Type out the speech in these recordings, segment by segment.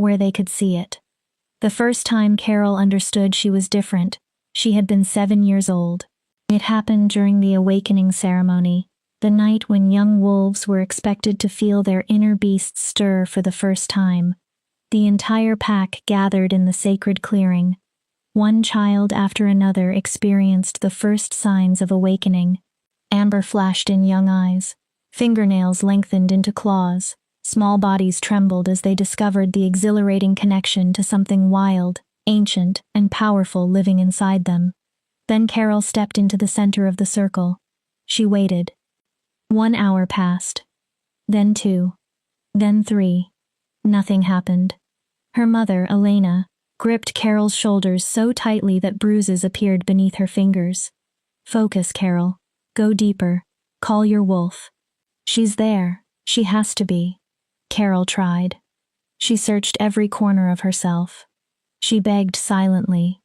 where they could see it. The first time Carol understood she was different, she had been 7 years old. It happened during the awakening ceremony, the night when young wolves were expected to feel their inner beasts stir for the first time. The entire pack gathered in the sacred clearing. One child after another experienced the first signs of awakening. Amber flashed in young eyes. Fingernails lengthened into claws. Small bodies trembled as they discovered the exhilarating connection to something wild, ancient, and powerful living inside them. Then Carol stepped into the center of the circle. She waited. 1 hour passed. Then 2. Then 3. Nothing happened. Her mother, Elena, gripped Carol's shoulders so tightly that bruises appeared beneath her fingers. Focus, Carol. Go deeper. Call your wolf. She's there. She has to be. Carol tried. She searched every corner of herself. She begged silently.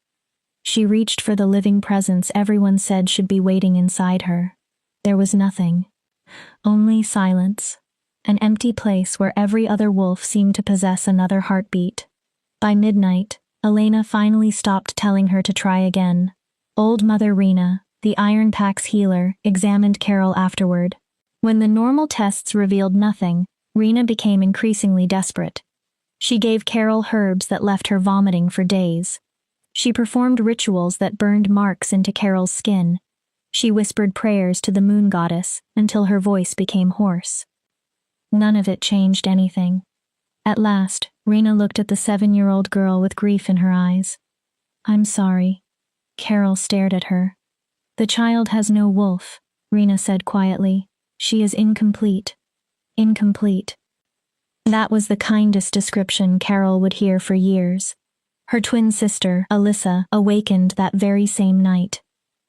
She reached for the living presence everyone said should be waiting inside her. There was nothing. Only silence. An empty place where every other wolf seemed to possess another heartbeat. By midnight, Elena finally stopped telling her to try again. Old Mother Rena, the Iron Pack's healer, examined Carol afterward. When the normal tests revealed nothing, Rena became increasingly desperate. She gave Carol herbs that left her vomiting for days. She performed rituals that burned marks into Carol's skin. She whispered prayers to the moon goddess until her voice became hoarse. None of it changed anything. At last, Rena looked at the 7-year-old girl with grief in her eyes. "I'm sorry." Carol stared at her. "The child has no wolf," Rena said quietly. "She is incomplete." Incomplete. That was the kindest description Carol would hear for years. Her twin sister, Alyssa, awakened that very same night.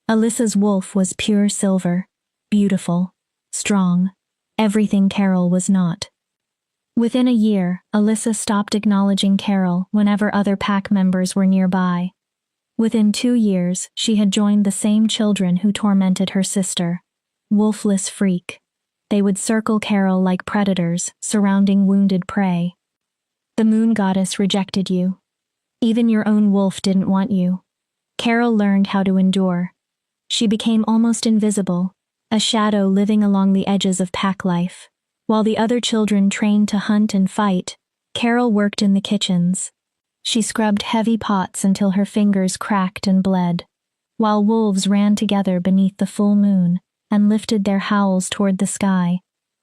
Alyssa's wolf was pure silver, beautiful, strong, everything Carol was not. Within a year, Alyssa stopped acknowledging Carol whenever other pack members were nearby. Within 2 years, she had joined the same children who tormented her sister. Wolfless freak. They would circle Carol like predators, surrounding wounded prey. The moon goddess rejected you. Even your own wolf didn't want you. Carol learned how to endure. She became almost invisible, a shadow living along the edges of pack life. While the other children trained to hunt and fight, Carol worked in the kitchens. She scrubbed heavy pots until her fingers cracked and bled, while wolves ran together beneath the full moon and lifted their howls toward the sky.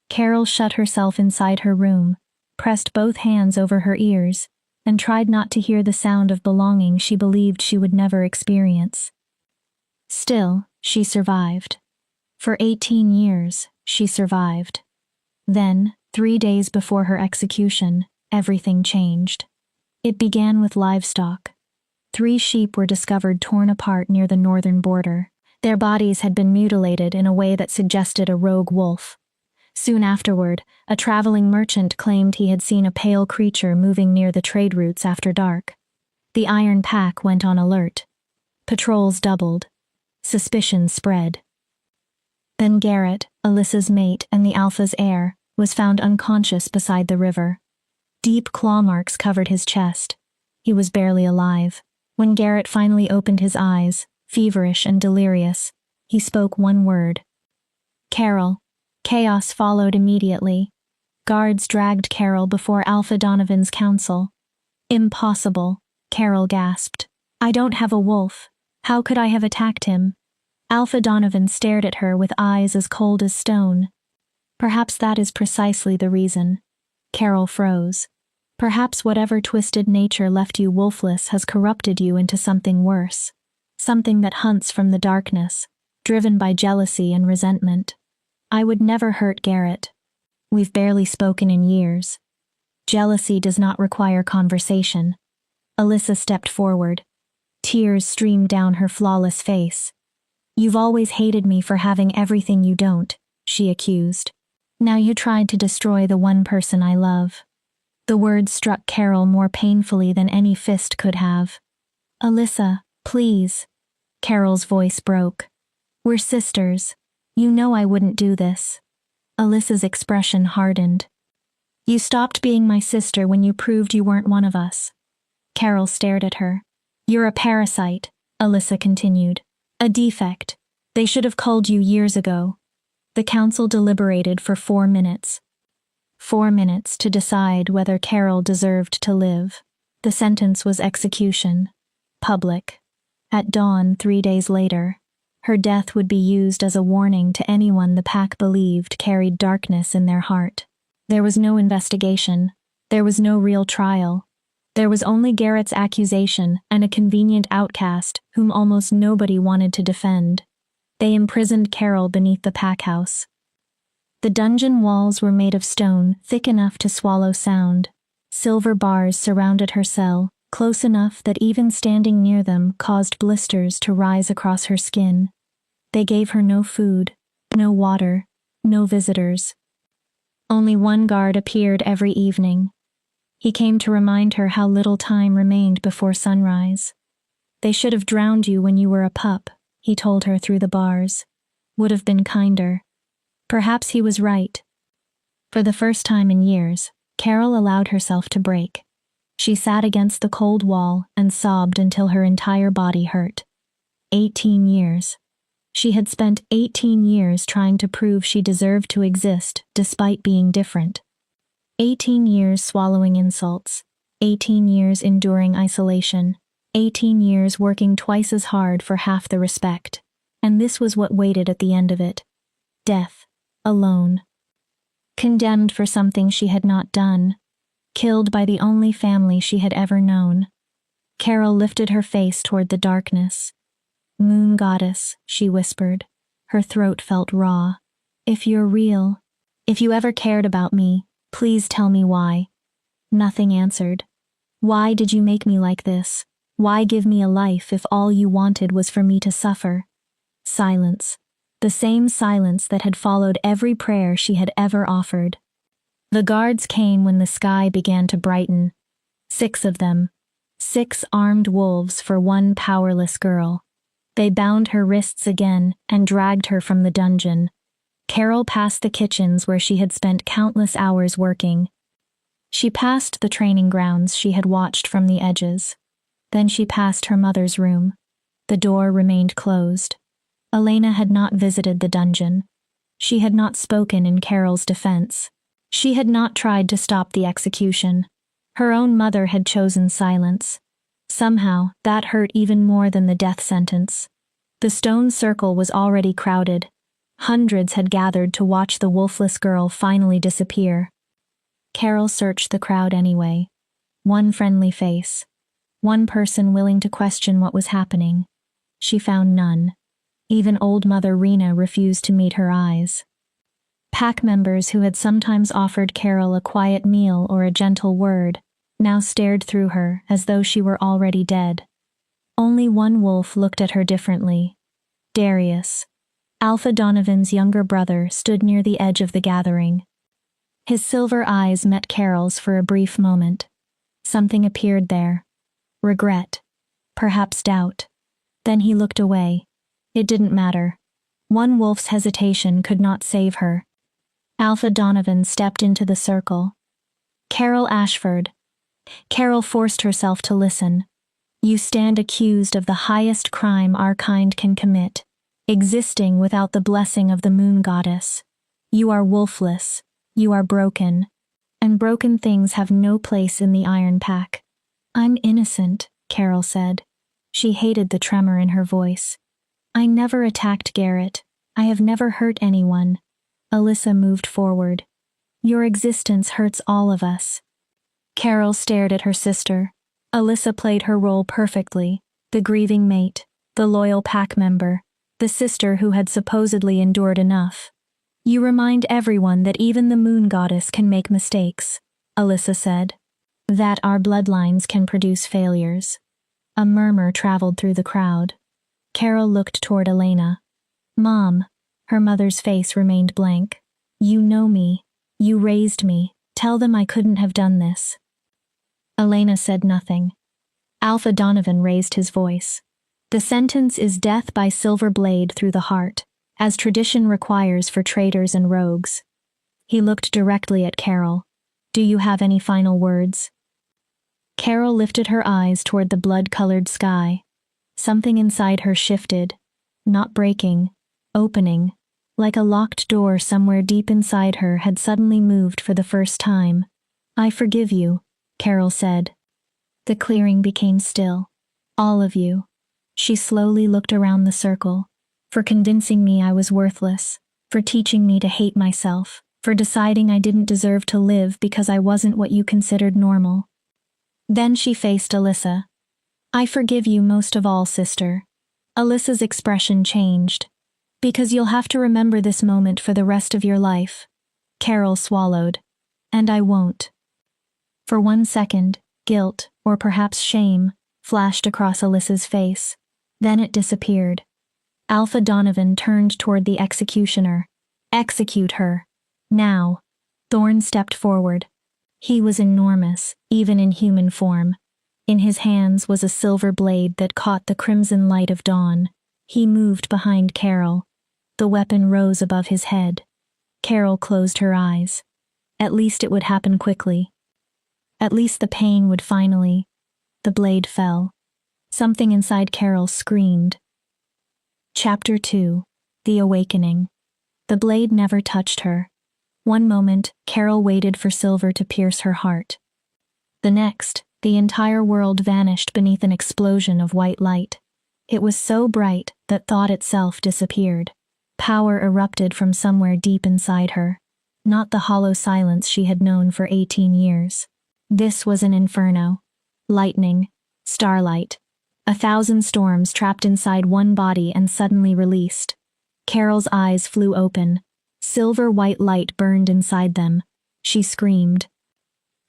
Carol shut herself inside her room, pressed both hands over her ears, and tried not to hear the sound of belonging she believed she would never experience. Still, she survived. For 18 years, she survived. Then, 3 days before her execution, everything changed. It began with livestock. 3 sheep were discovered torn apart near the northern border. Their bodies had been mutilated in a way that suggested a rogue wolf. Soon afterward, a traveling merchant claimed he had seen a pale creature moving near the trade routes after dark. The Iron Pack went on alert. Patrols doubled. Suspicion spread. Then Garrett, Alyssa's mate and the Alpha's heir, was found unconscious beside the river. Deep claw marks covered his chest. He was barely alive. When Garrett finally opened his eyes, feverish and delirious, he spoke one word. Carol. Chaos followed immediately. Guards dragged Carol before Alpha Donovan's council. Impossible, Carol gasped. I don't have a wolf. How could I have attacked him? Alpha Donovan stared at her with eyes as cold as stone. Perhaps that is precisely the reason. Carol froze. Perhaps whatever twisted nature left you wolfless has corrupted you into something worse. Something that hunts from the darkness, driven by jealousy and resentment. I would never hurt Garrett. We've barely spoken in years. Jealousy does not require conversation. Alyssa stepped forward. Tears streamed down her flawless face. You've always hated me for having everything you don't, she accused. Now you tried to destroy the one person I love. The words struck Carol more painfully than any fist could have. Alyssa, please. Carol's voice broke. We're sisters. You know I wouldn't do this. Alyssa's expression hardened. You stopped being my sister when you proved you weren't one of us. Carol stared at her. You're a parasite, Alyssa continued. A defect. They should have culled you years ago. The council deliberated for 4 minutes. 4 minutes to decide whether Carol deserved to live. The sentence was execution. Public. At dawn 3 days later, her death would be used as a warning to anyone the pack believed carried darkness in their heart. There was no investigation. There was no real trial. There was only Garrett's accusation and a convenient outcast whom almost nobody wanted to defend. They imprisoned Carol beneath the pack house. The dungeon walls were made of stone thick enough to swallow sound. Silver bars surrounded her cell, close enough that even standing near them caused blisters to rise across her skin. They gave her no food, no water, no visitors. Only one guard appeared every evening. He came to remind her how little time remained before sunrise. They should have drowned you when you were a pup, he told her through the bars. Would have been kinder. Perhaps he was right. For the first time in years, Carol allowed herself to break. She sat against the cold wall and sobbed until her entire body hurt. 18 years. She had spent 18 years trying to prove she deserved to exist despite being different. 18 years swallowing insults. 18 years enduring isolation. 18 years working twice as hard for half the respect. And this was what waited at the end of it. Death. Alone. Condemned for something she had not done. Killed by the only family she had ever known. Carol lifted her face toward the darkness. Moon goddess, she whispered. Her throat felt raw. If you're real, if you ever cared about me, please tell me why. Nothing answered. Why did you make me like this? Why give me a life if all you wanted was for me to suffer? Silence. The same silence that had followed every prayer she had ever offered. The guards came when the sky began to brighten. 6 of them. 6 armed wolves for one powerless girl. They bound her wrists again and dragged her from the dungeon. Carol passed the kitchens where she had spent countless hours working. She passed the training grounds she had watched from the edges. Then she passed her mother's room. The door remained closed. Elena had not visited the dungeon. She had not spoken in Carol's defense. She had not tried to stop the execution. Her own mother had chosen silence. Somehow, that hurt even more than the death sentence. The stone circle was already crowded. Hundreds had gathered to watch the wolfless girl finally disappear. Carol searched the crowd anyway. One friendly face. One person willing to question what was happening. She found none. Even old Mother Rena refused to meet her eyes. Pack members who had sometimes offered Carol a quiet meal or a gentle word now stared through her as though she were already dead. Only one wolf looked at her differently. Darius. Alpha Donovan's younger brother stood near the edge of the gathering. His silver eyes met Carol's for a brief moment. Something appeared there. Regret. Perhaps doubt. Then he looked away. It didn't matter. One wolf's hesitation could not save her. Alpha Donovan stepped into the circle. Carol Ashford. Carol forced herself to listen. You stand accused of the highest crime our kind can commit, existing without the blessing of the moon goddess. You are wolfless. You are broken. And broken things have no place in the Iron Pack. I'm innocent, Carol said. She hated the tremor in her voice. I never attacked Garrett. I have never hurt anyone. Alyssa moved forward. Your existence hurts all of us. Carol stared at her sister. Alyssa played her role perfectly. The grieving mate, the loyal pack member, the sister who had supposedly endured enough. You remind everyone that even the moon goddess can make mistakes, Alyssa said. That our bloodlines can produce failures. A murmur traveled through the crowd. Carol looked toward Elena. Mom. Her mother's face remained blank. You know me. You raised me. Tell them I couldn't have done this. Elena said nothing. Alpha Donovan raised his voice. The sentence is death by silver blade through the heart, as tradition requires for traitors and rogues. He looked directly at Carol. Do you have any final words? Carol lifted her eyes toward the blood-colored sky. Something inside her shifted, not breaking, opening, like a locked door somewhere deep inside her had suddenly moved for the first time. I forgive you, Carol said. The clearing became still. All of you. She slowly looked around the circle. For convincing me I was worthless, for teaching me to hate myself, for deciding I didn't deserve to live because I wasn't what you considered normal. Then she faced Alyssa. I forgive you most of all, sister. Alyssa's expression changed. Because you'll have to remember this moment for the rest of your life. Carol swallowed. And I won't. For 1 second, guilt, or perhaps shame, flashed across Alyssa's face. Then it disappeared. Alpha Donovan turned toward the executioner. Execute her. Now. Thorne stepped forward. He was enormous, even in human form. In his hands was a silver blade that caught the crimson light of dawn. He moved behind Carol. The weapon rose above his head. Carol closed her eyes. At least it would happen quickly. At least the pain would finally. The blade fell. Something inside Carol screamed. Chapter 2. The Awakening. The blade never touched her. One moment, Carol waited for silver to pierce her heart. The next, the entire world vanished beneath an explosion of white light. It was so bright that thought itself disappeared. Power erupted from somewhere deep inside her. Not the hollow silence she had known for 18 years. This was an inferno. Lightning, starlight, 1,000 storms trapped inside one body and suddenly released. Carol's eyes flew open. Silver white light burned inside them. She screamed.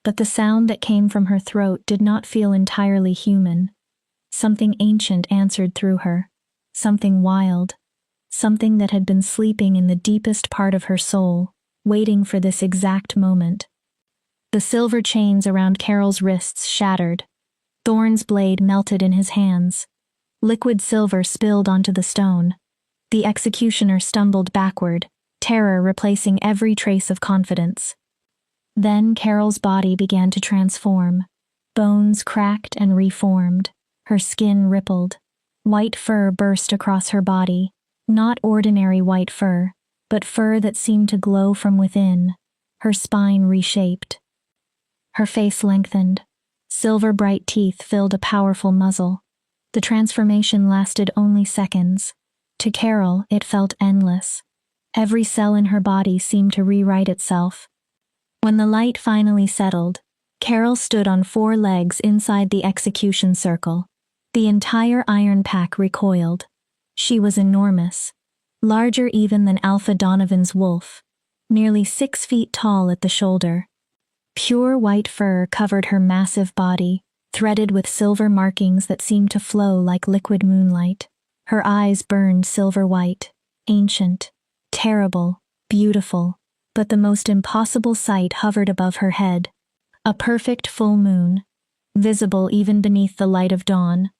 But the sound that came from her throat did not feel entirely human. Something ancient answered through her. Something wild. Something that had been sleeping in the deepest part of her soul, waiting for this exact moment. The silver chains around Carol's wrists shattered. Thorne's blade melted in his hands. Liquid silver spilled onto the stone. The executioner stumbled backward, terror replacing every trace of confidence. Then Carol's body began to transform. Bones cracked and reformed. Her skin rippled. White fur burst across her body. Not ordinary white fur, but fur that seemed to glow from within. Her spine reshaped. Her face lengthened. Silver bright teeth filled a powerful muzzle. The transformation lasted only seconds. To Carol, it felt endless. Every cell in her body seemed to rewrite itself. When the light finally settled, Carol stood on 4 legs inside the execution circle. The entire iron pack recoiled. She was enormous, larger even than Alpha Donovan's wolf, nearly 6 feet tall at the shoulder. Pure white fur covered her massive body, threaded with silver markings that seemed to flow like liquid moonlight. Her eyes burned silver white, ancient, terrible, beautiful, but the most impossible sight hovered above her head. A perfect full moon, visible even beneath the light of dawn.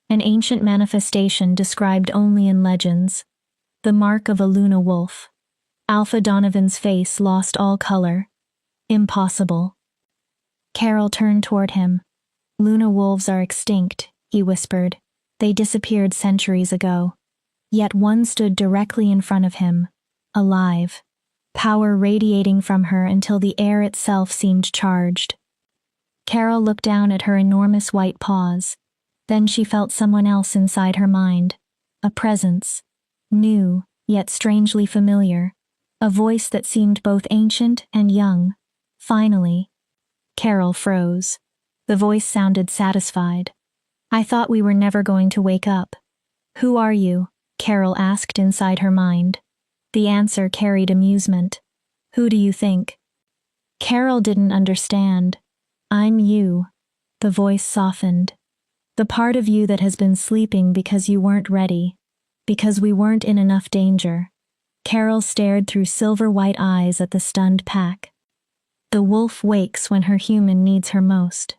An ancient manifestation described only in legends. The mark of a Luna wolf. Alpha Donovan's face lost all color. Impossible. Carol turned toward him. Luna wolves are extinct, he whispered. They disappeared centuries ago. Yet one stood directly in front of him, alive. Power radiating from her until the air itself seemed charged. Carol looked down at her enormous white paws. Then she felt someone else inside her mind. A presence. New, yet strangely familiar. A voice that seemed both ancient and young. Finally. Carol froze. The voice sounded satisfied. I thought we were never going to wake up. Who are you? Carol asked inside her mind. The answer carried amusement. Who do you think? Carol didn't understand. I'm you. The voice softened. The part of you that has been sleeping because you weren't ready. Because we weren't in enough danger. Carol stared through silver white eyes at the stunned pack. The wolf wakes when her human needs her most.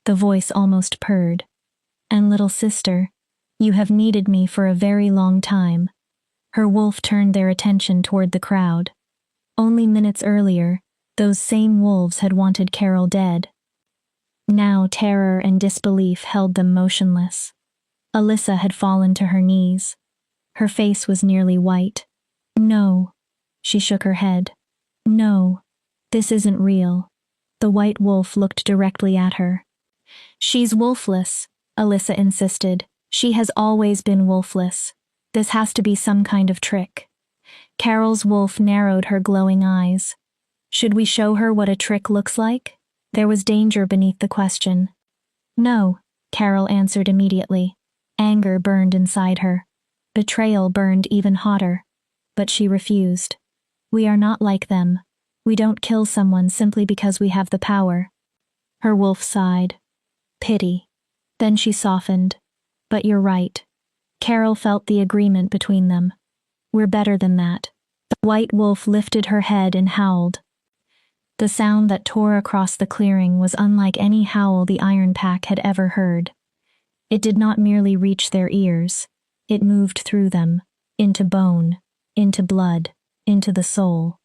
The voice almost purred. And little sister, you have needed me for a very long time. Her wolf turned their attention toward the crowd. Only minutes earlier, Those same wolves had wanted Carol dead. Now terror and disbelief held them motionless. Alyssa had fallen to her knees. Her face was nearly white. No. She shook her head. No. This isn't real. The white wolf looked directly at her. She's wolfless, Alyssa insisted. She has always been wolfless. This has to be some kind of trick. Carol's wolf narrowed her glowing eyes. Should we show her what a trick looks like? There was danger beneath the question. No, Carol answered immediately. Anger burned inside her. Betrayal burned even hotter. But she refused. We are not like them. We don't kill someone simply because we have the power. Her wolf sighed. Pity. Then she softened. But you're right. Carol felt the agreement between them. We're better than that. The white wolf lifted her head and howled. The sound that tore across the clearing was unlike any howl the Iron Pack had ever heard. It did not merely reach their ears. It moved through them, into bone, into blood, into the soul.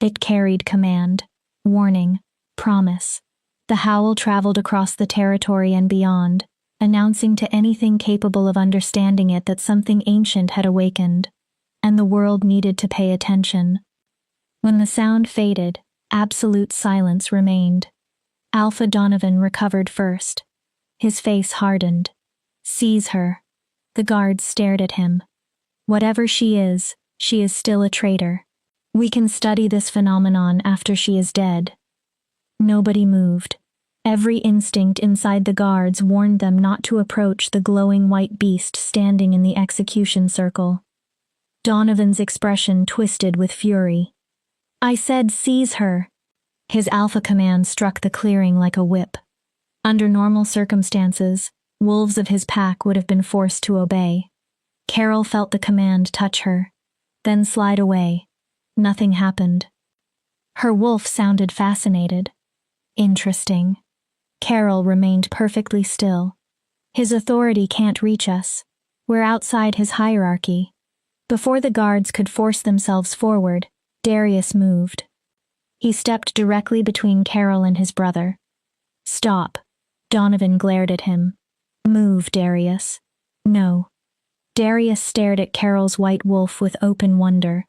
It carried command, warning, promise. The howl traveled across the territory and beyond, announcing to anything capable of understanding it that something ancient had awakened, and the world needed to pay attention. When the sound faded, absolute silence remained. Alpha Donovan recovered first. His face hardened. Seize her. The guards stared at him. Whatever she is still a traitor. We can study this phenomenon after she is dead. Nobody moved. Every instinct inside the guards warned them not to approach the glowing white beast standing in the execution circle. Donovan's expression twisted with fury. I said seize her. His alpha command struck the clearing like a whip. Under normal circumstances, wolves of his pack would have been forced to obey. Carol felt the command touch her, then slide away. Nothing happened. Her wolf sounded fascinated. Interesting. Carol remained perfectly still. His authority can't reach us. We're outside his hierarchy. Before the guards could force themselves forward, Darius moved. He stepped directly between Carol and his brother. Stop. Donovan glared at him. Move, Darius. No. Darius stared at Carol's white wolf with open wonder.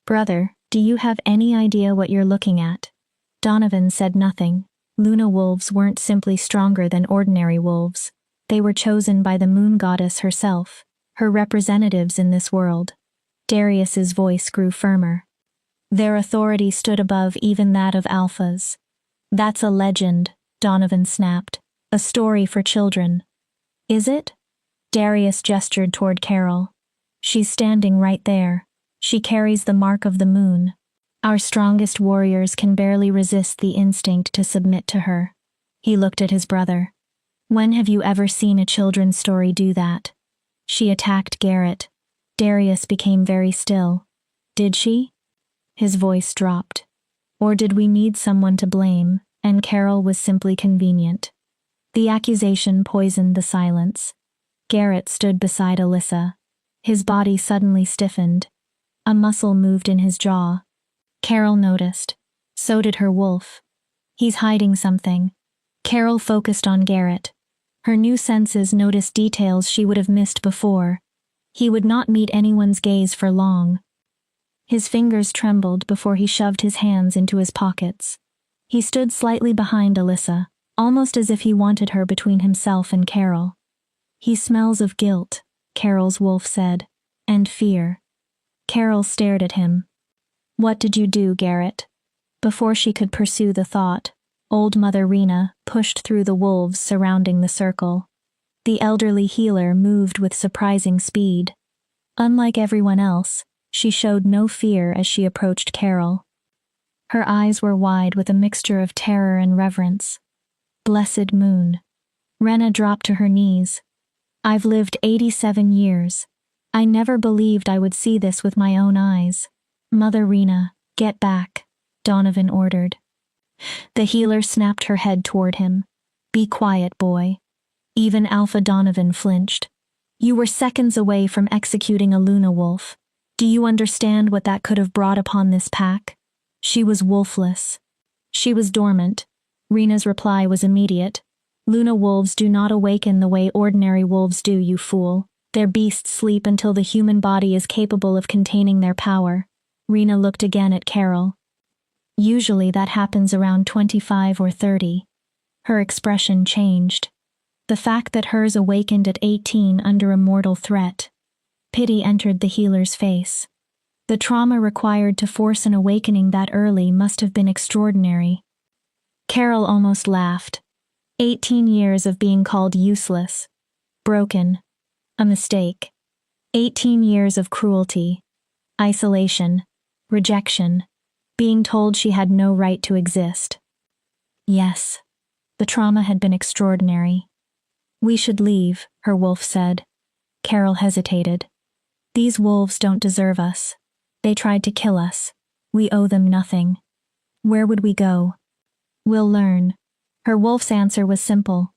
Brother, do you have any idea what you're looking at? Donovan said nothing. Luna wolves weren't simply stronger than ordinary wolves. They were chosen by the moon goddess herself, her representatives in this world. Darius's voice grew firmer. Their authority stood above even that of alphas. That's a legend, Donovan snapped. A story for children. Is it? Darius gestured toward Carol. She's standing right there. She carries the mark of the moon. Our strongest warriors can barely resist the instinct to submit to her. He looked at his brother. When have you ever seen a children's story do that? She attacked Garrett. Darius became very still. Did she? His voice dropped. Or did we need someone to blame, and Carol was simply convenient? The accusation poisoned the silence. Garrett stood beside Alyssa. His body suddenly stiffened. A muscle moved in his jaw. Carol noticed. So did her wolf. He's hiding something. Carol focused on Garrett. Her new senses noticed details she would have missed before. He would not meet anyone's gaze for long. His fingers trembled before he shoved his hands into his pockets. He stood slightly behind Alyssa, almost as if he wanted her between himself and Carol. He smells of guilt, Carol's wolf said, and fear. Carol stared at him. What did you do, Garrett? Before she could pursue the thought, old Mother Rena pushed through the wolves surrounding the circle. The elderly healer moved with surprising speed. Unlike everyone else, she showed no fear as she approached Carol. Her eyes were wide with a mixture of terror and reverence. Blessed moon. Rena dropped to her knees. I've lived 87 years. I never believed I would see this with my own eyes. Mother Rena, get back, Donovan ordered. The healer snapped her head toward him. Be quiet, boy. Even Alpha Donovan flinched. You were seconds away from executing a Luna wolf. Do you understand what that could have brought upon this pack? She was wolfless. She was dormant. Rena's reply was immediate. Luna wolves do not awaken the way ordinary wolves do, you fool. Their beasts sleep until the human body is capable of containing their power. Rena looked again at Carol. Usually that happens around 25 or 30. Her expression changed. The fact that hers awakened at 18 under a mortal threat. Pity entered the healer's face. The trauma required to force an awakening that early must have been extraordinary. Carol almost laughed. 18 years of being called useless. Broken. A mistake. 18 years of cruelty. Isolation. Rejection. Being told she had no right to exist. Yes. The trauma had been extraordinary. We should leave, her wolf said. Carol hesitated. These wolves don't deserve us. They tried to kill us. We owe them nothing. Where would we go? We'll learn. Her wolf's answer was simple.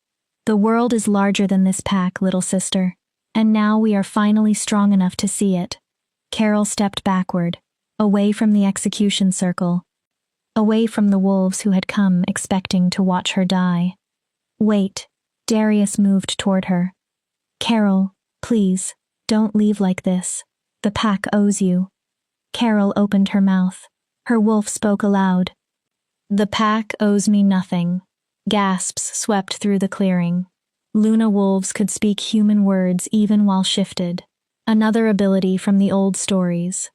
The world is larger than this pack, little sister. And now we are finally strong enough to see it. Carol stepped backward, away from the execution circle. Away from the wolves who had come expecting to watch her die. Wait. Darius moved toward her. Carol, please, don't leave like this. The pack owes you. Carol opened her mouth. Her wolf spoke aloud. The pack owes me nothing. Gasps swept through the clearing. Luna wolves could speak human words even while shifted. Another ability from the old stories.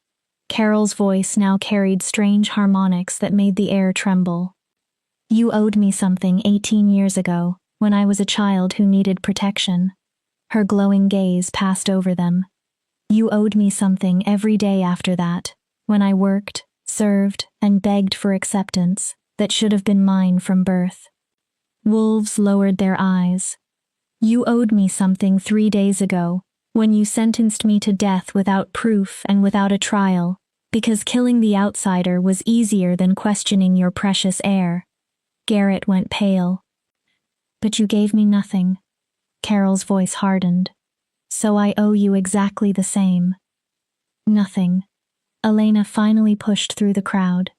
Carol's voice now carried strange harmonics that made the air tremble. You owed me something 18 years ago, when I was a child who needed protection. Her glowing gaze passed over them. You owed me something every day after that, when I worked, served, and begged for acceptance that should have been mine from birth. Wolves lowered their eyes. You owed me something 3 days ago, when you sentenced me to death without proof and without a trial, because killing the outsider was easier than questioning your precious heir. Garrett went pale. But you gave me nothing. Carol's voice hardened. So I owe you exactly the same. Nothing. Elena finally pushed through the crowd.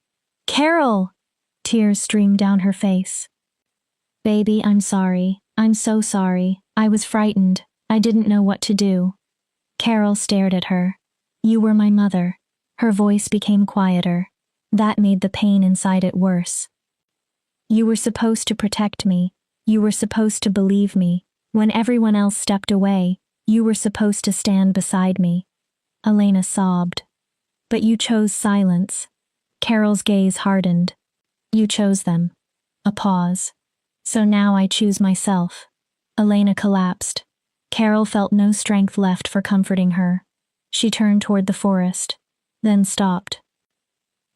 Carol! Tears streamed down her face. Baby, I'm sorry. I'm so sorry. I was frightened. I didn't know what to do. Carol stared at her. You were my mother. Her voice became quieter. That made the pain inside it worse. You were supposed to protect me. You were supposed to believe me. When everyone else stepped away, you were supposed to stand beside me. Elena sobbed. But you chose silence. Carol's gaze hardened. You chose them. A pause. So now I choose myself. Elena collapsed. Carol felt no strength left for comforting her. She turned toward the forest, then stopped.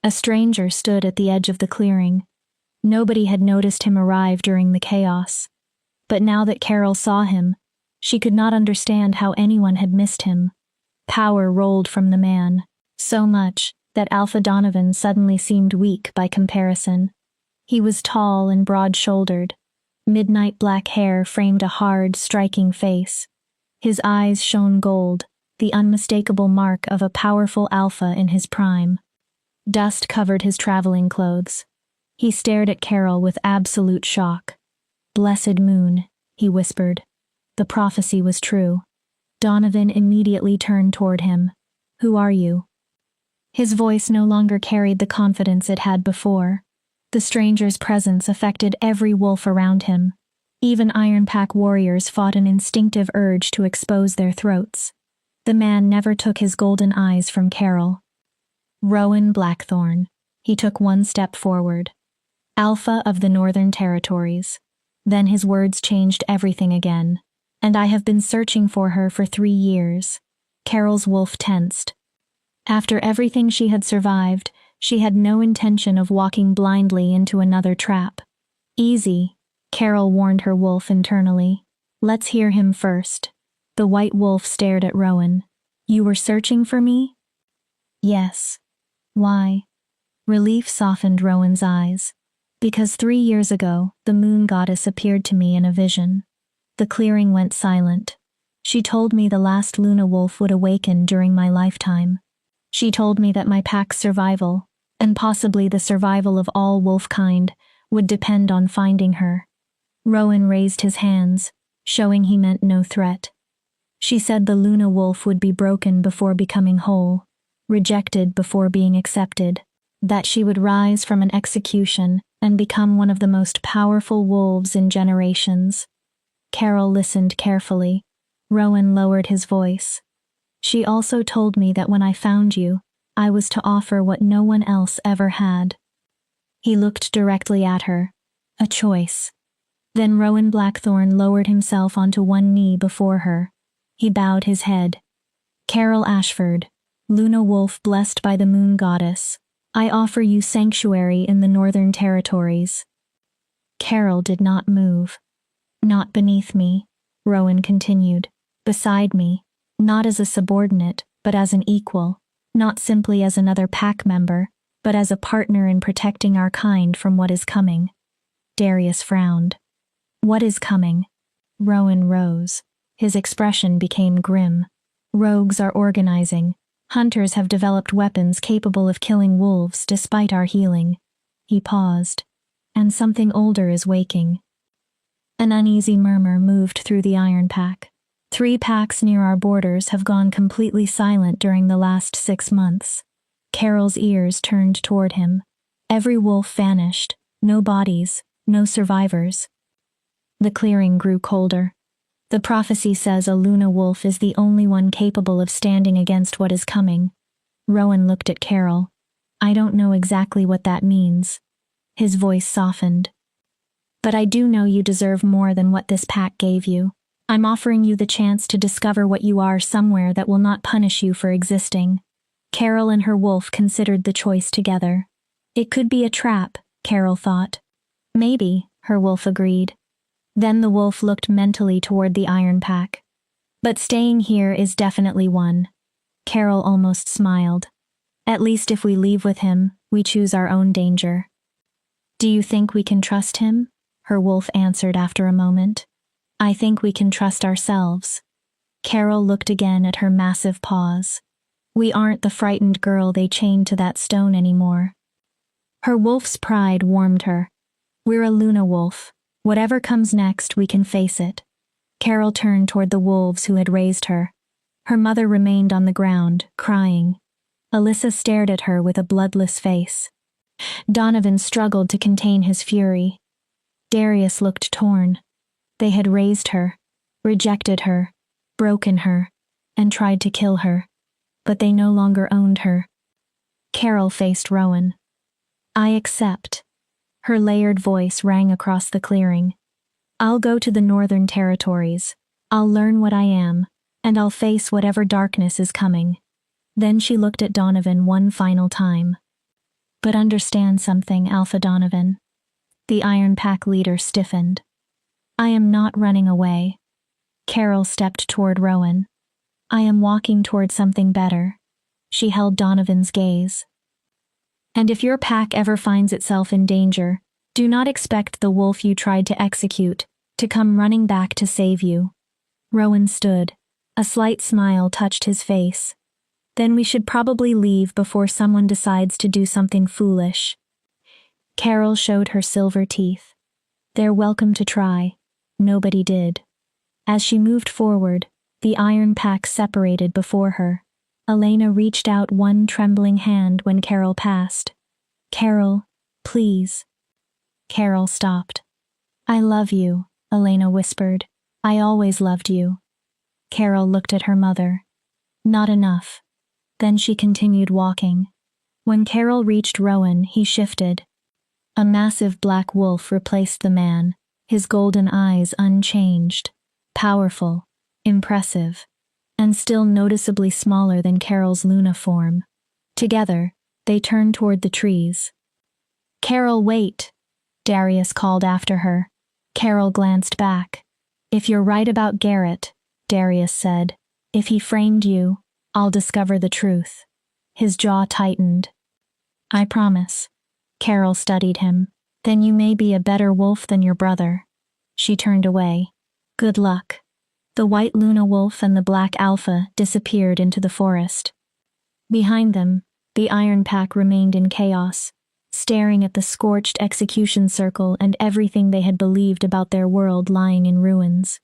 A stranger stood at the edge of the clearing. Nobody had noticed him arrive during the chaos. But now that Carol saw him, she could not understand how anyone had missed him. Power rolled from the man, so much that Alpha Donovan suddenly seemed weak by comparison. He was tall and broad-shouldered. Midnight black hair framed a hard, striking face. His eyes shone gold, the unmistakable mark of a powerful alpha in his prime. Dust covered his traveling clothes. He stared at Carol with absolute shock. Blessed moon, he whispered. The prophecy was true. Donovan immediately turned toward him. Who are you? His voice no longer carried the confidence it had before. The stranger's presence affected every wolf around him. Even Iron Pack warriors fought an instinctive urge to expose their throats. The man never took his golden eyes from Carol. Rowan Blackthorn. He took one step forward. Alpha of the Northern Territories. Then his words changed everything again. And I have been searching for her for 3 years. Carol's wolf tensed. After everything she had survived, she had no intention of walking blindly into another trap. Easy, Carol warned her wolf internally. Let's hear him first. The white wolf stared at Rowan. You were searching for me? Yes. Why? Relief softened Rowan's eyes. Because 3 years ago, the moon goddess appeared to me in a vision. The clearing went silent. She told me the last Luna wolf would awaken during my lifetime. She told me that my pack's survival, and possibly the survival of all wolfkind would depend on finding her. Rowan raised his hands, showing he meant no threat. She said the Luna wolf would be broken before becoming whole, rejected before being accepted, that she would rise from an execution and become one of the most powerful wolves in generations. Carol listened carefully. Rowan lowered his voice. She also told me that when I found you, I was to offer what no one else ever had. He looked directly at her. A choice. Then Rowan Blackthorn lowered himself onto one knee before her. He bowed his head. Carol Ashford, Luna Wolf blessed by the Moon Goddess, I offer you sanctuary in the Northern Territories. Carol did not move. Not beneath me, Rowan continued. Beside me, not as a subordinate, but as an equal, not simply as another pack member, but as a partner in protecting our kind from what is coming. Darius frowned. What is coming? Rowan rose. His expression became grim. Rogues are organizing. Hunters have developed weapons capable of killing wolves despite our healing. He paused. And something older is waking. An uneasy murmur moved through the Iron Pack. 3 packs near our borders have gone completely silent during the last 6 months. Carol's ears turned toward him. Every wolf vanished. No bodies, no survivors. The clearing grew colder. The prophecy says a Luna wolf is the only one capable of standing against what is coming. Rowan looked at Carol. I don't know exactly what that means. His voice softened. But I do know you deserve more than what this pack gave you. I'm offering you the chance to discover what you are somewhere that will not punish you for existing. Carol and her wolf considered the choice together. It could be a trap, Carol thought. Maybe, her wolf agreed. Then the wolf looked mentally toward the Iron Pack. But staying here is definitely one. Carol almost smiled. At least if we leave with him, we choose our own danger. Do you think we can trust him? Her wolf answered after a moment. I think we can trust ourselves. Carol looked again at her massive paws. We aren't the frightened girl they chained to that stone anymore. Her wolf's pride warmed her. We're a Luna wolf. Whatever comes next, we can face it. Carol turned toward the wolves who had raised her. Her mother remained on the ground, crying. Alyssa stared at her with a bloodless face. Donovan struggled to contain his fury. Darius looked torn. They had raised her, rejected her, broken her, and tried to kill her. But they no longer owned her. Carol faced Rowan. I accept. Her layered voice rang across the clearing. I'll go to the Northern Territories. I'll learn what I am, and I'll face whatever darkness is coming. Then she looked at Donovan one final time. But understand something, Alpha Donovan. The Iron Pack leader stiffened. I am not running away. Carol stepped toward Rowan. I am walking toward something better. She held Donovan's gaze. And if your pack ever finds itself in danger, do not expect the wolf you tried to execute to come running back to save you. Rowan stood. A slight smile touched his face. Then we should probably leave before someone decides to do something foolish. Carol showed her silver teeth. They're welcome to try. Nobody did. As she moved forward, the Iron Pack separated before her. Elena reached out one trembling hand when Carol passed. Carol, please. Carol stopped. I love you, Elena whispered. I always loved you. Carol looked at her mother. Not enough. Then she continued walking. When Carol reached Rowan, he shifted. A massive black wolf replaced the man, his golden eyes unchanged, powerful, impressive, and still noticeably smaller than Carol's Luna form. Together, they turned toward the trees. Carol, wait! Darius called after her. Carol glanced back. If you're right about Garrett, Darius said, if he framed you, I'll discover the truth. His jaw tightened. I promise. Carol studied him. Then you may be a better wolf than your brother. She turned away. Good luck. The white Luna wolf and the black alpha disappeared into the forest. Behind them, The Iron Pack remained in chaos, staring at the scorched execution circle and everything they had believed about their world lying in ruins.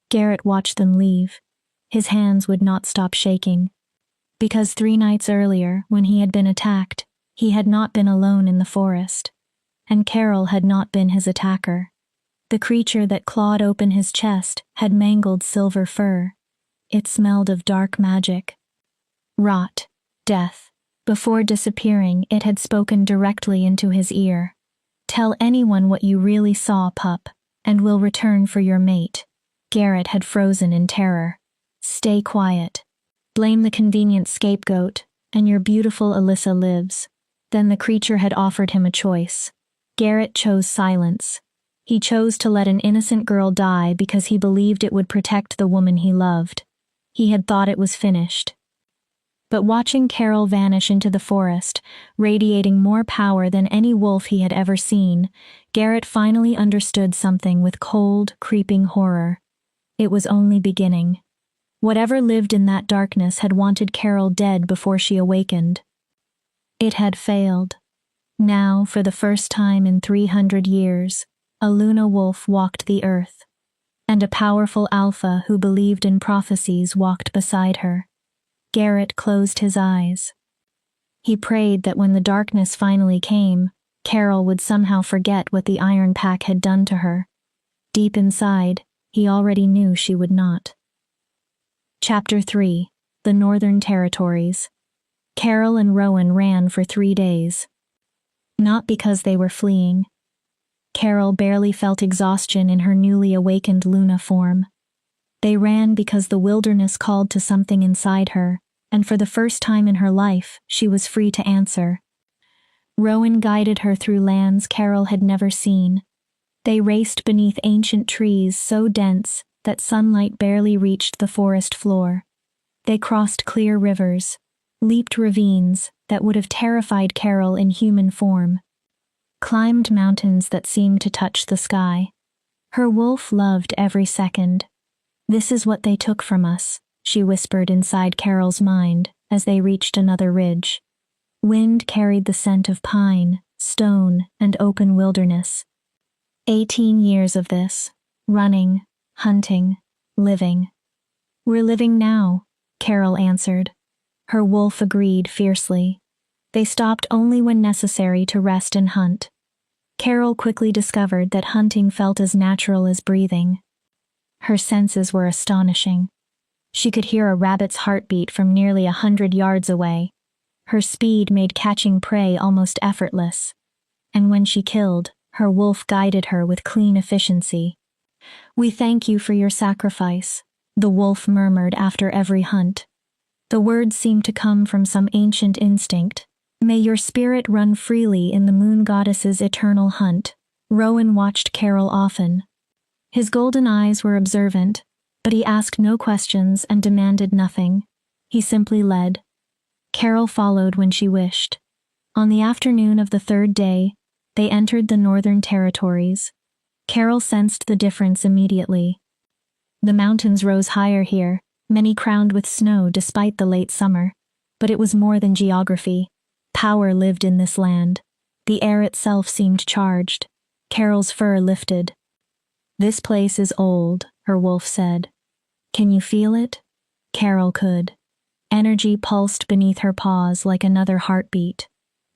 Garrett watched them leave. His hands would not stop shaking. Because 3 nights earlier, when he had been attacked, he had not been alone in the forest. And Carol had not been his attacker. The creature that clawed open his chest had mangled silver fur. It smelled of dark magic. Rot. Death. Before disappearing, it had spoken directly into his ear. Tell anyone what you really saw, pup, and we'll return for your mate. Garrett had frozen in terror. Stay quiet. Blame the convenient scapegoat, and your beautiful Alyssa lives. Then the creature had offered him a choice. Garrett chose silence. He chose to let an innocent girl die because he believed it would protect the woman he loved. He had thought it was finished. But watching Carol vanish into the forest, radiating more power than any wolf he had ever seen, Garrett finally understood something with cold, creeping horror. It was only beginning. Whatever lived in that darkness had wanted Carol dead before she awakened. It had failed. Now, for the first time in 300 years, a Luna wolf walked the earth. And a powerful alpha who believed in prophecies walked beside her. Garrett closed his eyes. He prayed that when the darkness finally came, Carol would somehow forget what the Iron Pack had done to her. Deep inside, he already knew she would not. Chapter 3. The Northern Territories. Carol and Rowan ran for 3 days. Not because they were fleeing. Carol barely felt exhaustion in her newly awakened Luna form. They ran because the wilderness called to something inside her, and for the first time in her life, she was free to answer. Rowan guided her through lands Carol had never seen. They raced beneath ancient trees so dense that sunlight barely reached the forest floor. They crossed clear rivers, leaped ravines that would have terrified Carol in human form, climbed mountains that seemed to touch the sky. Her wolf loved every second. This is what they took from us, she whispered inside Carol's mind as they reached another ridge. Wind carried the scent of pine, stone, and open wilderness. 18 years of this, running, hunting, living. We're living now, Carol answered. Her wolf agreed fiercely. They stopped only when necessary to rest and hunt. Carol quickly discovered that hunting felt as natural as breathing. Her senses were astonishing. She could hear a rabbit's heartbeat from nearly 100 yards away. Her speed made catching prey almost effortless. And when she killed, her wolf guided her with clean efficiency. "We thank you for your sacrifice," the wolf murmured after every hunt. The words seemed to come from some ancient instinct. "May your spirit run freely in the moon goddess's eternal hunt." Rowan watched Carol often. His golden eyes were observant, but he asked no questions and demanded nothing. He simply led. Carol followed when she wished. On the afternoon of the 3rd day, they entered the Northern Territories. Carol sensed the difference immediately. The mountains rose higher here, many crowned with snow despite the late summer. But it was more than geography. Power lived in this land. The air itself seemed charged. Carol's fur lifted. "This place is old," her wolf said. "Can you feel it?" Carol could. Energy pulsed beneath her paws like another heartbeat.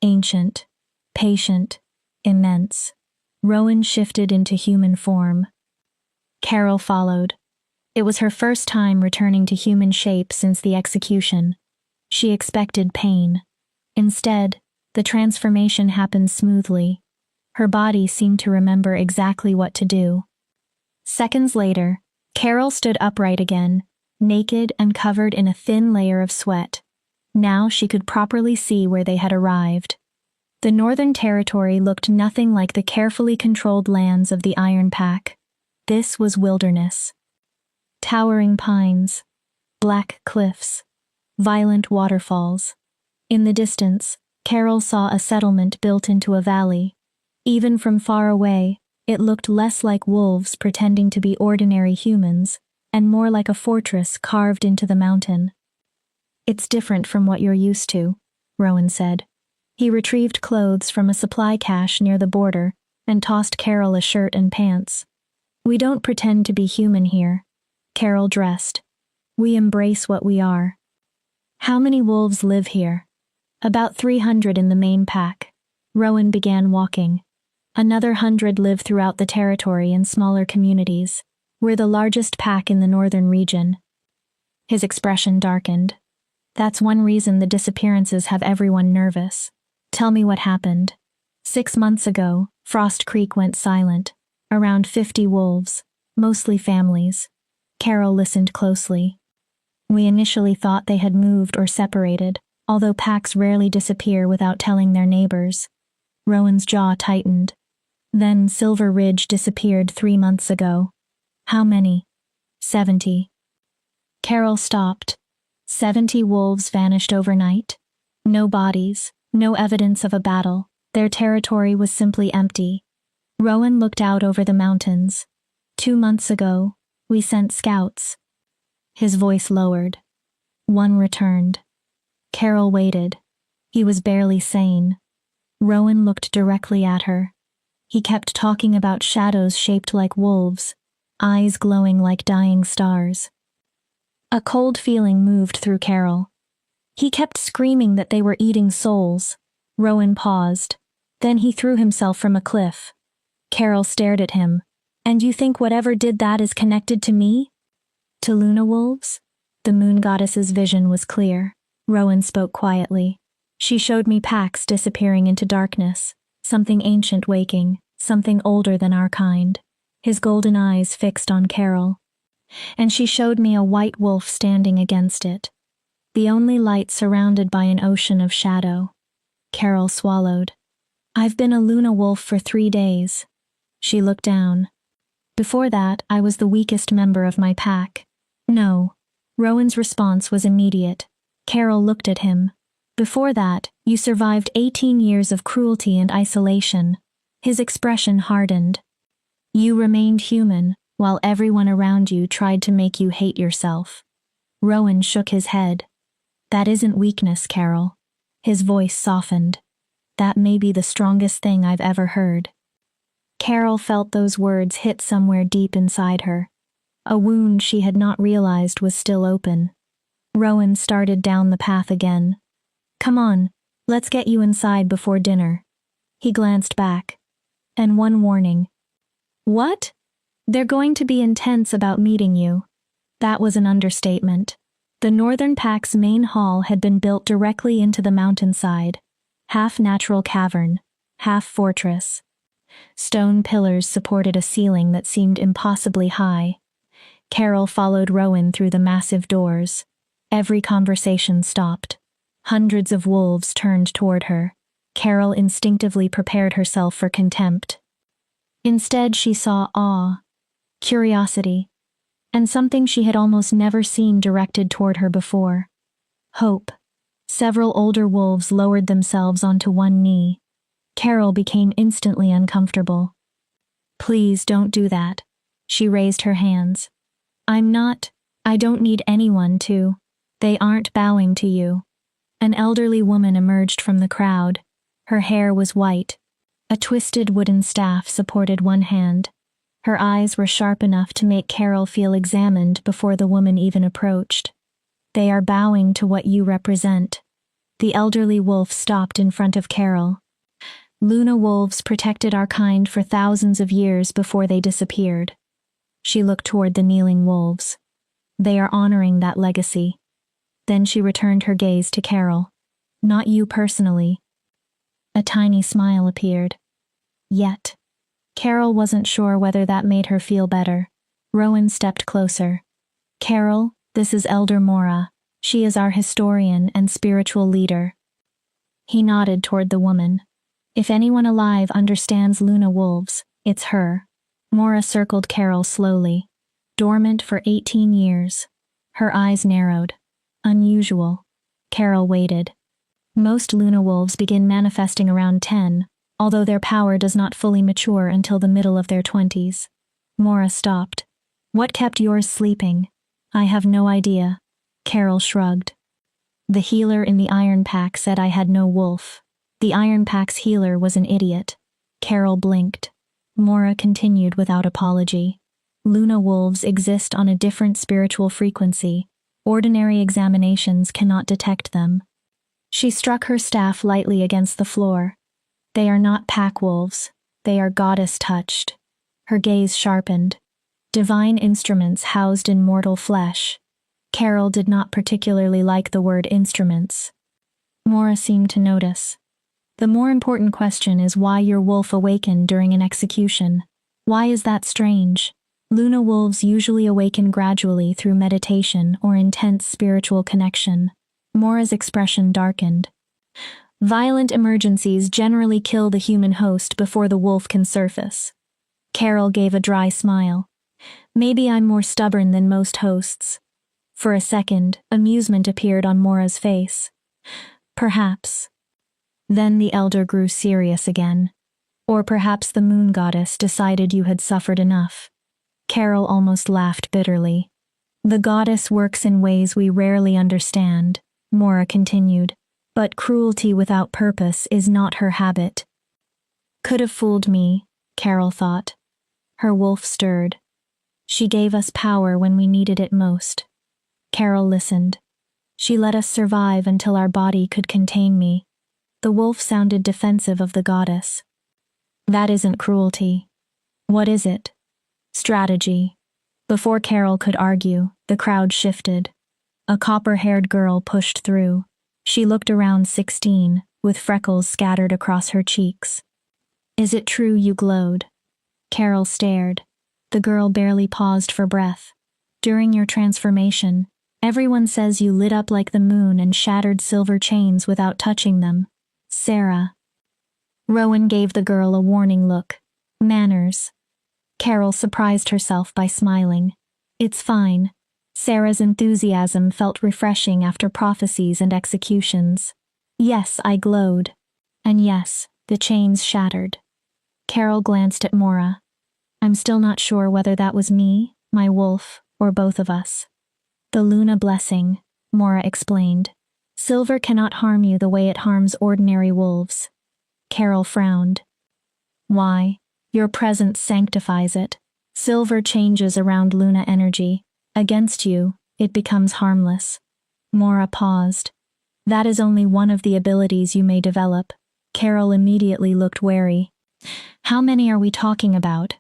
Ancient, patient, immense. Rowan shifted into human form. Carol followed. It was her first time returning to human shape since the execution. She expected pain. Instead, the transformation happened smoothly. Her body seemed to remember exactly what to do. Seconds later, Carol stood upright again, naked and covered in a thin layer of sweat. Now she could properly see where they had arrived. The Northern Territory looked nothing like the carefully controlled lands of the Iron Pack. This was wilderness. Towering pines, black cliffs, violent waterfalls. In the distance, Carol saw a settlement built into a valley. Even from far away, it looked less like wolves pretending to be ordinary humans, and more like a fortress carved into the mountain. "It's different from what you're used to," Rowan said. He retrieved clothes from a supply cache near the border and tossed Carol a shirt and pants. We don't pretend to be human here. Carol dressed. We embrace what we are. How many wolves live here? About 300 in the main pack. Rowan began walking. Another 100 live throughout the territory in smaller communities. We're the largest pack in the northern region. His expression darkened. That's one reason the disappearances have everyone nervous. Tell me what happened. 6 months ago, Frost Creek went silent. Around 50 wolves, mostly families. Carol listened closely. We initially thought they had moved or separated, although packs rarely disappear without telling their neighbors. Rowan's jaw tightened. Then Silver Ridge disappeared 3 months ago. How many? 70. Carol stopped. 70 wolves vanished overnight. No bodies, no evidence of a battle. Their territory was simply empty. Rowan looked out over the mountains. 2 months ago, we sent scouts. His voice lowered. One returned. Carol waited. He was barely sane. Rowan looked directly at her. He kept talking about shadows shaped like wolves, eyes glowing like dying stars. A cold feeling moved through Carol. He kept screaming that they were eating souls. Rowan paused. Then he threw himself from a cliff. Carol stared at him. And you think whatever did that is connected to me? To Luna wolves? The moon goddess's vision was clear. Rowan spoke quietly. She showed me packs disappearing into darkness, something ancient waking, something older than our kind. His golden eyes fixed on Carol. And she showed me a white wolf standing against it. The only light surrounded by an ocean of shadow. Carol swallowed. I've been a Luna wolf for 3 days. She looked down. Before that, I was the weakest member of my pack. No. Rowan's response was immediate. Carol looked at him. Before that, you survived 18 years of cruelty and isolation. His expression hardened. You remained human, while everyone around you tried to make you hate yourself. Rowan shook his head. That isn't weakness, Carol. His voice softened. That may be the strongest thing I've ever heard. Carol felt those words hit somewhere deep inside her. A wound she had not realized was still open. Rowan started down the path again. Come on, let's get you inside before dinner. He glanced back. And one warning. What? They're going to be intense about meeting you. That was an understatement. The Northern Pack's main hall had been built directly into the mountainside. Half natural cavern, half fortress. Stone pillars supported a ceiling that seemed impossibly high. Carol followed Rowan through the massive doors. Every conversation stopped. Hundreds of wolves turned toward her. Carol instinctively prepared herself for contempt. Instead, she saw awe, curiosity, and something she had almost never seen directed toward her before. Hope. Several older wolves lowered themselves onto one knee. Carol became instantly uncomfortable. Please don't do that. She raised her hands. I don't need anyone to. They aren't bowing to you. An elderly woman emerged from the crowd. Her hair was white. A twisted wooden staff supported one hand. Her eyes were sharp enough to make Carol feel examined before the woman even approached. They are bowing to what you represent. The elderly wolf stopped in front of Carol. Luna wolves protected our kind for thousands of years before they disappeared. She looked toward the kneeling wolves. They are honoring that legacy. Then she returned her gaze to Carol. Not you personally. A tiny smile appeared. Yet. Carol wasn't sure whether that made her feel better. Rowan stepped closer. Carol, this is Elder Mora. She is our historian and spiritual leader. He nodded toward the woman. If anyone alive understands Luna wolves, it's her. Mora circled Carol slowly. Dormant for 18 years. Her eyes narrowed. Unusual. Carol waited. Most Luna wolves begin manifesting around 10, although their power does not fully mature until the middle of their 20s. Mora stopped. What kept yours sleeping? I have no idea. Carol shrugged. The healer in the Iron Pack said I had no wolf. The Iron Pack's healer was an idiot. Carol blinked. Mora continued without apology. Luna wolves exist on a different spiritual frequency. Ordinary examinations cannot detect them. She struck her staff lightly against the floor. They are not pack wolves. They are goddess-touched. Her gaze sharpened. Divine instruments housed in mortal flesh. Carol did not particularly like the word instruments. Mora seemed to notice. The more important question is why your wolf awakened during an execution. Why is that strange? Luna wolves usually awaken gradually through meditation or intense spiritual connection. Mora's expression darkened. Violent emergencies generally kill the human host before the wolf can surface. Carol gave a dry smile. Maybe I'm more stubborn than most hosts. For a second, amusement appeared on Mora's face. Perhaps. Then the elder grew serious again. Or perhaps the moon goddess decided you had suffered enough. Carol almost laughed bitterly. The goddess works in ways we rarely understand, Mora continued, but cruelty without purpose is not her habit. Could have fooled me, Carol thought. Her wolf stirred. She gave us power when we needed it most. Carol listened. She let us survive until our body could contain me. The wolf sounded defensive of the goddess. That isn't cruelty. What is it? Strategy. Before Carol could argue, the crowd shifted. A copper-haired girl pushed through. She looked around 16, with freckles scattered across her cheeks. Is it true you glowed? Carol stared. The girl barely paused for breath. During your transformation, everyone says you lit up like the moon and shattered silver chains without touching them. Sarah. Rowan gave the girl a warning look. Manners. Carol surprised herself by smiling. It's fine. Sarah's enthusiasm felt refreshing after prophecies and executions. Yes, I glowed. And yes, the chains shattered. Carol glanced at Mora. I'm still not sure whether that was me, my wolf, or both of us. The Luna blessing, Mora explained. Silver cannot harm you the way it harms ordinary wolves. Carol frowned. Why? Your presence sanctifies it. Silver changes around Luna energy. Against you, it becomes harmless. Mora paused. That is only one of the abilities you may develop. Carol immediately looked wary. How many are we talking about?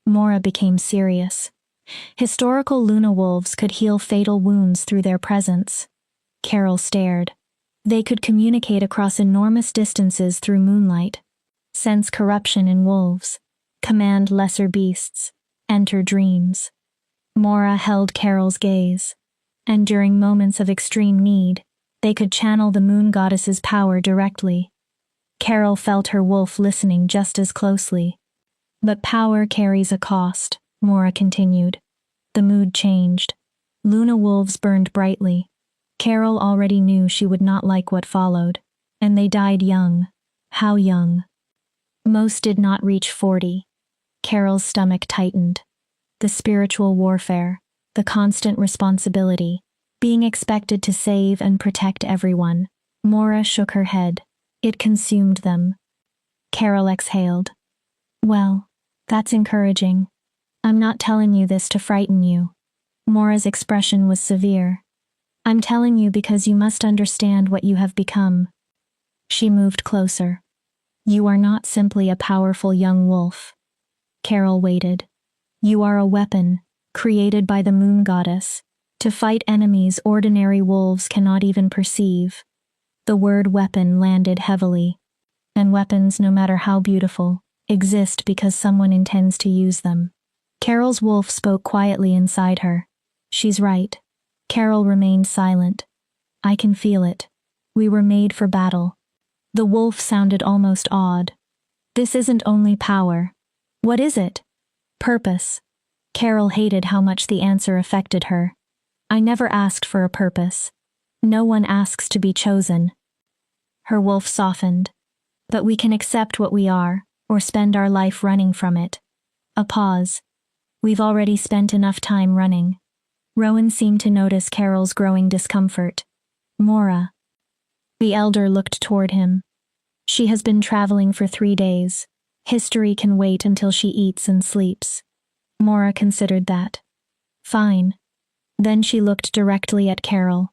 Mora became serious. Historical Luna wolves could heal fatal wounds through their presence. Carol stared. They could communicate across enormous distances through moonlight, sense corruption in wolves, command lesser beasts, enter dreams. Mora held Carol's gaze, and during moments of extreme need, they could channel the moon goddess's power directly. Carol felt her wolf listening just as closely. But power carries a cost, Mora continued. The mood changed. Luna wolves burned brightly. Carol already knew she would not like what followed, and they died young. How young? Most did not reach 40. Carol's stomach tightened. The spiritual warfare, the constant responsibility, being expected to save and protect everyone. Mora shook her head. It consumed them. Carol exhaled. Well, that's encouraging. I'm not telling you this to frighten you. Mora's expression was severe. I'm telling you because you must understand what you have become. She moved closer. You are not simply a powerful young wolf. Carol waited. You are a weapon, created by the moon goddess, to fight enemies ordinary wolves cannot even perceive. The word weapon landed heavily. And weapons, no matter how beautiful, exist because someone intends to use them. Carol's wolf spoke quietly inside her. She's right. Carol remained silent. I can feel it. We were made for battle. The wolf sounded almost awed. This isn't only power. What is it? Purpose. Carol hated how much the answer affected her. I never asked for a purpose. No one asks to be chosen. Her wolf softened. But we can accept what we are, or spend our life running from it. A pause. We've already spent enough time running. Rowan seemed to notice Carol's growing discomfort. Mora. The elder looked toward him. She has been traveling for 3 days. History can wait until she eats and sleeps. Mora considered that. Fine. Then she looked directly at Carol.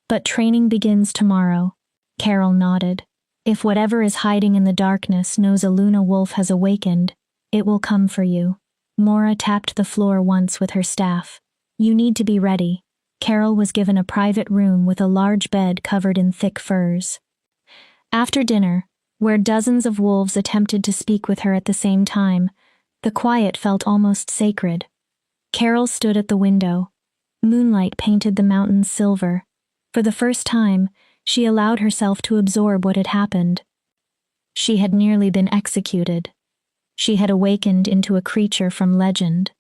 But training begins tomorrow. Carol nodded. If whatever is hiding in the darkness knows a Luna wolf has awakened, it will come for you. Mora tapped the floor once with her staff. You need to be ready. Carol was given a private room with a large bed covered in thick furs. After dinner, where dozens of wolves attempted to speak with her at the same time, the quiet felt almost sacred. Carol stood at the window. Moonlight painted the mountains silver. For the first time, she allowed herself to absorb what had happened. She had nearly been executed. She had awakened into a creature from legend.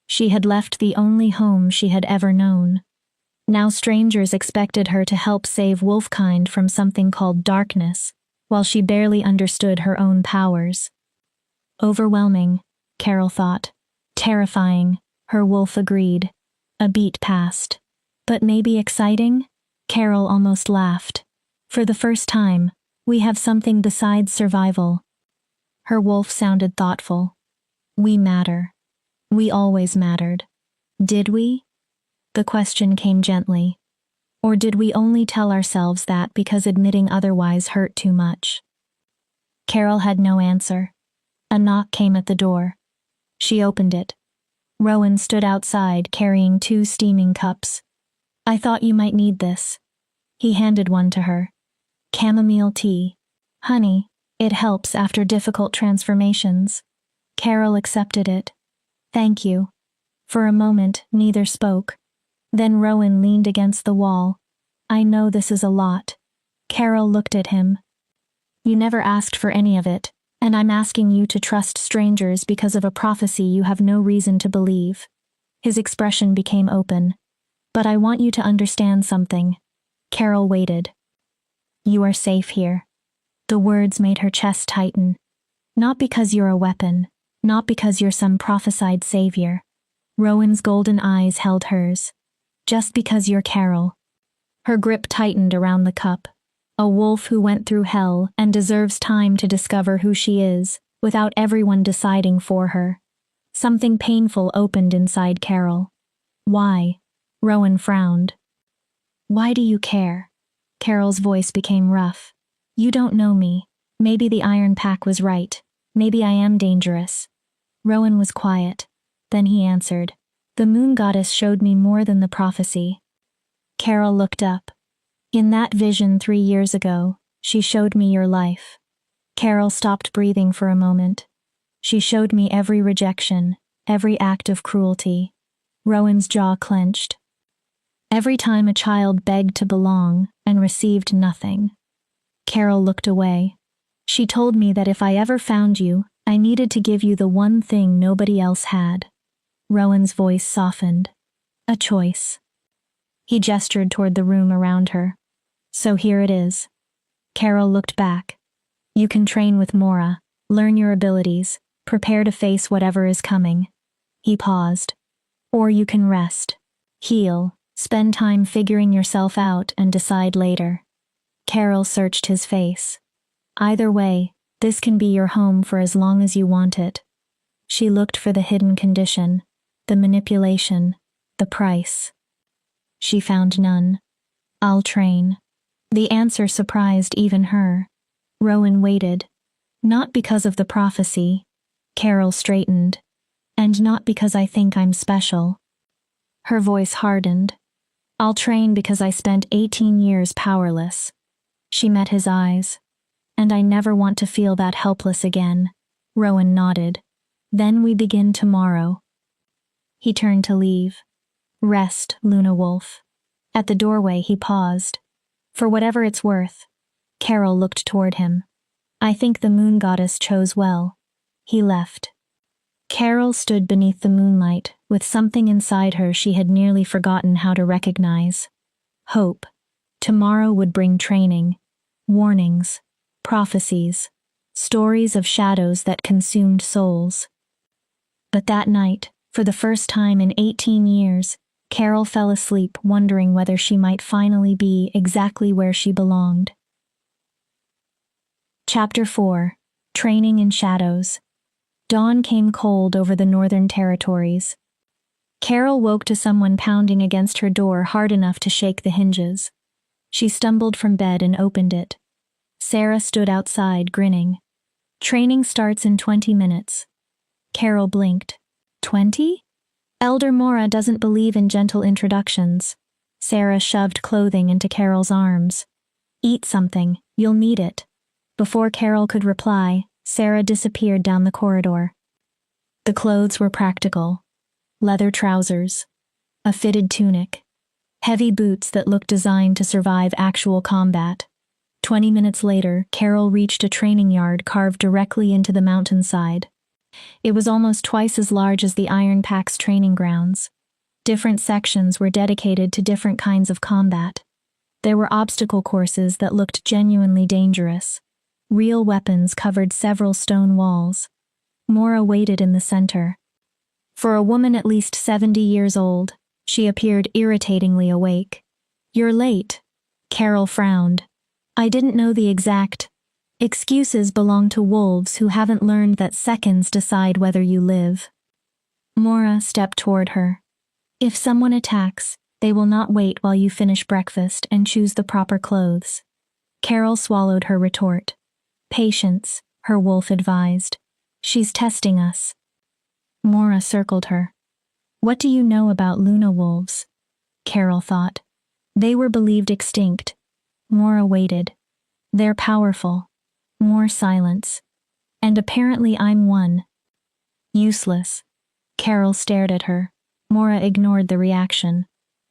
She had left the only home she had ever known. Now strangers expected her to help save wolfkind from something called darkness, while she barely understood her own powers. Overwhelming, Carol thought. Terrifying, her wolf agreed. A beat passed. But maybe exciting? Carol almost laughed. For the first time, we have something besides survival. Her wolf sounded thoughtful. We matter. We always mattered. Did we? The question came gently. Or did we only tell ourselves that because admitting otherwise hurt too much? Carol had no answer. A knock came at the door. She opened it. Rowan stood outside carrying 2 steaming cups. I thought you might need this. He handed one to her. Chamomile tea. Honey, it helps after difficult transformations. Carol accepted it. Thank you. For a moment, neither spoke. Then Rowan leaned against the wall. I know this is a lot. Carol looked at him. You never asked for any of it, and I'm asking you to trust strangers because of a prophecy you have no reason to believe. His expression became open. But I want you to understand something. Carol waited. You are safe here. The words made her chest tighten. Not because you're a weapon, not because you're some prophesied savior. Rowan's golden eyes held hers. Just because you're Carol. Her grip tightened around the cup. A wolf who went through hell and deserves time to discover who she is, without everyone deciding for her. Something painful opened inside Carol. Why? Rowan frowned. Why do you care? Carol's voice became rough. You don't know me. Maybe the Iron Pack was right. Maybe I am dangerous. Rowan was quiet. Then he answered. The moon goddess showed me more than the prophecy. Carol looked up. In that vision 3 years ago, she showed me your life. Carol stopped breathing for a moment. She showed me every rejection, every act of cruelty. Rowan's jaw clenched. Every time a child begged to belong and received nothing. Carol looked away. She told me that if I ever found you, I needed to give you the one thing nobody else had. Rowan's voice softened. A choice. He gestured toward the room around her. So here it is. Carol looked back. You can train with Mora, learn your abilities, prepare to face whatever is coming. He paused. Or you can rest, heal, spend time figuring yourself out and decide later. Carol searched his face. Either way, this can be your home for as long as you want it. She looked for the hidden condition, the manipulation, the price. She found none. I'll train. The answer surprised even her. Rowan waited. Not because of the prophecy. Carol straightened. And not because I think I'm special. Her voice hardened. I'll train because I spent 18 years powerless. She met his eyes. And I never want to feel that helpless again. Rowan nodded. Then we begin tomorrow. He turned to leave. Rest, Luna Wolf. At the doorway he paused. For whatever it's worth. Carol looked toward him. I think the moon goddess chose well. He left. Carol stood beneath the moonlight with something inside her she had nearly forgotten how to recognize. Hope. Tomorrow would bring training, warnings, prophecies, stories of shadows that consumed souls. But that night, for the first time in 18 years, Carol fell asleep, wondering whether she might finally be exactly where she belonged. Chapter 4. Training in Shadows. Dawn came cold over the Northern Territories. Carol woke to someone pounding against her door hard enough to shake the hinges. She stumbled from bed and opened it. Sarah stood outside, grinning. Training starts in 20 minutes. Carol blinked. 20? Elder Mora doesn't believe in gentle introductions. Sarah shoved clothing into Carol's arms. Eat something, you'll need it. Before Carol could reply, Sarah disappeared down the corridor. The clothes were practical. Leather trousers, a fitted tunic, heavy boots that looked designed to survive actual combat. 20 minutes later, Carol reached a training yard carved directly into the mountainside. It was almost twice as large as the Iron Pack's training grounds. Different sections were dedicated to different kinds of combat. There were obstacle courses that looked genuinely dangerous. Real weapons covered several stone walls. Mora waited in the center. For a woman at least 70 years old, she appeared irritatingly awake. "You're late." Carol frowned. "I didn't know the exact." Excuses belong to wolves who haven't learned that seconds decide whether you live. Mora stepped toward her. "If someone attacks, they will not wait while you finish breakfast and choose the proper clothes." Carol swallowed her retort. "Patience," her wolf advised. "She's testing us." Mora circled her. "What do you know about Luna wolves?" Carol thought. They were believed extinct. Mora waited. "They're powerful." More silence. "And apparently I'm one." "Useless." Carol stared at her. Mora ignored the reaction.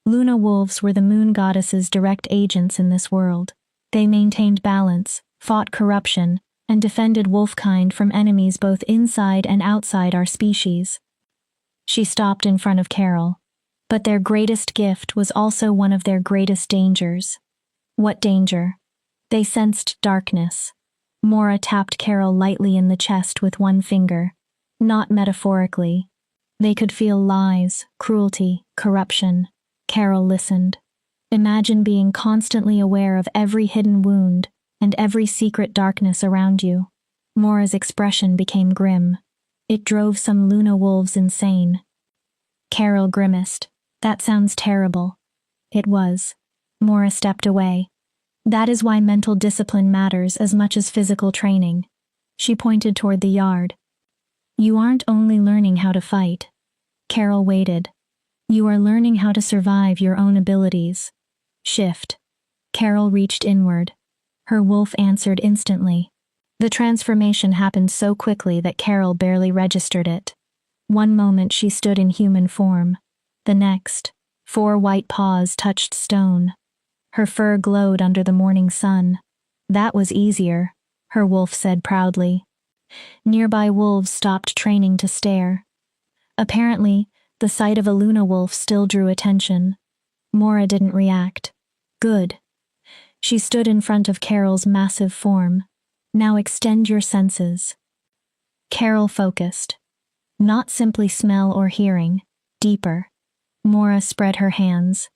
Luna wolves were the moon goddess's direct agents in this world. They maintained balance, fought corruption, and defended wolfkind from enemies both inside and outside our species. She stopped in front of Carol. But their greatest gift was also one of their greatest dangers. What danger? They sensed darkness. Mora tapped Carol lightly in the chest with one finger. Not metaphorically. They could feel lies, cruelty, corruption. Carol listened. Imagine being constantly aware of every hidden wound and every secret darkness around you. Mora's expression became grim. It drove some Luna wolves insane. Carol grimaced. "That sounds terrible." It was. Mora stepped away. "That is why mental discipline matters as much as physical training." She pointed toward the yard. "You aren't only learning how to fight." Carol waited. "You are learning how to survive your own abilities." Shift. Carol reached inward. Her wolf answered instantly. The transformation happened so quickly that Carol barely registered it. One moment she stood in human form. The next, 4 white paws touched stone. Her fur glowed under the morning sun. "That was easier," her wolf said proudly. Nearby wolves stopped training to stare. Apparently, the sight of a Luna wolf still drew attention. Mora didn't react. Good. She stood in front of Carol's massive form. "Now extend your senses." Carol focused. Not simply smell or hearing, deeper. Mora spread her hands.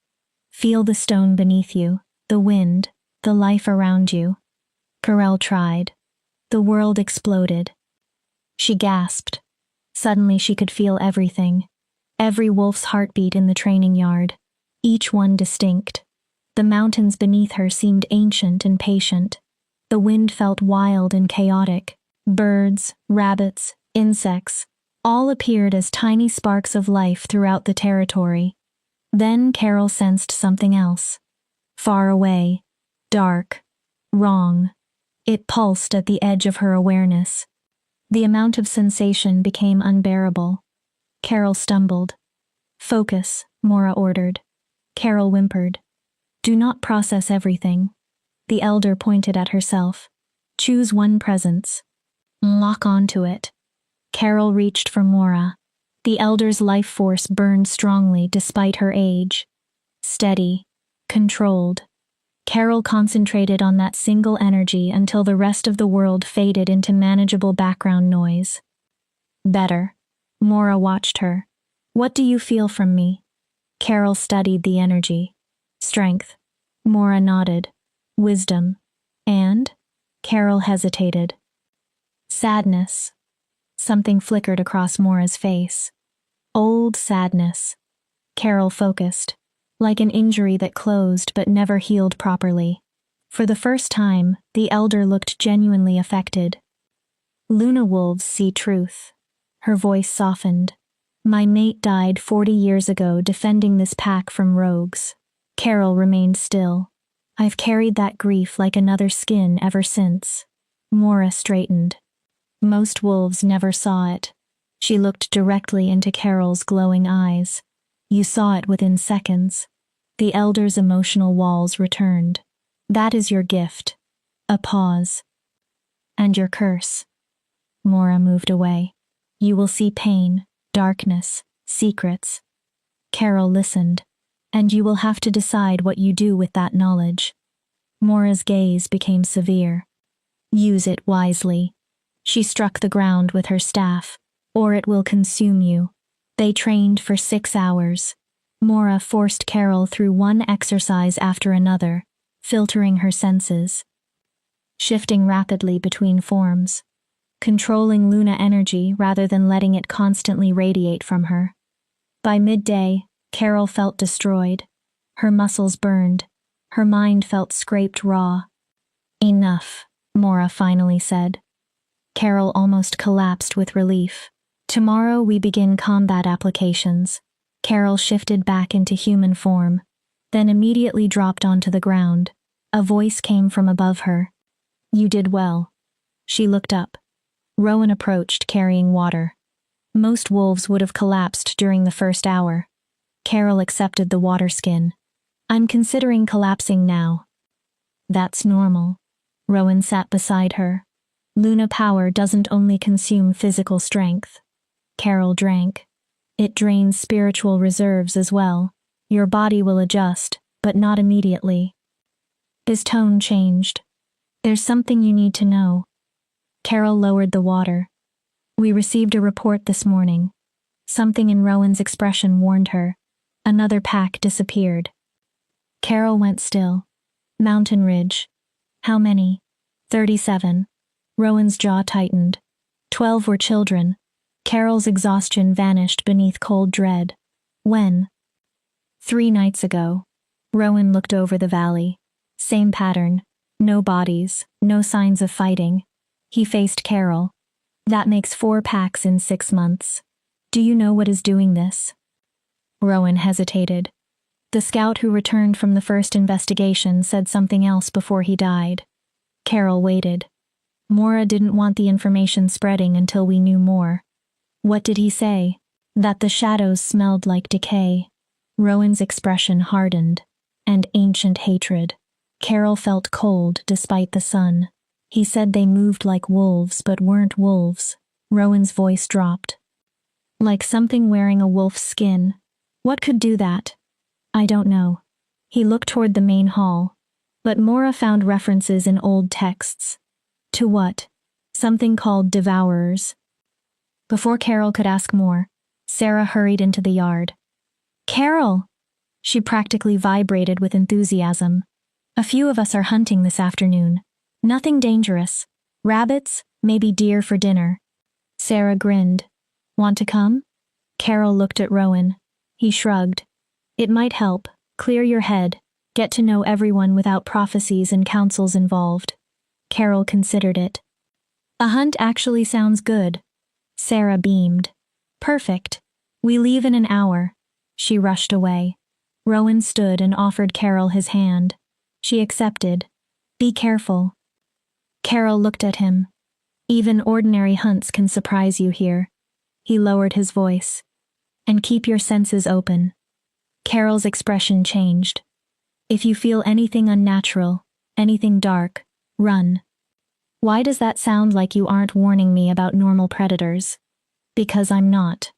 "Feel the stone beneath you, the wind, the life around you." Carol tried. The world exploded. She gasped. Suddenly she could feel everything. Every wolf's heartbeat in the training yard. Each one distinct. The mountains beneath her seemed ancient and patient. The wind felt wild and chaotic. Birds, rabbits, insects, all appeared as tiny sparks of life throughout the territory. Then Carol sensed something else. Far away. Dark. Wrong. It pulsed at the edge of her awareness. The amount of sensation became unbearable. Carol stumbled. "Focus," Mora ordered. Carol whimpered. "Do not process everything." The elder pointed at herself. "Choose one presence. Lock onto it." Carol reached for Mora. The elder's life force burned strongly despite her age. Steady. Controlled. Carol concentrated on that single energy until the rest of the world faded into manageable background noise. "Better." Mora watched her. "What do you feel from me?" Carol studied the energy. Strength. Mora nodded. Wisdom. And? Carol hesitated. Sadness. Something flickered across Mora's face. Old sadness. Carol focused, like an injury that closed but never healed properly. For the first time, the elder looked genuinely affected. Luna wolves see truth. Her voice softened. My mate died 40 years ago defending this pack from rogues. Carol remained still. I've carried that grief like another skin ever since. Mora straightened. Most wolves never saw it. She looked directly into Carol's glowing eyes. You saw it within seconds. The elder's emotional walls returned. That is your gift. A pause. And your curse. Mora moved away. You will see pain, darkness, secrets. Carol listened. And you will have to decide what you do with that knowledge. Mora's gaze became severe. Use it wisely. She struck the ground with her staff, or it will consume you. They trained for 6 hours. Mora forced Carol through one exercise after another, filtering her senses. Shifting rapidly between forms. Controlling Luna energy rather than letting it constantly radiate from her. By midday, Carol felt destroyed. Her muscles burned. Her mind felt scraped raw. Enough, Mora finally said. Carol almost collapsed with relief. Tomorrow we begin combat applications. Carol shifted back into human form, then immediately dropped onto the ground. A voice came from above her. You did well. She looked up. Rowan approached carrying water. Most wolves would have collapsed during the first hour. Carol accepted the water skin. I'm considering collapsing now. That's normal. Rowan sat beside her. Luna power doesn't only consume physical strength. Carol drank. It drains spiritual reserves as well. Your body will adjust, but not immediately. His tone changed. There's something you need to know. Carol lowered the water. We received a report this morning. Something in Rowan's expression warned her. Another pack disappeared. Carol went still. Mountain Ridge. How many? 37. Rowan's jaw tightened. 12 were children. Carol's exhaustion vanished beneath cold dread. When? 3 nights ago. Rowan looked over the valley. Same pattern. No bodies, no signs of fighting. He faced Carol. That makes 4 packs in 6 months. Do you know what is doing this? Rowan hesitated. The scout who returned from the first investigation said something else before he died. Carol waited. Mora didn't want the information spreading until we knew more. What did he say? That the shadows smelled like decay. Rowan's expression hardened. And ancient hatred. Carol felt cold despite the sun. He said they moved like wolves but weren't wolves. Rowan's voice dropped. Like something wearing a wolf's skin. What could do that? I don't know. He looked toward the main hall. But Mora found references in old texts. To what? Something called devourers. Before Carol could ask more, Sarah hurried into the yard. Carol! She practically vibrated with enthusiasm. A few of us are hunting this afternoon. Nothing dangerous. Rabbits, maybe deer for dinner. Sarah grinned. Want to come? Carol looked at Rowan. He shrugged. It might help. Clear your head. Get to know everyone without prophecies and councils involved. Carol considered it. A hunt actually sounds good. Sarah beamed. Perfect. We leave in an hour. She rushed away. Rowan stood and offered Carol his hand. She accepted. Be careful. Carol looked at him. Even ordinary hunts can surprise you here. He lowered his voice. And keep your senses open. Carol's expression changed. If you feel anything unnatural, anything dark, run. Why does that sound like you aren't warning me about normal predators? Because I'm not.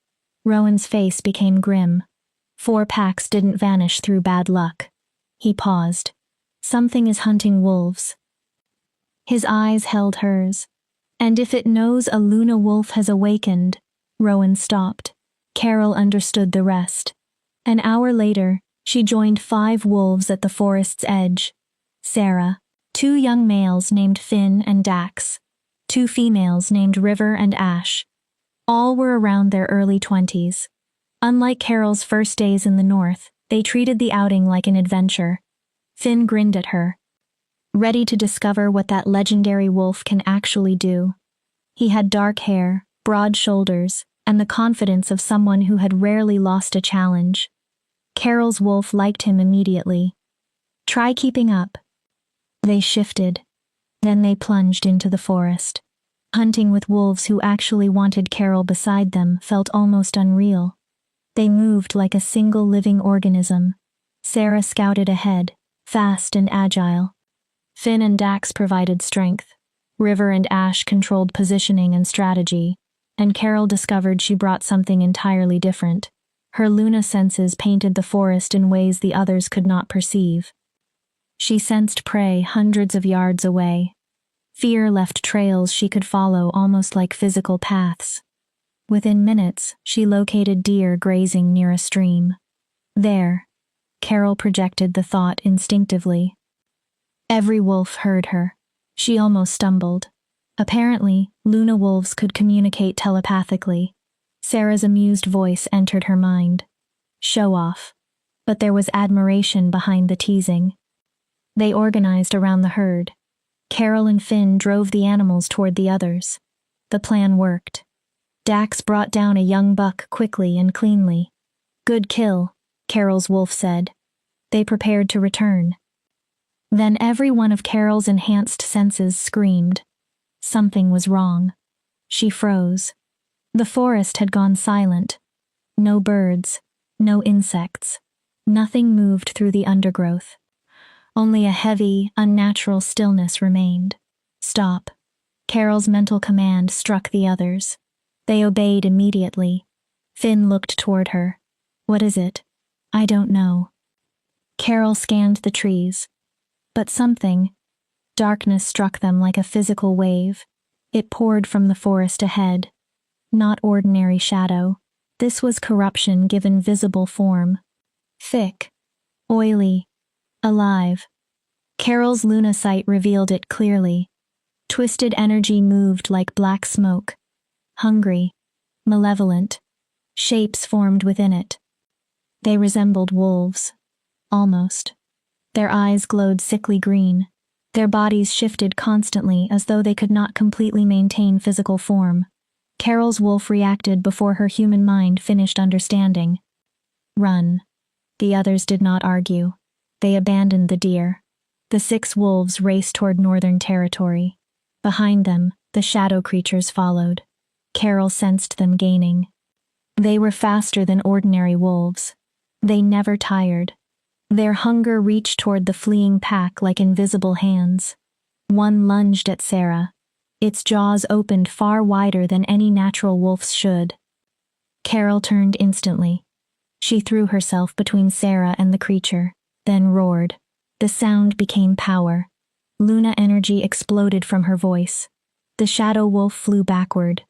Rowan's face became grim. 4 packs didn't vanish through bad luck. He paused. Something is hunting wolves. His eyes held hers. And if it knows a Luna wolf has awakened, Rowan stopped. Carol understood the rest. An hour later, she joined 5 wolves at the forest's edge. Sarah, 2 young males named Finn and Dax, 2 females named River and Ash. All were around their early 20s. Unlike Carol's first days in the north, they treated the outing like an adventure. Finn grinned at her, ready to discover what that legendary wolf can actually do. He had dark hair, broad shoulders, and the confidence of someone who had rarely lost a challenge. Carol's wolf liked him immediately. "Try keeping up." They shifted. Then they plunged into the forest. Hunting with wolves who actually wanted Carol beside them felt almost unreal. They moved like a single living organism. Sarah scouted ahead, fast and agile. Finn and Dax provided strength. River and Ash controlled positioning and strategy, and Carol discovered she brought something entirely different. Her Luna senses painted the forest in ways the others could not perceive. She sensed prey hundreds of yards away. Fear left trails she could follow almost like physical paths. Within minutes, she located deer grazing near a stream. There, Carol projected the thought instinctively. Every wolf heard her. She almost stumbled. Apparently, Luna wolves could communicate telepathically. Sarah's amused voice entered her mind. Show off. But there was admiration behind the teasing. They organized around the herd. Carol and Finn drove the animals toward the others. The plan worked. Dax brought down a young buck quickly and cleanly. "Good kill," Carol's wolf said. They prepared to return. Then every one of Carol's enhanced senses screamed. Something was wrong. She froze. The forest had gone silent. No birds, no insects. Nothing moved through the undergrowth. Only a heavy, unnatural stillness remained. Stop. Carol's mental command struck the others. They obeyed immediately. Finn looked toward her. "What is it?" "I don't know." Carol scanned the trees. But darkness struck them like a physical wave. It poured from the forest ahead. Not ordinary shadow. This was corruption given visible form. Thick, oily, alive. Carol's Luna sight revealed it clearly. Twisted energy moved like black smoke. Hungry, malevolent. Shapes formed within it. They resembled wolves. Almost. Their eyes glowed sickly green. Their bodies shifted constantly as though they could not completely maintain physical form. Carol's wolf reacted before her human mind finished understanding. Run. The others did not argue. They abandoned the deer. The 6 wolves raced toward northern territory. Behind them, the shadow creatures followed. Carol sensed them gaining. They were faster than ordinary wolves. They never tired. Their hunger reached toward the fleeing pack like invisible hands. One lunged at Sarah. Its jaws opened far wider than any natural wolf's should. Carol turned instantly. She threw herself between Sarah and the creature, then roared. The sound became power. Luna energy exploded from her voice. The shadow wolf flew backward.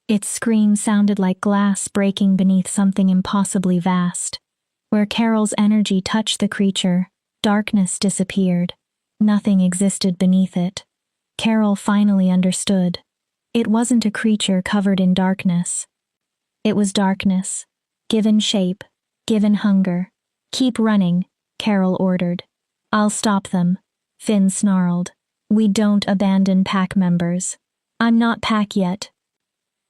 Its scream sounded like glass breaking beneath something impossibly vast. Where Carol's energy touched the creature, darkness disappeared. Nothing existed beneath it. Carol finally understood. It wasn't a creature covered in darkness. It was darkness, given shape, given hunger. "Keep running," Carol ordered. "I'll stop them," Finn snarled. "We don't abandon pack members." "I'm not pack yet."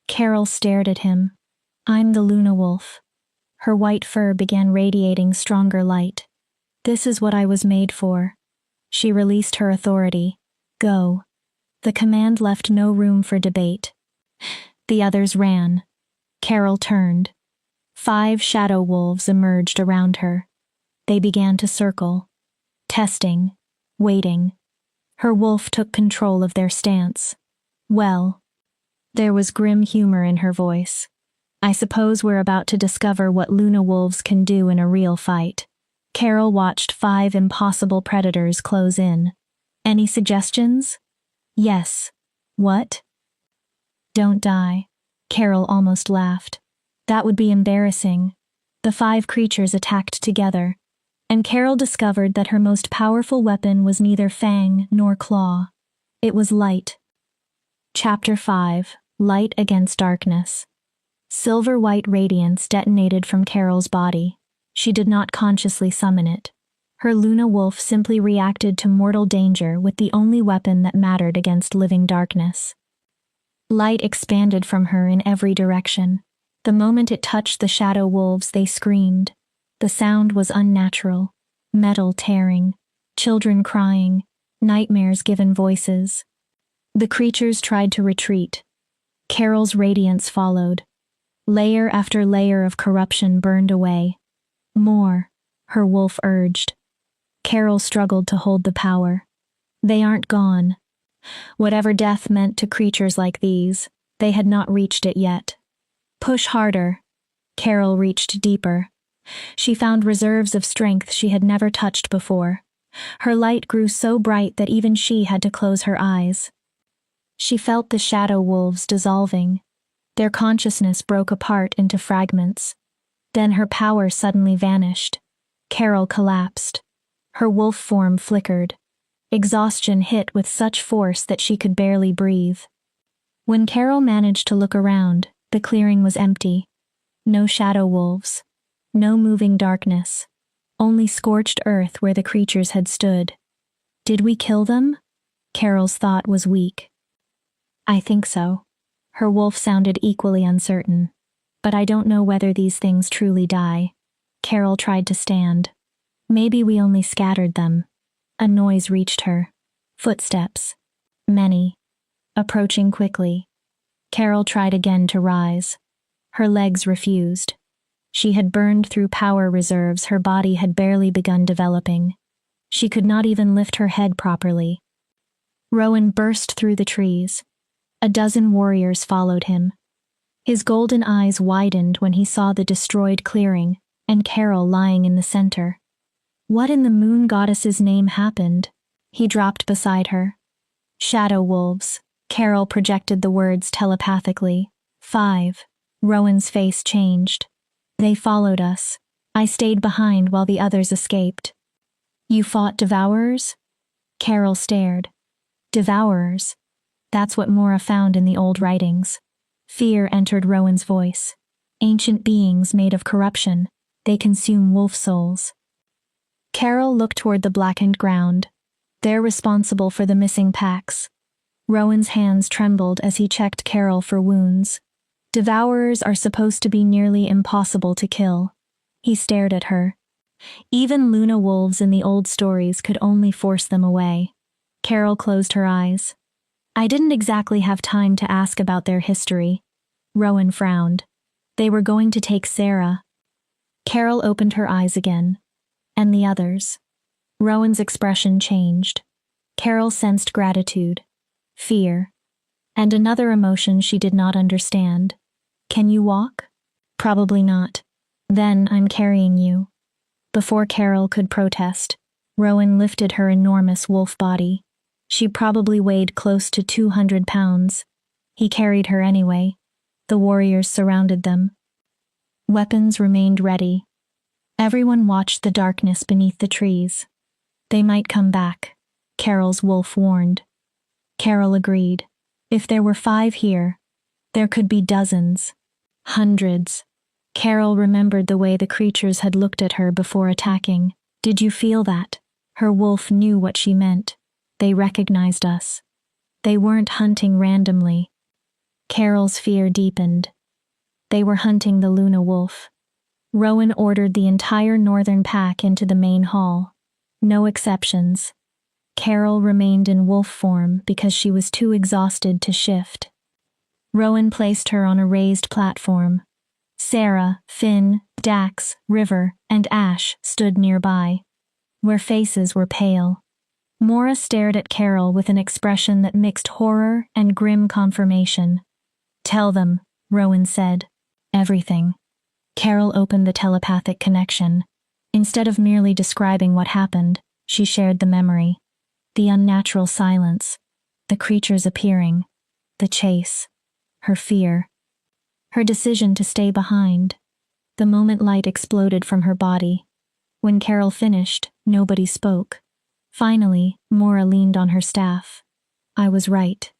Carol stared at him. "I'm the Luna wolf." Her white fur began radiating stronger light. "This is what I was made for." She released her authority. "Go." The command left no room for debate. The others ran. Carol turned. 5 shadow wolves emerged around her. They began to circle. Testing. Waiting. Her wolf took control of their stance. "Well." There was grim humor in her voice. "I suppose we're about to discover what Luna wolves can do in a real fight." Carol watched 5 impossible predators close in. "Any suggestions?" "Yes." "What?" "Don't die." Carol almost laughed. "That would be embarrassing." The 5 creatures attacked together, and Carol discovered that her most powerful weapon was neither fang nor claw. It was light. Chapter 5: Light Against Darkness. Silver-white radiance detonated from Carol's body. She did not consciously summon it. Her Luna Wolf simply reacted to mortal danger with the only weapon that mattered against living darkness. Light expanded from her in every direction. The moment it touched the shadow wolves, they screamed. The sound was unnatural. Metal tearing, children crying, nightmares given voices. The creatures tried to retreat. Carol's radiance followed. Layer after layer of corruption burned away. More, her wolf urged. Carol struggled to hold the power. They aren't gone. Whatever death meant to creatures like these, they had not reached it yet. Push harder. Carol reached deeper. She found reserves of strength she had never touched before. Her light grew so bright that even she had to close her eyes. She felt the shadow wolves dissolving. Their consciousness broke apart into fragments. Then her power suddenly vanished. Carol collapsed. Her wolf form flickered. Exhaustion hit with such force that she could barely breathe. When Carol managed to look around, the clearing was empty. No shadow wolves. No moving darkness. Only scorched earth where the creatures had stood. Did we kill them? Carol's thought was weak. I think so. Her wolf sounded equally uncertain. But I don't know whether these things truly die. Carol tried to stand. Maybe we only scattered them. A noise reached her. Footsteps. Many. Approaching quickly. Carol tried again to rise. Her legs refused. She had burned through power reserves her body had barely begun developing. She could not even lift her head properly. Rowan burst through the trees. A dozen warriors followed him. His golden eyes widened when he saw the destroyed clearing and Carol lying in the center. What in the moon goddess's name happened? He dropped beside her. Shadow wolves. Carol projected the words telepathically. 5. Rowan's face changed. They followed us. I stayed behind while the others escaped. You fought devourers? Carol stared. Devourers. That's what Mora found in the old writings. Fear entered Rowan's voice. Ancient beings made of corruption. They consume wolf souls. Carol looked toward the blackened ground. They're responsible for the missing packs. Rowan's hands trembled as he checked Carol for wounds. Devourers are supposed to be nearly impossible to kill. He stared at her. Even Luna wolves in the old stories could only force them away. Carol closed her eyes. I didn't exactly have time to ask about their history. Rowan frowned. They were going to take Sarah. Carol opened her eyes again. And the others. Rowan's expression changed. Carol sensed gratitude, fear, and another emotion she did not understand. Can you walk? Probably not. Then I'm carrying you. Before Carol could protest, Rowan lifted her enormous wolf body. She probably weighed close to 200 pounds. He carried her anyway. The warriors surrounded them. Weapons remained ready. Everyone watched the darkness beneath the trees. They might come back, Carol's wolf warned. Carol agreed. If there were 5 here, there could be dozens, hundreds. Carol remembered the way the creatures had looked at her before attacking. Did you feel that? Her wolf knew what she meant. They recognized us. They weren't hunting randomly. Carol's fear deepened. They were hunting the Luna wolf. Rowan ordered the entire northern pack into the main hall. No exceptions. Carol remained in wolf form because she was too exhausted to shift. Rowan placed her on a raised platform. Sarah, Finn, Dax, River, and Ash stood nearby. Their faces were pale. Mora stared at Carol with an expression that mixed horror and grim confirmation. Tell them, Rowan said. Everything. Carol opened the telepathic connection. Instead of merely describing what happened, she shared the memory. The unnatural silence. The creatures appearing. The chase. Her fear. Her decision to stay behind. The moment light exploded from her body. When Carol finished, nobody spoke. Finally, Mora leaned on her staff. I was right.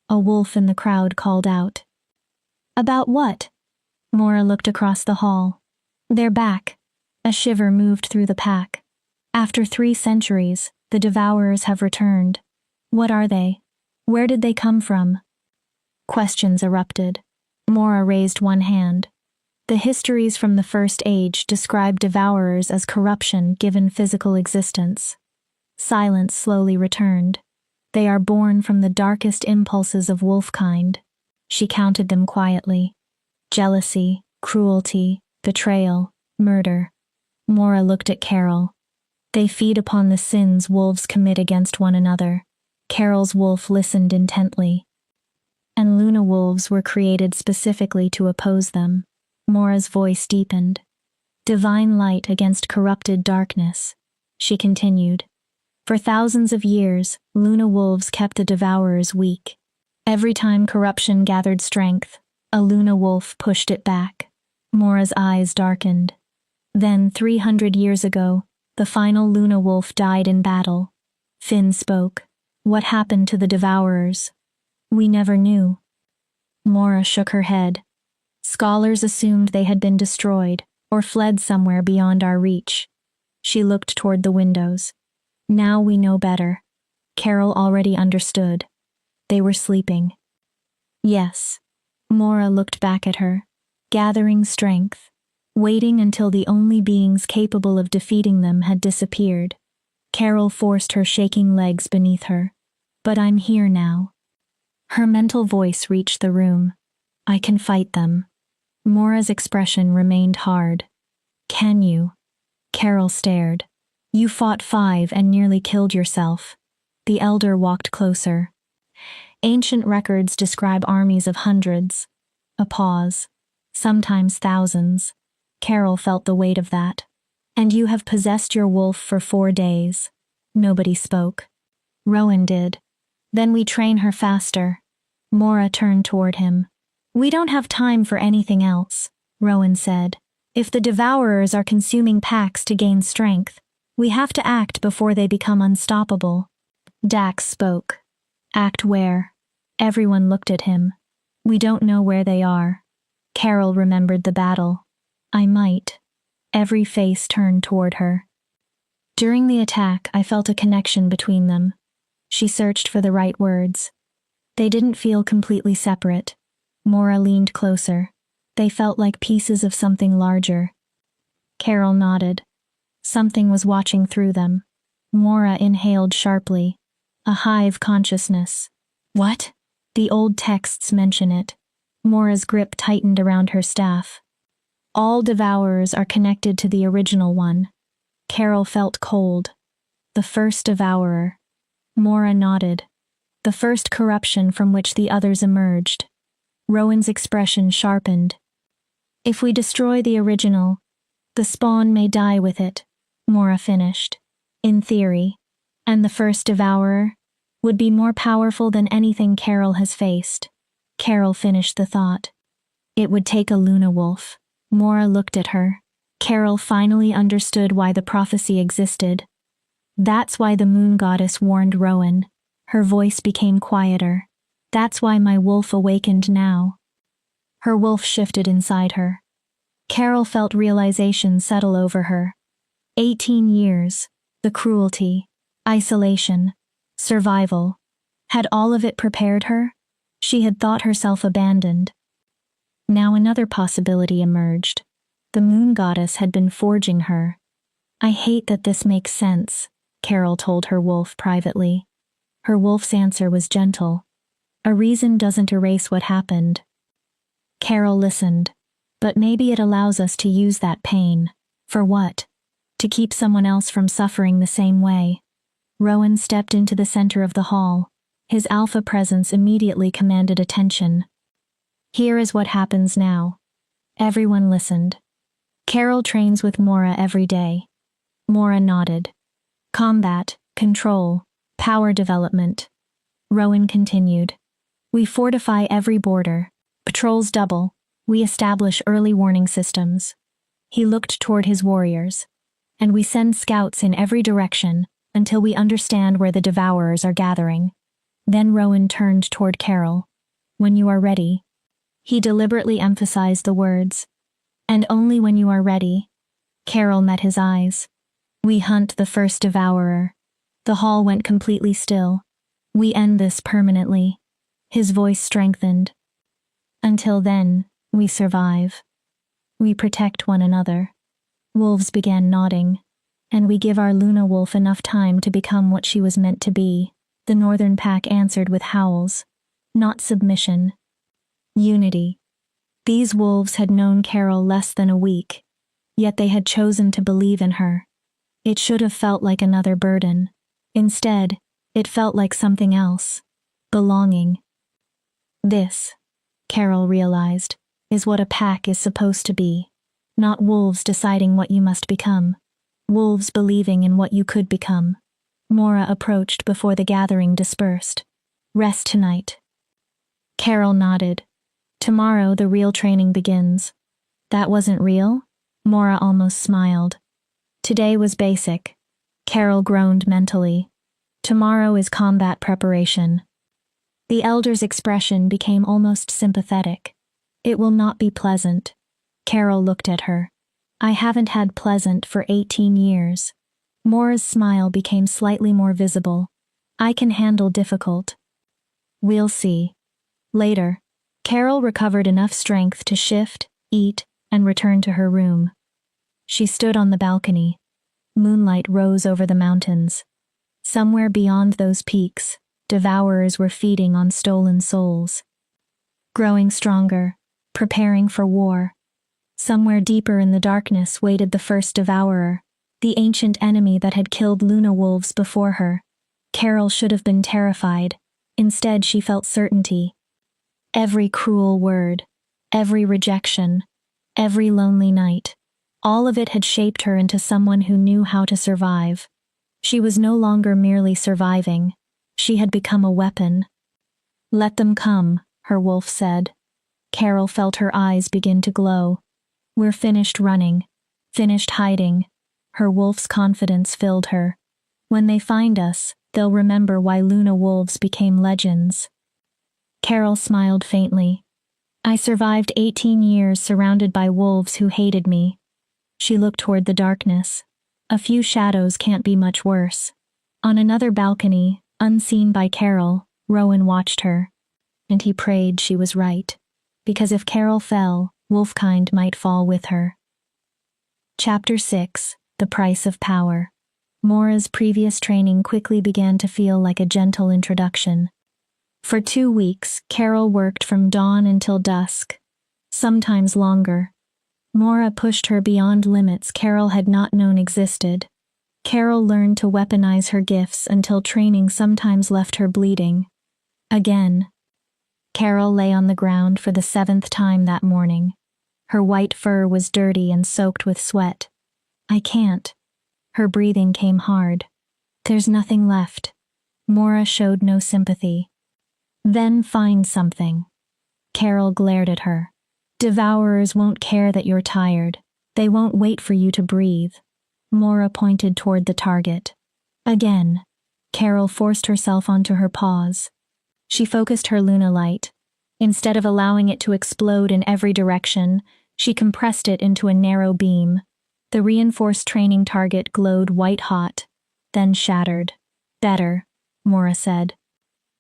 A wolf in the crowd called out. About what? Mora looked across the hall. They're back. A shiver moved through the pack. After 3 centuries, the Devourers have returned. What are they? Where did they come from? Questions erupted. Mora raised one hand. The histories from the First Age describe Devourers as corruption given physical existence. Silence slowly returned. They are born from the darkest impulses of wolfkind. She counted them quietly. Jealousy, cruelty, betrayal, murder. Mora looked at Carol. They feed upon the sins wolves commit against one another. Carol's wolf listened intently. And Luna wolves were created specifically to oppose them. Mora's voice deepened. Divine light against corrupted darkness. She continued. For thousands of years, Luna wolves kept the Devourers weak. Every time corruption gathered strength, a Luna wolf pushed it back. Mora's eyes darkened. Then, 300 years ago, the final Luna wolf died in battle. Finn spoke. What happened to the Devourers? We never knew. Mora shook her head. Scholars assumed they had been destroyed, or fled somewhere beyond our reach. She looked toward the windows. Now we know better. Carol already understood. They were sleeping. Yes. Mora looked back at her, gathering strength, waiting until the only beings capable of defeating them had disappeared. Carol forced her shaking legs beneath her. But I'm here now. Her mental voice reached the room. I can fight them. Mora's expression remained hard. Can you? Carol stared. You fought 5 and nearly killed yourself. The elder walked closer. Ancient records describe armies of hundreds. A pause. Sometimes thousands. Carol felt the weight of that. And you have possessed your wolf for 4 days. Nobody spoke. Rowan did. Then we train her faster. Mora turned toward him. We don't have time for anything else, Rowan said. If the Devourers are consuming packs to gain strength, we have to act before they become unstoppable. Dax spoke. Act where? Everyone looked at him. We don't know where they are. Carol remembered the battle. I might. Every face turned toward her. During the attack, I felt a connection between them. She searched for the right words. They didn't feel completely separate. Mora leaned closer. They felt like pieces of something larger. Carol nodded. Something was watching through them. Mora inhaled sharply. A hive consciousness. What? The old texts mention it. Mora's grip tightened around her staff. All Devourers are connected to the original one. Carol felt cold. The first Devourer. Mora nodded. The first corruption from which the others emerged. Rowan's expression sharpened. If we destroy the original, the spawn may die with it, Mora finished. In theory. And the first Devourer would be more powerful than anything Carol has faced. Carol finished the thought. It would take a Luna wolf. Mora looked at her. Carol finally understood why the prophecy existed. That's why the moon goddess warned Rowan. Her voice became quieter. That's why my wolf awakened now. Her wolf shifted inside her. Carol felt realization settle over her. 18 years, the cruelty, isolation, survival. Had all of it prepared her? She had thought herself abandoned. Now another possibility emerged. The moon goddess had been forging her. I hate that this makes sense, Carol told her wolf privately. Her wolf's answer was gentle. A reason doesn't erase what happened. Carol listened. But maybe it allows us to use that pain. For what? To keep someone else from suffering the same way. Rowan stepped into the center of the hall. His alpha presence immediately commanded attention. Here is what happens now. Everyone listened. Carol trains with Mora every day. Mora nodded. Combat, control, power development. Rowan continued. We fortify every border. Patrols double. We establish early warning systems. He looked toward his warriors. And we send scouts in every direction until we understand where the devourers are gathering. Then Rowan turned toward Carol. When you are ready. He deliberately emphasized the words. And only when you are ready. Carol met his eyes. We hunt the first devourer. The hall went completely still. We end this permanently. His voice strengthened. Until then, we survive. We protect one another. Wolves began nodding. And we give our Luna wolf enough time to become what she was meant to be. The northern pack answered with howls. Not submission. Unity. These wolves had known Carol less than a week, yet they had chosen to believe in her. It should have felt like another burden. Instead, it felt like something else. Belonging. This, Carol realized, is what a pack is supposed to be. Not wolves deciding what you must become. Wolves believing in what you could become. Mora approached before the gathering dispersed. Rest tonight. Carol nodded. Tomorrow the real training begins. That wasn't real? Mora almost smiled. Today was basic. Carol groaned mentally. Tomorrow is combat preparation. The elder's expression became almost sympathetic. It will not be pleasant. Carol looked at her. I haven't had pleasant for 18 years. Mora's smile became slightly more visible. I can handle difficult. We'll see. Later, Carol recovered enough strength to shift, eat, and return to her room. She stood on the balcony. Moonlight rose over the mountains. Somewhere beyond those peaks, devourers were feeding on stolen souls. Growing stronger, preparing for war. Somewhere deeper in the darkness waited the first devourer, the ancient enemy that had killed Luna wolves before her. Carol should have been terrified. Instead, she felt certainty. Every cruel word, every rejection, every lonely night, all of it had shaped her into someone who knew how to survive. She was no longer merely surviving. She had become a weapon. Let them come, her wolf said. Carol felt her eyes begin to glow. We're finished running, finished hiding. Her wolf's confidence filled her. When they find us, they'll remember why Luna wolves became legends. Carol smiled faintly. I survived 18 years surrounded by wolves who hated me. She looked toward the darkness. A few shadows can't be much worse. On another balcony, unseen by Carol, Rowan watched her. And he prayed she was right. Because if Carol fell, wolfkind might fall with her. Chapter 6. The Price of Power. Mora's previous training quickly began to feel like a gentle introduction. For 2 weeks, Carol worked from dawn until dusk, sometimes longer. Mora pushed her beyond limits Carol had not known existed. Carol learned to weaponize her gifts until training sometimes left her bleeding. Again. Carol lay on the ground for the 7th time that morning. Her white fur was dirty and soaked with sweat. I can't. Her breathing came hard. There's nothing left. Mora showed no sympathy. Then find something. Carol glared at her. Devourers won't care that you're tired. They won't wait for you to breathe. Mora pointed toward the target. Again. Carol forced herself onto her paws. She focused her Luna light. Instead of allowing it to explode in every direction, she compressed it into a narrow beam. The reinforced training target glowed white-hot, then shattered. Better, Mora said.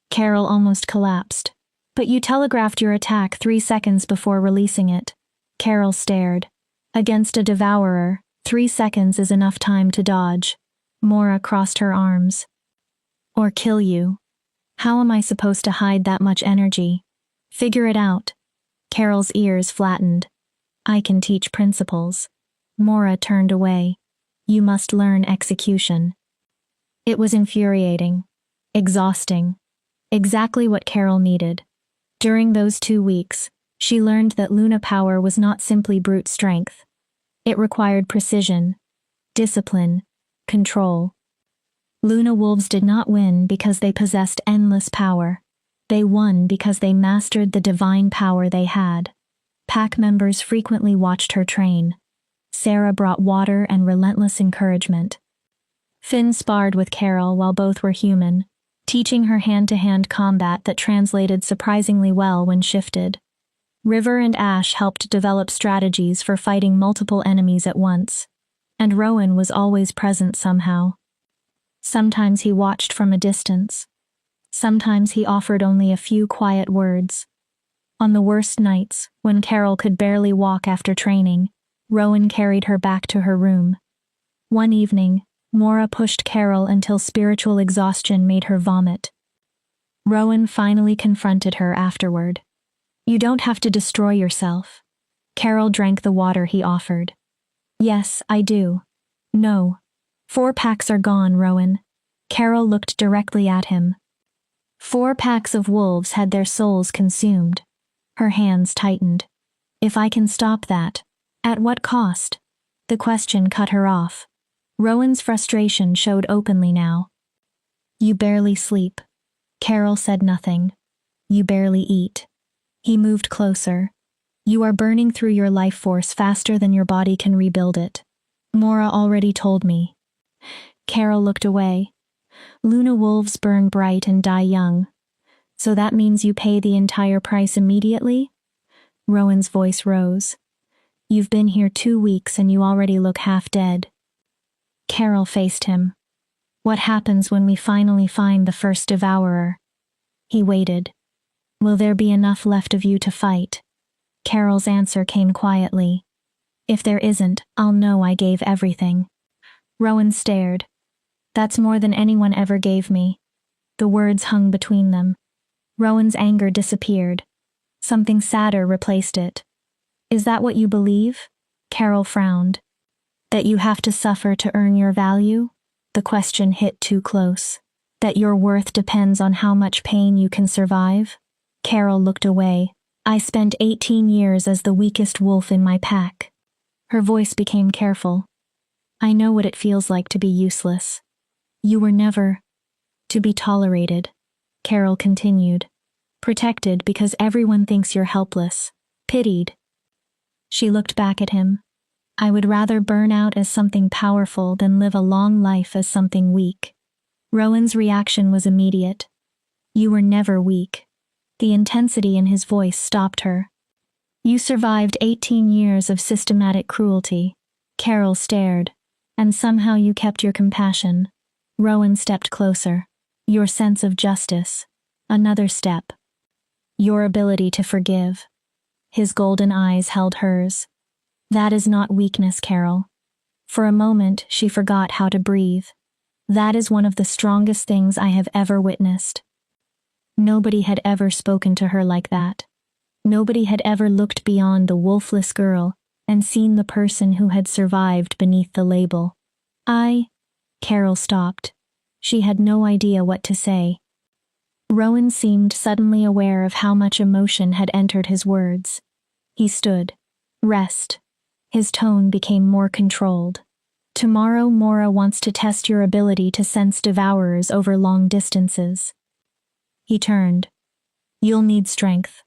Carol almost collapsed. But you telegraphed your attack 3 seconds before releasing it. Carol stared. Against a devourer, 3 seconds is enough time to dodge. Mora crossed her arms. Or kill you. How am I supposed to hide that much energy? Figure it out. Carol's ears flattened. I can teach principles. Mora turned away. You must learn execution. It was infuriating. Exhausting. Exactly what Carol needed. During those 2 weeks, she learned that Luna power was not simply brute strength. It required precision, discipline, control. Luna wolves did not win because they possessed endless power. They won because they mastered the divine power they had. Pack members frequently watched her train. Sarah brought water and relentless encouragement. Finn sparred with Carol while both were human, teaching her hand-to-hand combat that translated surprisingly well when shifted. River and Ash helped develop strategies for fighting multiple enemies at once, and Rowan was always present somehow. Sometimes he watched from a distance. Sometimes he offered only a few quiet words. On the worst nights, when Carol could barely walk after training, Rowan carried her back to her room. One evening, Mora pushed Carol until spiritual exhaustion made her vomit. Rowan finally confronted her afterward. "You don't have to destroy yourself." Carol drank the water he offered. "Yes, I do." "No. 4 packs are gone, Rowan." Carol looked directly at him. 4 packs of wolves had their souls consumed. Her hands tightened. "If I can stop that, at what cost?" The question cut her off. Rowan's frustration showed openly now. "You barely sleep." Carol said nothing. "You barely eat." He moved closer. "You are burning through your life force faster than your body can rebuild it. Mora already told me." Carol looked away. "Luna wolves burn bright and die young. So that means you pay the entire price immediately?" Rowan's voice rose. "You've been here 2 weeks and you already look half dead." Carol faced him. "What happens when we finally find the first devourer?" He waited. "Will there be enough left of you to fight?" Carol's answer came quietly. "If there isn't, I'll know I gave everything." Rowan stared. "That's more than anyone ever gave me." The words hung between them. Rowan's anger disappeared. Something sadder replaced it. "Is that what you believe?" Carol frowned. "That you have to suffer to earn your value?" The question hit too close. "That your worth depends on how much pain you can survive?" Carol looked away. "I spent 18 years as the weakest wolf in my pack." Her voice became careful. "I know what it feels like to be useless. You were never to be tolerated," Carol continued. "Protected because everyone thinks you're helpless. Pitied." She looked back at him. "I would rather burn out as something powerful than live a long life as something weak." Rowan's reaction was immediate. "You were never weak." The intensity in his voice stopped her. "You survived 18 years of systematic cruelty." Carol stared. "And somehow you kept your compassion." Rowan stepped closer. "Your sense of justice." Another step. "Your ability to forgive." His golden eyes held hers. "That is not weakness, Carol." For a moment, she forgot how to breathe. "That is one of the strongest things I have ever witnessed." Nobody had ever spoken to her like that. Nobody had ever looked beyond the wolfless girl and seen the person who had survived beneath the label. Carol stopped. She had no idea what to say. Rowan seemed suddenly aware of how much emotion had entered his words. He stood. "Rest." His tone became more controlled. "Tomorrow Mora wants to test your ability to sense devourers over long distances." He turned. "You'll need strength."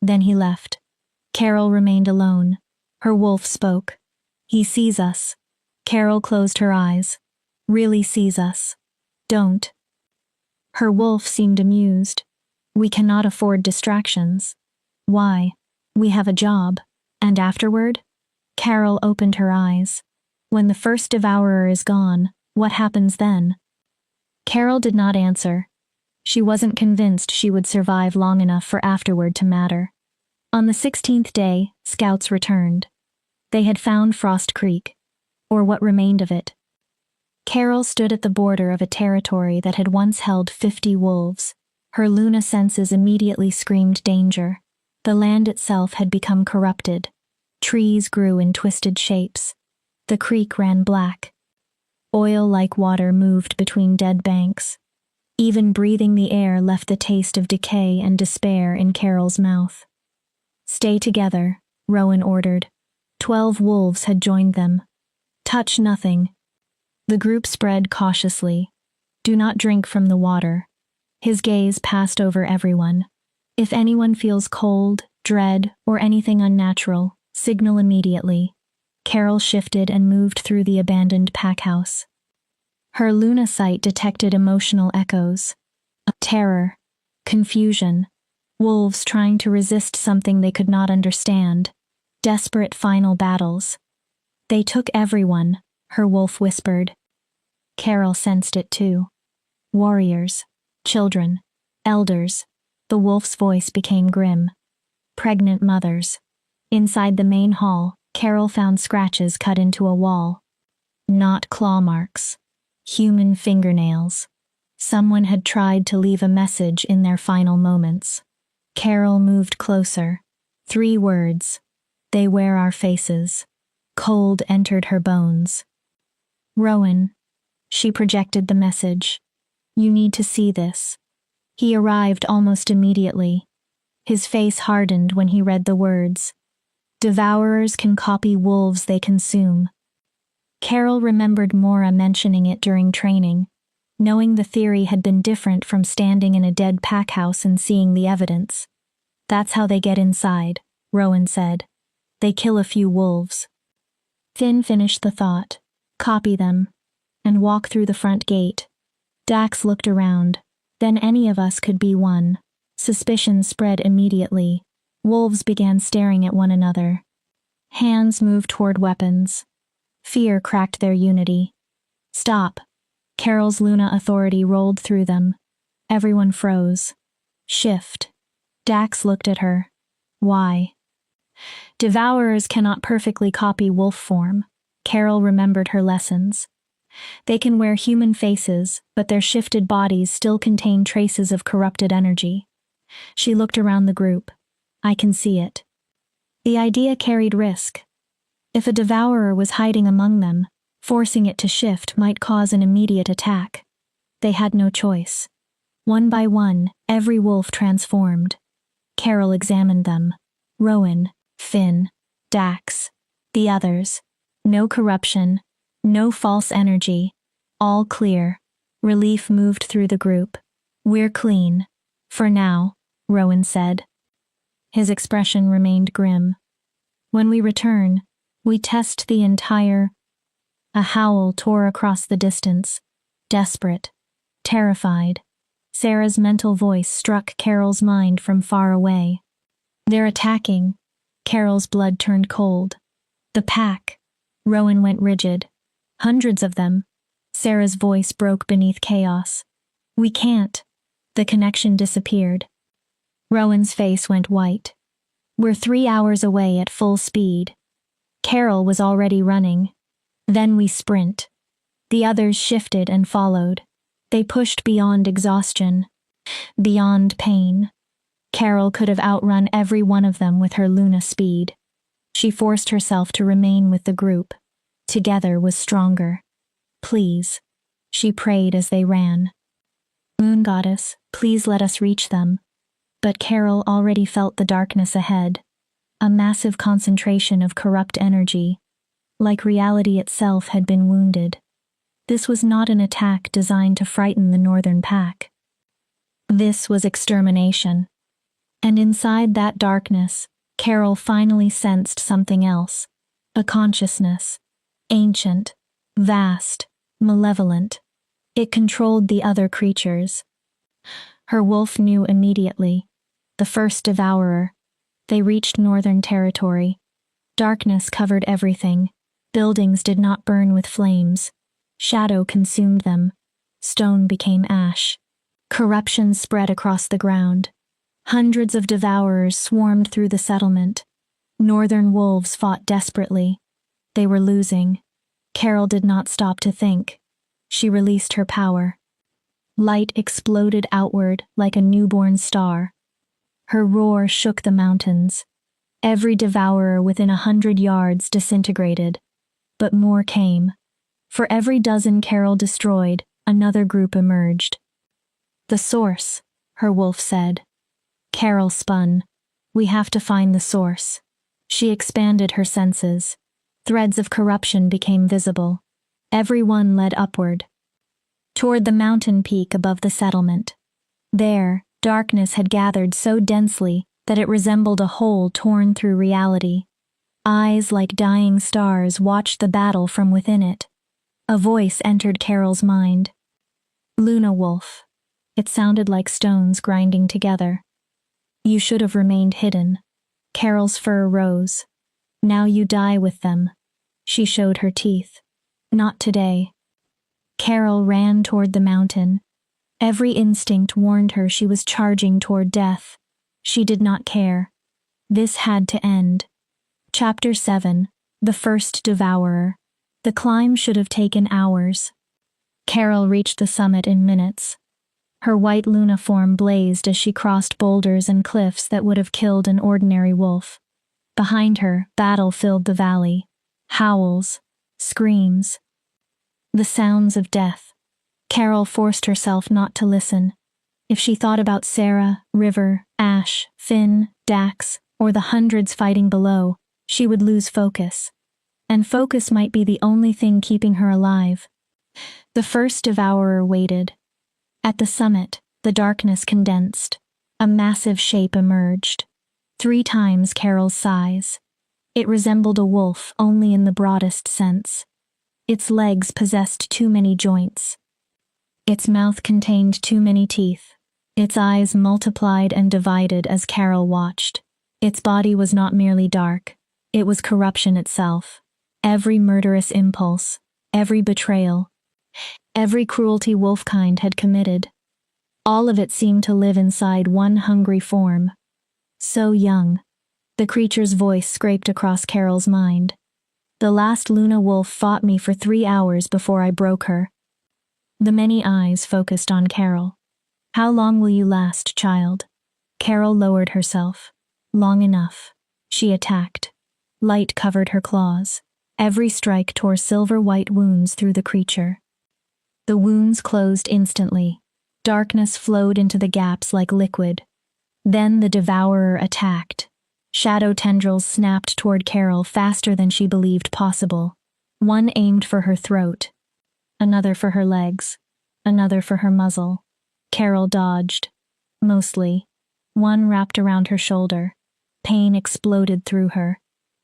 Then he left. Carol remained alone. Her wolf spoke. "He sees us." Carol closed her eyes. "Really sees us." "Don't." Her wolf seemed amused. "We cannot afford distractions." "Why?" "We have a job." "And afterward?" Carol opened her eyes. "When the first devourer is gone, what happens then?" Carol did not answer. She wasn't convinced she would survive long enough for afterward to matter. On the 16th day, scouts returned. They had found Frost Creek, or what remained of it. Carol stood at the border of a territory that had once held 50 wolves. Her Luna senses immediately screamed danger. The land itself had become corrupted. Trees grew in twisted shapes. The creek ran black. Oil-like water moved between dead banks. Even breathing the air left the taste of decay and despair in Carol's mouth. "Stay together," Rowan ordered. 12 wolves had joined them. "Touch nothing." The group spread cautiously. "Do not drink from the water." His gaze passed over everyone. "If anyone feels cold, dread, or anything unnatural, signal immediately." Carol shifted and moved through the abandoned packhouse. Her Luna sight detected emotional echoes. Terror, confusion, wolves trying to resist something they could not understand, desperate final battles. They took everyone, her wolf whispered. Carol sensed it too. Warriors, children, elders. The wolf's voice became grim. Pregnant mothers. Inside the main hall, Carol found scratches cut into a wall. Not claw marks. Human fingernails. Someone had tried to leave a message in their final moments. Carol moved closer. 3 words. They wear our faces. Cold entered her bones. Rowan. She projected the message. You need to see this. He arrived almost immediately. His face hardened when he read the words. Devourers can copy wolves they consume. Carol remembered Mora mentioning it during training, knowing the theory had been different from standing in a dead packhouse and seeing the evidence. That's how they get inside, Rowan said. They kill a few wolves. Finn finished the thought. Copy them. And walk through the front gate. Dax looked around. Then any of us could be one. Suspicion spread immediately. Wolves began staring at one another. Hands moved toward weapons. Fear cracked their unity. Stop. Carol's Luna authority rolled through them. Everyone froze. Shift. Dax looked at her. Why? Devourers cannot perfectly copy wolf form. Carol remembered her lessons. They can wear human faces, but their shifted bodies still contain traces of corrupted energy. She looked around the group. I can see it. The idea carried risk. If a devourer was hiding among them, forcing it to shift might cause an immediate attack. They had no choice. One by one, every wolf transformed. Carol examined them. Rowan, Finn, Dax, the others. No corruption, no false energy. All clear. Relief moved through the group. We're clean. For now, Rowan said. His expression remained grim. When we return, we test the entire... A howl tore across the distance. Desperate. Terrified. Sarah's mental voice struck Carol's mind from far away. They're attacking. Carol's blood turned cold. The pack. Rowan went rigid. Hundreds of them. Sarah's voice broke beneath chaos. We can't. The connection disappeared. Rowan's face went white. We're 3 hours away at full speed. Carol was already running. Then we sprint. The others shifted and followed. They pushed beyond exhaustion. Beyond pain. Carol could have outrun every one of them with her Luna speed. She forced herself to remain with the group. Together was stronger. Please. She prayed as they ran. Moon Goddess, please let us reach them. But Carol already felt the darkness ahead. A massive concentration of corrupt energy. Like reality itself had been wounded. This was not an attack designed to frighten the northern pack. This was extermination. And inside that darkness, Carol finally sensed something else. A consciousness. Ancient. Vast. Malevolent. It controlled the other creatures. Her wolf knew immediately. The first devourer. They reached northern territory. Darkness covered everything. Buildings did not burn with flames. Shadow consumed them. Stone became ash. Corruption spread across the ground. Hundreds of devourers swarmed through the settlement. Northern wolves fought desperately. They were losing. Carol did not stop to think. She released her power. Light exploded outward like a newborn star. Her roar shook the mountains. Every devourer within 100 yards disintegrated. But more came. For every dozen Carol destroyed, another group emerged. The source, her wolf said. Carol spun. We have to find the source. She expanded her senses. Threads of corruption became visible. Every one led upward. Toward the mountain peak above the settlement. There, darkness had gathered so densely that it resembled a hole torn through reality. Eyes like dying stars watched the battle from within it. A voice entered Carol's mind. Luna Wolf. It sounded like stones grinding together. You should have remained hidden. Carol's fur rose. Now you die with them. She showed her teeth. Not today. Carol ran toward the mountain. Every instinct warned her she was charging toward death. She did not care. This had to end. Chapter 7. The First Devourer. The climb should have taken hours. Carol reached the summit in minutes. Her white Luna form blazed as she crossed boulders and cliffs that would have killed an ordinary wolf. Behind her, battle filled the valley. Howls. Screams. The sounds of death. Carol forced herself not to listen. If she thought about Sarah, River, Ash, Finn, Dax, or the hundreds fighting below, she would lose focus. And focus might be the only thing keeping her alive. The first devourer waited. At the summit, the darkness condensed. A massive shape emerged. 3 times Carol's size. It resembled a wolf only in the broadest sense. Its legs possessed too many joints. Its mouth contained too many teeth. Its eyes multiplied and divided as Carol watched. Its body was not merely dark. It was corruption itself. Every murderous impulse, every betrayal, every cruelty wolfkind had committed. All of it seemed to live inside one hungry form. So young. The creature's voice scraped across Carol's mind. The last Luna wolf fought me for 3 hours before I broke her. The many eyes focused on Carol. How long will you last, child? Carol lowered herself. Long enough. She attacked. Light covered her claws. Every strike tore silver-white wounds through the creature. The wounds closed instantly. Darkness flowed into the gaps like liquid. Then the devourer attacked. Shadow tendrils snapped toward Carol faster than she believed possible. One aimed for her throat. Another for her legs. Another for her muzzle. Carol dodged. Mostly. One wrapped around her shoulder. Pain exploded through her.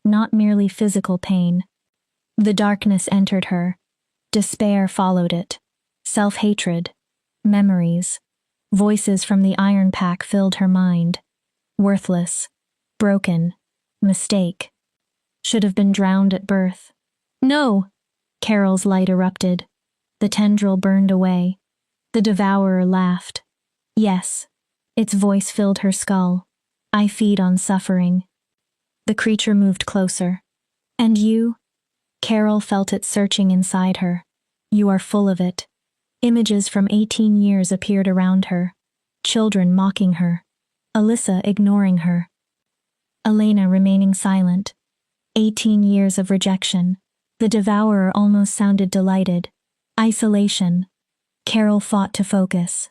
Not merely physical pain. The darkness entered her. Despair followed it. Self-hatred. Memories. Voices from the Iron Pack filled her mind. Worthless. Broken. Mistake. Should have been drowned at birth. No! Carol's light erupted. The tendril burned away. The devourer laughed. Yes. Its voice filled her skull. I feed on suffering. The creature moved closer. And you? Carol felt it searching inside her. You are full of it. Images from 18 years appeared around her. Children mocking her. Alyssa ignoring her. Elena remaining silent. 18 years of rejection. The devourer almost sounded delighted. Isolation. Carol fought to focus.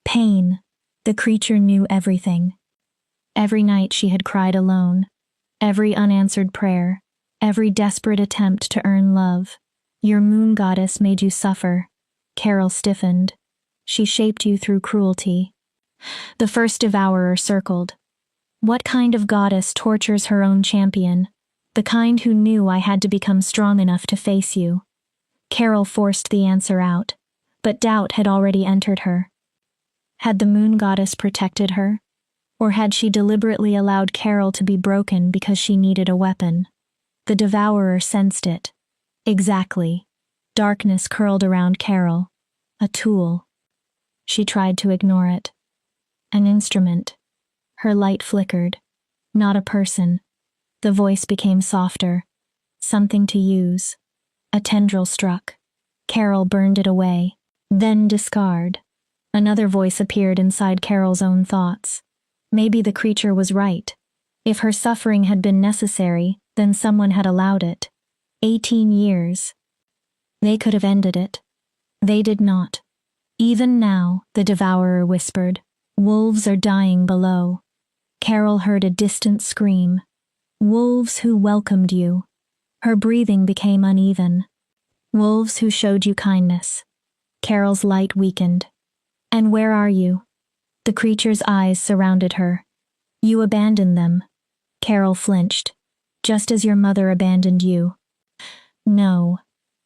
Pain. The creature knew everything. Every night she had cried alone. Every unanswered prayer. Every desperate attempt to earn love. Your moon goddess made you suffer. Carol stiffened. She shaped you through cruelty. The first devourer circled. What kind of goddess tortures her own champion? The kind who knew I had to become strong enough to face you. Carol forced the answer out, but doubt had already entered her. Had the moon goddess protected her? Or had she deliberately allowed Carol to be broken because she needed a weapon? The devourer sensed it. Exactly. Darkness curled around Carol. A tool. She tried to ignore it. An instrument. Her light flickered. Not a person. The voice became softer. Something to use. A tendril struck. Carol burned it away. Then discard. Another voice appeared inside Carol's own thoughts. Maybe the creature was right. If her suffering had been necessary, then someone had allowed it. 18 years. They could have ended it. They did not. Even now, the devourer whispered, wolves are dying below. Carol heard a distant scream. Wolves who welcomed you. Her breathing became uneven. Wolves who showed you kindness. Carol's light weakened. And where are you? The creature's eyes surrounded her. You abandoned them. Carol flinched. Just as your mother abandoned you. No.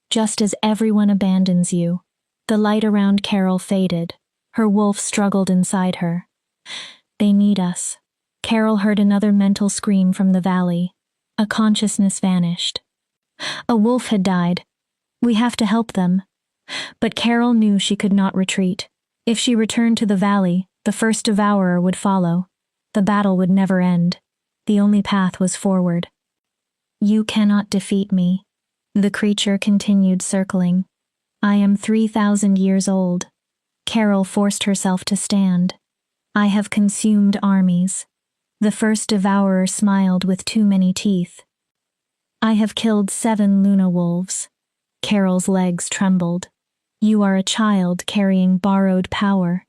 Just as everyone abandons you. The light around Carol faded. Her wolf struggled inside her. They need us. Carol heard another mental scream from the valley. A consciousness vanished. A wolf had died. We have to help them. But Carol knew she could not retreat. If she returned to the valley, the first devourer would follow. The battle would never end. The only path was forward. You cannot defeat me. The creature continued circling. I am 3,000 years old. Carol forced herself to stand. I have consumed armies. The first devourer smiled with too many teeth. I have killed 7 Luna wolves. Carol's legs trembled. You are a child carrying borrowed power.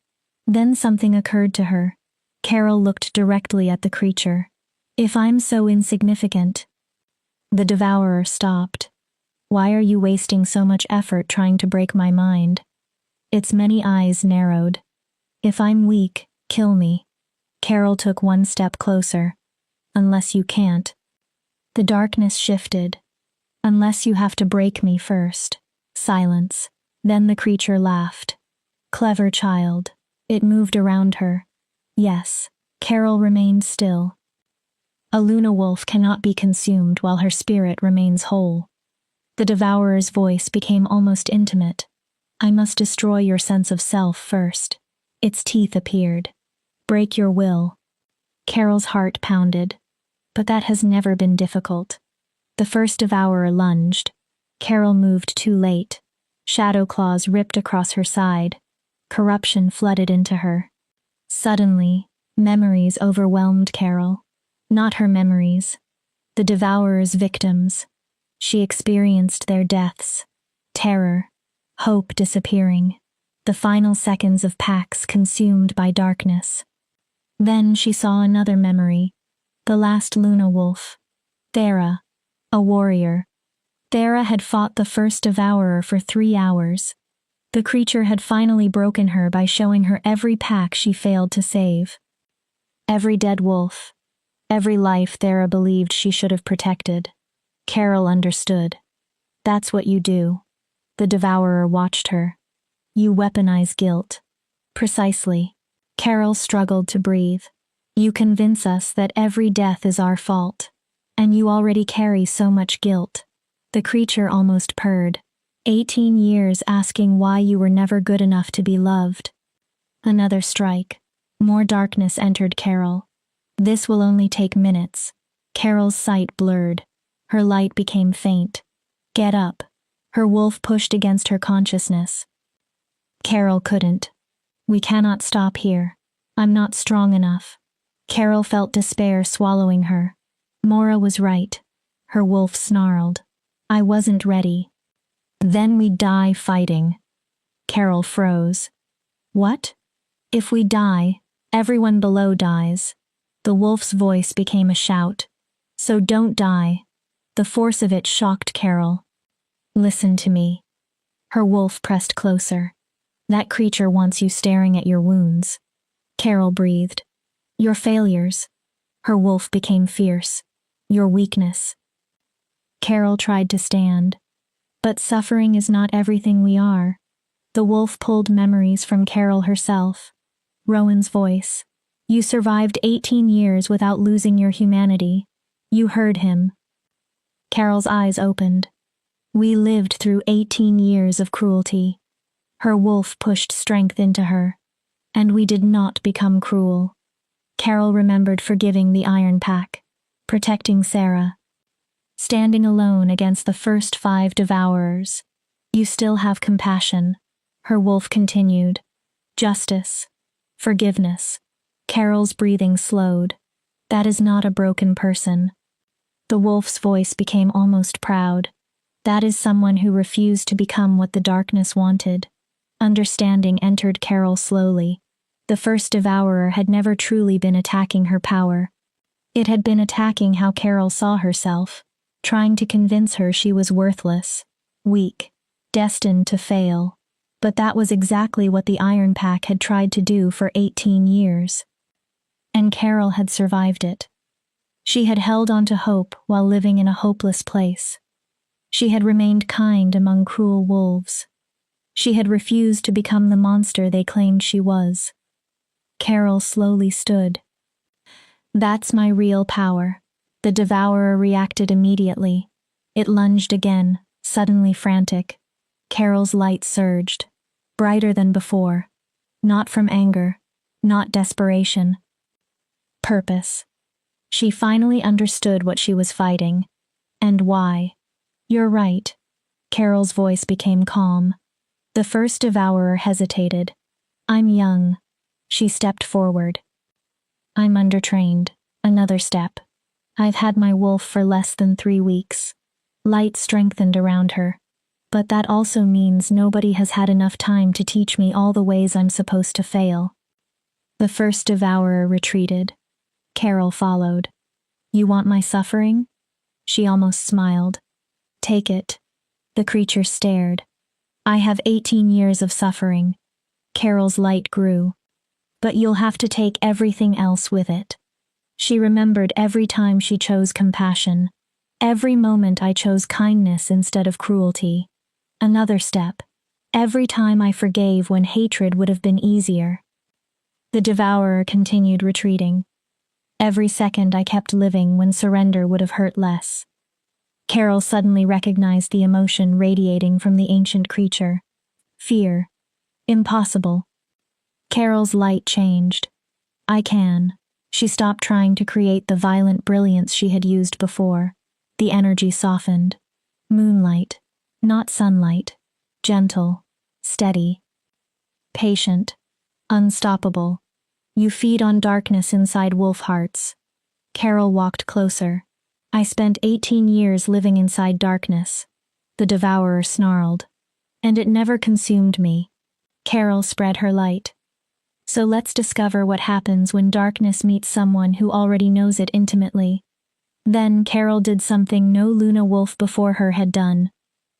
Then something occurred to her. Carol looked directly at the creature. If I'm so insignificant. The devourer stopped. Why are you wasting so much effort trying to break my mind? Its many eyes narrowed. If I'm weak, kill me. Carol took one step closer. Unless you can't. The darkness shifted. Unless you have to break me first. Silence. Then the creature laughed. Clever child. It moved around her. Yes. Carol remained still. A Luna wolf cannot be consumed while her spirit remains whole. The devourer's voice became almost intimate. I must destroy your sense of self first. Its teeth appeared. Break your will. Carol's heart pounded. But that has never been difficult. The first devourer lunged. Carol moved too late. Shadow claws ripped across her side. Corruption flooded into her. Suddenly, memories overwhelmed Carol. Not her memories. The devourer's victims. She experienced their deaths. Terror. Hope disappearing. The final seconds of packs consumed by darkness. Then she saw another memory. The last Luna wolf. Thera. A warrior. Thera had fought the first devourer for 3 hours. The creature had finally broken her by showing her every pack she failed to save. Every dead wolf. Every life Thera believed she should have protected. Carol understood. That's what you do. The devourer watched her. You weaponize guilt. Precisely. Carol struggled to breathe. You convince us that every death is our fault. And you already carry so much guilt. The creature almost purred. 18 years asking why you were never good enough to be loved. Another strike. More darkness entered Carol. This will only take minutes. Carol's sight blurred. Her light became faint. Get up. Her wolf pushed against her consciousness. Carol couldn't. We cannot stop here. I'm not strong enough. Carol felt despair swallowing her. Mora was right. Her wolf snarled. I wasn't ready. Then we die fighting. Carol froze. What? If we die, everyone below dies. The wolf's voice became a shout. So don't die. The force of it shocked Carol. Listen to me. Her wolf pressed closer. That creature wants you staring at your wounds. Carol breathed. Your failures. Her wolf became fierce. Your weakness. Carol tried to stand. But suffering is not everything we are. The wolf pulled memories from Carol herself. Rowan's voice. You survived 18 years without losing your humanity. You heard him. Carol's eyes opened. We lived through 18 years of cruelty. Her wolf pushed strength into her. And we did not become cruel. Carol remembered forgiving the Iron Pack, protecting Sarah. Standing alone against the first 5 devourers. You still have compassion. Her wolf continued. Justice. Forgiveness. Carol's breathing slowed. That is not a broken person. The wolf's voice became almost proud. That is someone who refused to become what the darkness wanted. Understanding entered Carol slowly. The first devourer had never truly been attacking her power. It had been attacking how Carol saw herself, trying to convince her she was worthless, weak, destined to fail. But that was exactly what the Iron Pack had tried to do for 18 years. And Carol had survived it. She had held on to hope while living in a hopeless place. She had remained kind among cruel wolves. She had refused to become the monster they claimed she was. Carol slowly stood. That's my real power. The devourer reacted immediately. It lunged again, suddenly frantic. Carol's light surged, brighter than before. Not from anger, not desperation. Purpose. She finally understood what she was fighting, and why. You're right. Carol's voice became calm. The first devourer hesitated. I'm young. She stepped forward. I'm undertrained. Another step. I've had my wolf for less than 3 weeks. Light strengthened around her. But that also means nobody has had enough time to teach me all the ways I'm supposed to fail. The first devourer retreated. Carol followed. You want my suffering? She almost smiled. Take it. The creature stared. I have 18 years of suffering. Carol's light grew. But you'll have to take everything else with it. She remembered every time she chose compassion. Every moment I chose kindness instead of cruelty. Another step. Every time I forgave when hatred would have been easier. The devourer continued retreating. Every second I kept living when surrender would have hurt less. Carol suddenly recognized the emotion radiating from the ancient creature. Fear. Impossible. Carol's light changed. I can. She stopped trying to create the violent brilliance she had used before. The energy softened. Moonlight. Not sunlight. Gentle. Steady. Patient. Unstoppable. You feed on darkness inside wolf hearts. Carol walked closer. I spent 18 years living inside darkness. The devourer snarled. And it never consumed me. Carol spread her light. So let's discover what happens when darkness meets someone who already knows it intimately. Then Carol did something no Luna wolf before her had done.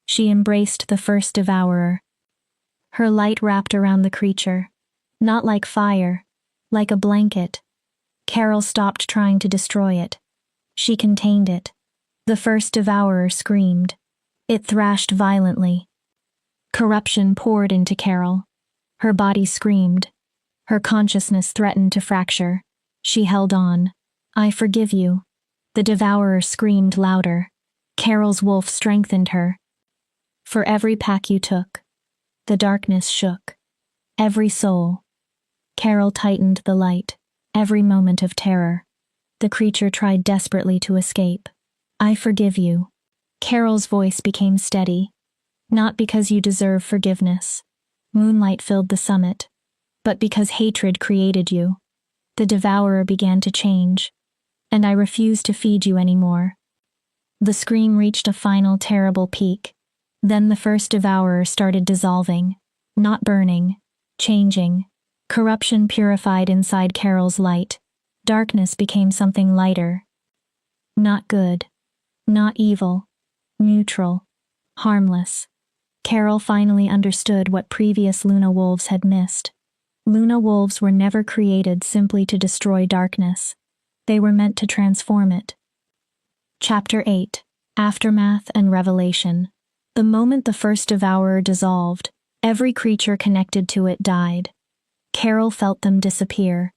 She embraced the first devourer. Her light wrapped around the creature. Not like fire, like a blanket. Carol stopped trying to destroy it. She contained it. The first devourer screamed. It thrashed violently. Corruption poured into Carol. Her body screamed. Her consciousness threatened to fracture. She held on. I forgive you. The devourer screamed louder. Carol's wolf strengthened her. For every pack you took, the darkness shook. Every soul. Carol tightened the light. Every moment of terror. The creature tried desperately to escape. I forgive you. Carol's voice became steady. Not because you deserve forgiveness. Moonlight filled the summit. But because hatred created you. The devourer began to change. And I refuse to feed you anymore. The scream reached a final terrible peak. Then the first devourer started dissolving. Not burning. Changing. Corruption purified inside Carol's light. Darkness became something lighter. Not good. Not evil. Neutral. Harmless. Carol finally understood what previous Luna wolves had missed. Luna wolves were never created simply to destroy darkness. They were meant to transform it. Chapter 8. Aftermath and Revelation. The moment the first devourer dissolved, every creature connected to it died. Carol felt them disappear.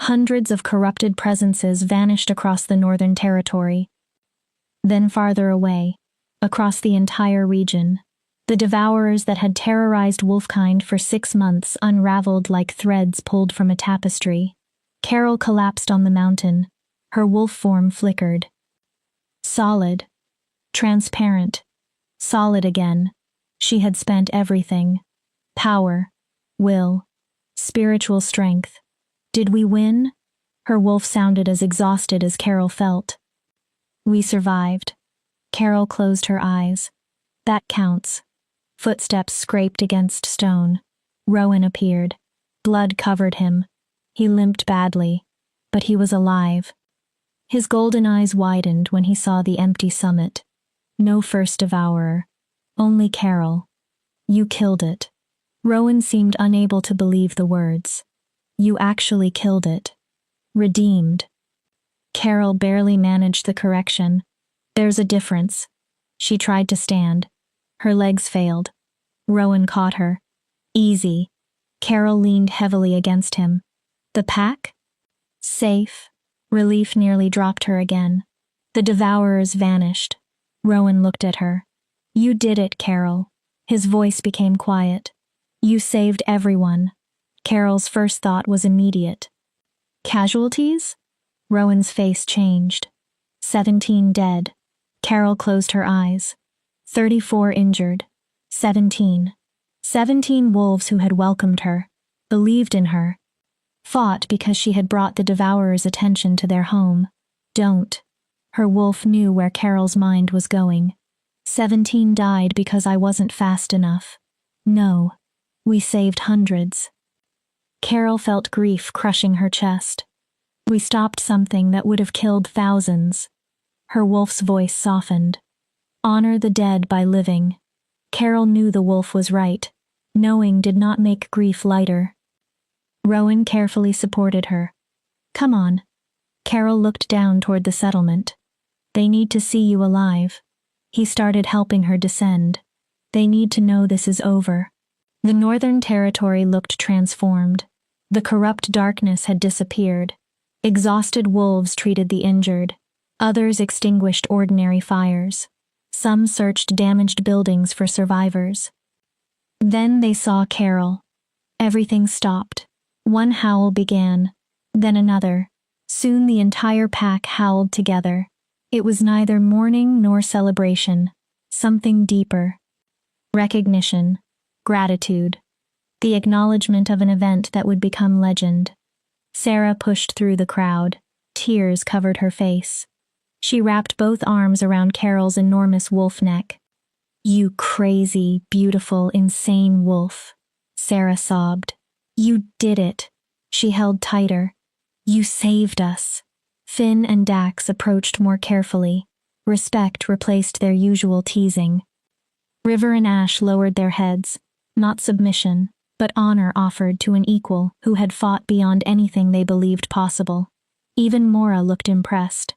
Hundreds of corrupted presences vanished across the Northern Territory. Then farther away, across the entire region, the devourers that had terrorized wolfkind for 6 months unraveled like threads pulled from a tapestry. Carol collapsed on the mountain. Her wolf form flickered. Solid. Transparent. Solid again. She had spent everything. Power. Will. Spiritual strength. Did we win? Her wolf sounded as exhausted as Carol felt. We survived. Carol closed her eyes. That counts. Footsteps scraped against stone. Rowan appeared. Blood covered him. He limped badly, but he was alive. His golden eyes widened when he saw the empty summit. No first devourer. Only Carol. You killed it. Rowan seemed unable to believe the words. You actually killed it. Redeemed. Carol barely managed the correction. There's a difference. She tried to stand. Her legs failed. Rowan caught her. Easy. Carol leaned heavily against him. The pack? Safe. Relief nearly dropped her again. The devourers vanished. Rowan looked at her. You did it, Carol. His voice became quiet. You saved everyone. Carol's first thought was immediate. Casualties? Rowan's face changed. 17 dead. Carol closed her eyes. 34 injured. 17. 17 wolves who had welcomed her, believed in her, fought because she had brought the devourers' attention to their home. Don't. Her wolf knew where Carol's mind was going. 17 died because I wasn't fast enough. No. We saved hundreds. Carol felt grief crushing her chest. We stopped something that would have killed thousands. Her wolf's voice softened. Honor the dead by living. Carol knew the wolf was right. Knowing did not make grief lighter. Rowan carefully supported her. Come on. Carol looked down toward the settlement. They need to see you alive. He started helping her descend. They need to know this is over. The Northern Territory looked transformed. The corrupt darkness had disappeared. Exhausted wolves treated the injured. Others extinguished ordinary fires. Some searched damaged buildings for survivors. Then they saw Carol. Everything stopped. One howl began, then another. Soon the entire pack howled together. It was neither mourning nor celebration. Something deeper. Recognition. Gratitude. The acknowledgement of an event that would become legend. Sarah pushed through the crowd. Tears covered her face. She wrapped both arms around Carol's enormous wolf neck. You crazy, beautiful, insane wolf, Sarah sobbed. You did it. She held tighter. You saved us. Finn and Dax approached more carefully. Respect replaced their usual teasing. River and Ash lowered their heads. Not submission, but honor offered to an equal who had fought beyond anything they believed possible. Even Mora looked impressed.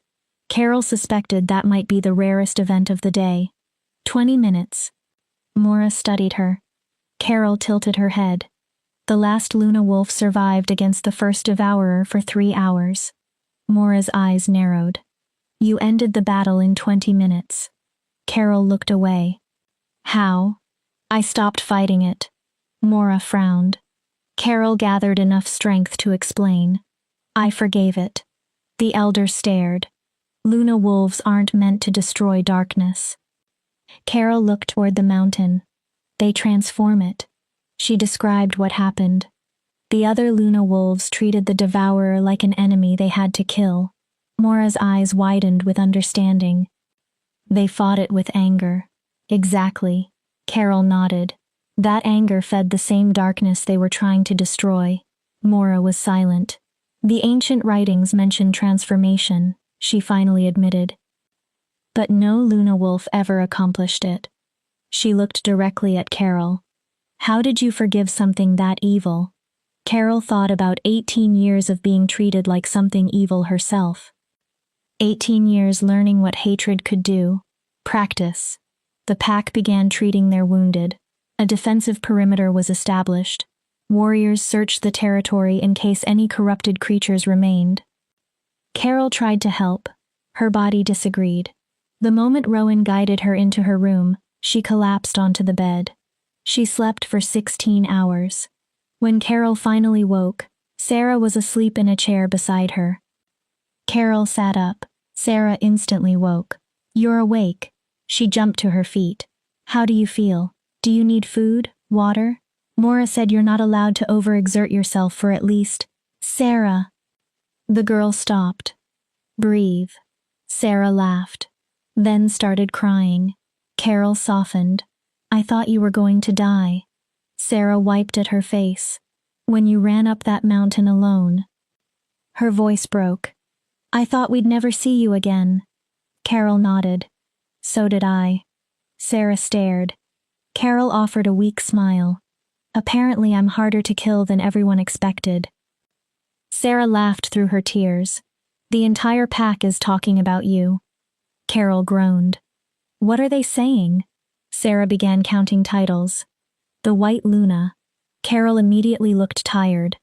Carol suspected that might be the rarest event of the day. 20 minutes. Mora studied her. Carol tilted her head. The last Luna wolf survived against the first devourer for 3 hours. Mora's eyes narrowed. You ended the battle in 20 minutes. Carol looked away. How? I stopped fighting it. Mora frowned. Carol gathered enough strength to explain. I forgave it. The elder stared. Luna wolves aren't meant to destroy darkness. Carol looked toward the mountain. They transform it. She described what happened. The other Luna wolves treated the devourer like an enemy they had to kill. Mora's eyes widened with understanding. They fought it with anger. Exactly. Carol nodded. That anger fed the same darkness they were trying to destroy. Mora was silent. The ancient writings mention transformation, she finally admitted. But no Luna wolf ever accomplished it. She looked directly at Carol. How did you forgive something that evil? Carol thought about 18 years of being treated like something evil herself. 18 years learning what hatred could do. Practice. The pack began treating their wounded. A defensive perimeter was established. Warriors searched the territory in case any corrupted creatures remained. Carol tried to help. Her body disagreed. The moment Rowan guided her into her room, she collapsed onto the bed. She slept for 16 hours. When Carol finally woke, Sarah was asleep in a chair beside her. Carol sat up. Sarah instantly woke. You're awake. She jumped to her feet. How do you feel? Do you need food? Water? Mora said you're not allowed to overexert yourself for at least... Sarah! The girl stopped. Breathe. Sarah laughed. Then started crying. Carol softened. I thought you were going to die. Sarah wiped at her face. When you ran up that mountain alone. Her voice broke. I thought we'd never see you again. Carol nodded. So did I. Sarah stared. Carol offered a weak smile. Apparently I'm harder to kill than everyone expected. Sarah laughed through her tears. The entire pack is talking about you. Carol groaned. What are they saying? Sarah began counting titles. The White Luna. Carol immediately looked tired.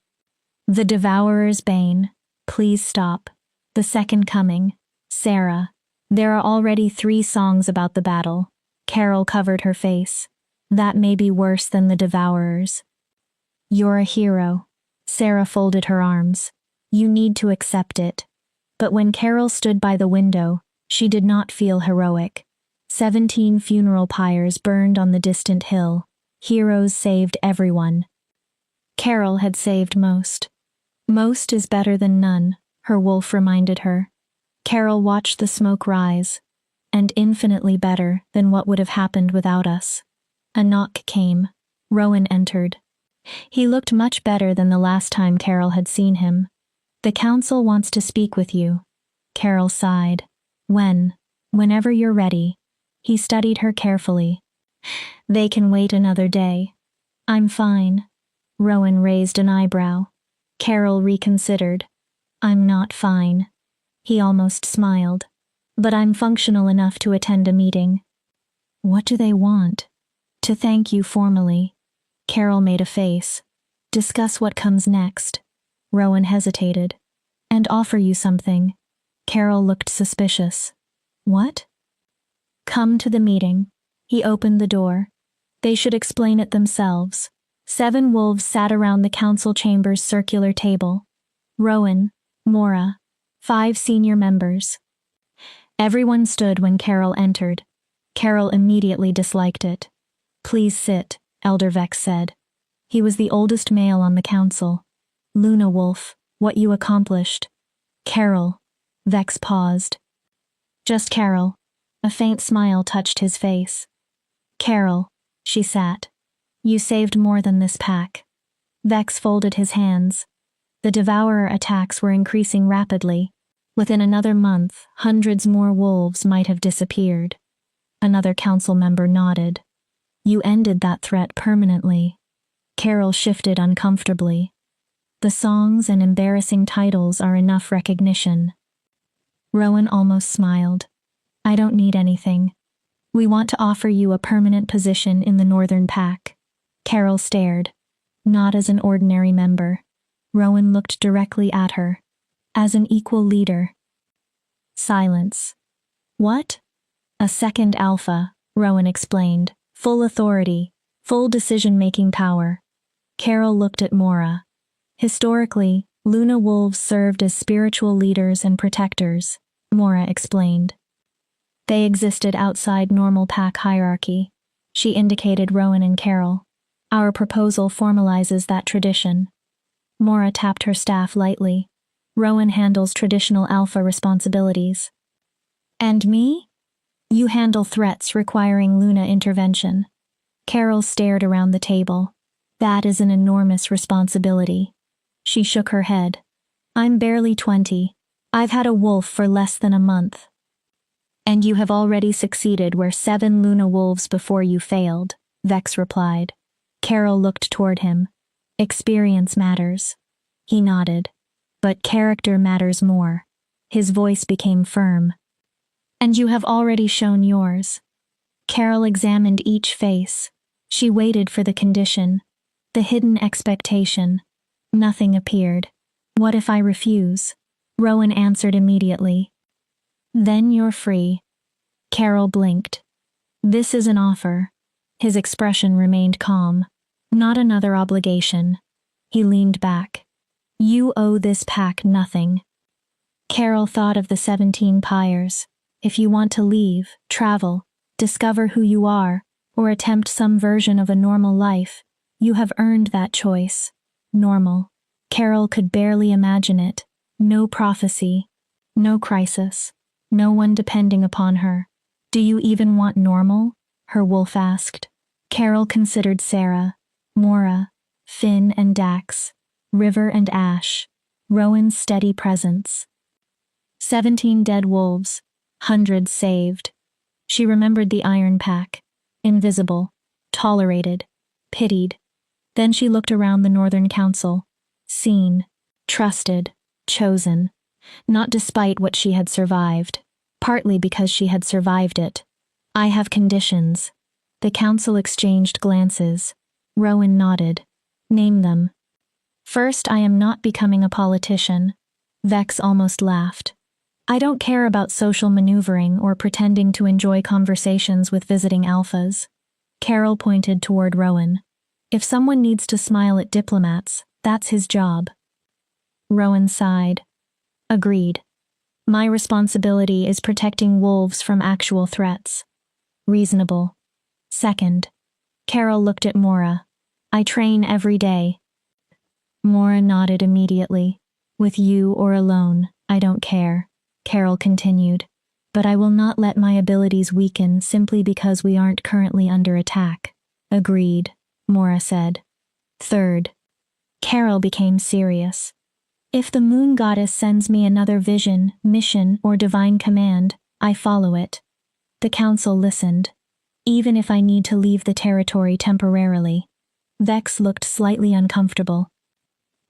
The Devourer's Bane. Please stop. The Second Coming. Sarah. There are already 3 songs about the battle. Carol covered her face. That may be worse than the Devourers. You're a hero. Sarah folded her arms. You need to accept it. But when Carol stood by the window, she did not feel heroic. 17 funeral pyres burned on the distant hill. Heroes saved everyone. Carol had saved most. Most is better than none, her wolf reminded her. Carol watched the smoke rise, and infinitely better than what would have happened without us. A knock came. Rowan entered. He looked much better than the last time Carol had seen him. The council wants to speak with you. Carol sighed. Whenever you're ready. He studied her carefully. They can wait another day. I'm fine. Rowan raised an eyebrow. Carol reconsidered. I'm not fine. He almost smiled. But I'm functional enough to attend a meeting. What do they want? To thank you formally. Carol made a face. Discuss what comes next. Rowan hesitated. And offer you something. Carol looked suspicious. What? Come to the meeting. He opened the door. They should explain it themselves. 7 wolves sat around the council chamber's circular table. Rowan, Mora, 5 senior members. Everyone stood when Carol entered. Carol immediately disliked it. Please sit, Elder Vex said. He was the oldest male on the council. Luna Wolf, what you accomplished. Carol. Vex paused. Just Carol. A faint smile touched his face. Carol, she sat. You saved more than this pack. Vex folded his hands. The Devourer attacks were increasing rapidly. Within another month, hundreds more wolves might have disappeared. Another council member nodded. You ended that threat permanently. Carol shifted uncomfortably. The songs and embarrassing titles are enough recognition. Rowan almost smiled. I don't need anything. We want to offer you a permanent position in the Northern Pack. Carol stared. Not as an ordinary member. Rowan looked directly at her. As an equal leader. Silence. What? A second alpha, Rowan explained. Full authority. Full decision-making power. Carol looked at Mora. Historically, Luna wolves served as spiritual leaders and protectors, Mora explained. They existed outside normal pack hierarchy. She indicated Rowan and Carol. Our proposal formalizes that tradition. Mora tapped her staff lightly. Rowan handles traditional alpha responsibilities. And me? You handle threats requiring Luna intervention. Carol stared around the table. That is an enormous responsibility. She shook her head. I'm barely 20. I've had a wolf for less than a month. And you have already succeeded where 7 Luna wolves before you failed, Vex replied. Carol looked toward him. Experience matters. He nodded. But character matters more. His voice became firm. And you have already shown yours. Carol examined each face. She waited for the condition. The hidden expectation. Nothing appeared. What if I refuse? Rowan answered immediately. Then you're free. Carol blinked. This is an offer. His expression remained calm. Not another obligation. He leaned back. You owe this pack nothing. Carol thought of the 17 pyres. If you want to leave, travel, discover who you are, or attempt some version of a normal life, you have earned that choice. Normal. Carol could barely imagine it. No prophecy. No crisis. No one depending upon her. Do you even want normal? Her wolf asked. Carol considered Sarah, Mora, Finn and Dax, River and Ash, Rowan's steady presence. 17 dead wolves, hundreds saved. She remembered the Iron Pack. Invisible, tolerated, pitied. Then she looked around the Northern Council. Seen, trusted, chosen. not despite what she had survived, partly because she had survived it. I have conditions. The council exchanged glances. Rowan nodded. Name them. First, I am not becoming a politician. Vex almost laughed. I don't care about social maneuvering or pretending to enjoy conversations with visiting alphas. Carol pointed toward Rowan. If someone needs to smile at diplomats, that's his job. Rowan sighed. Agreed. My responsibility is protecting wolves from actual threats. Reasonable. Second. Carol looked at Mora. I train every day. Mora nodded immediately. With you or alone, I don't care, Carol continued. But I will not let my abilities weaken simply because we aren't currently under attack. Agreed, Mora said. Third. Carol became serious. If the moon goddess sends me another vision, mission, or divine command, I follow it. The council listened. Even if I need to leave the territory temporarily. Vex looked slightly uncomfortable.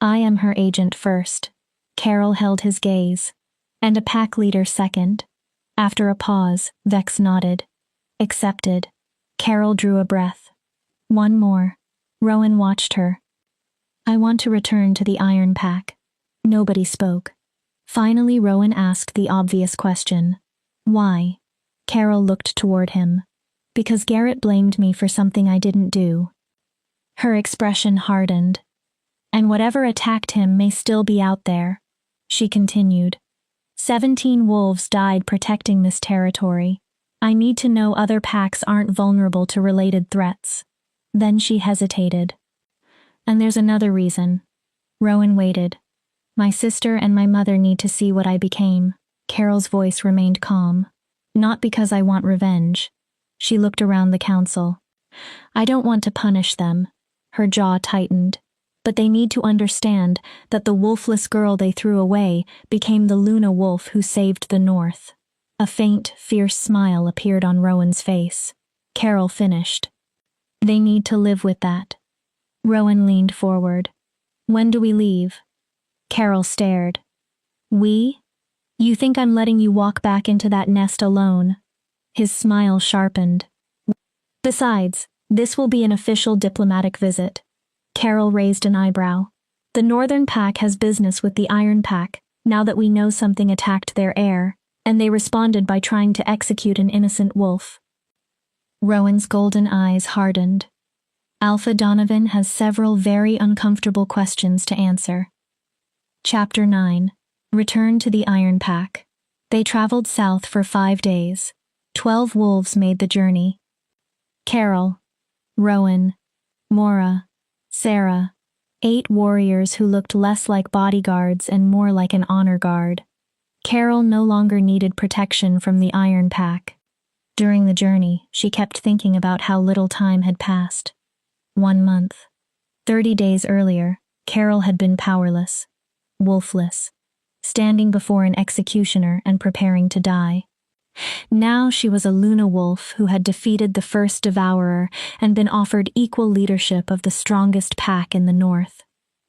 I am her agent first. Carol held his gaze. And a pack leader second. After a pause, Vex nodded. Accepted. Carol drew a breath. One more. Rowan watched her. I want to return to the Iron Pack. Nobody spoke. Finally, Rowan asked the obvious question. Why? Carol looked toward him. Because Garrett blamed me for something I didn't do. Her expression hardened. And whatever attacked him may still be out there. She continued. 17 wolves died protecting this territory. I need to know other packs aren't vulnerable to related threats. Then she hesitated. And there's another reason. Rowan waited. My sister and my mother need to see what I became. Carol's voice remained calm. Not because I want revenge. She looked around the council. I don't want to punish them. Her jaw tightened. But they need to understand that the wolfless girl they threw away became the Luna wolf who saved the North. A faint, fierce smile appeared on Rowan's face. Carol finished. They need to live with that. Rowan leaned forward. When do we leave? Carol stared. We? You think I'm letting you walk back into that nest alone? His smile sharpened. Besides, this will be an official diplomatic visit. Carol raised an eyebrow. The Northern Pack has business with the Iron Pack, now that we know something attacked their heir, and they responded by trying to execute an innocent wolf. Rowan's golden eyes hardened. Alpha Donovan has several very uncomfortable questions to answer. Chapter 9. Return to the Iron Pack. They traveled south for 5 days. 12 wolves made the journey. Carol, Rowan, Mora, Sarah, 8 warriors who looked less like bodyguards and more like an honor guard. Carol no longer needed protection from the Iron Pack. During the journey, she kept thinking about how little time had passed. 1 month. 30 days earlier, Carol had been powerless, wolfless, standing before an executioner and preparing to die. Now she was a Luna wolf who had defeated the first devourer and been offered equal leadership of the strongest pack in the north.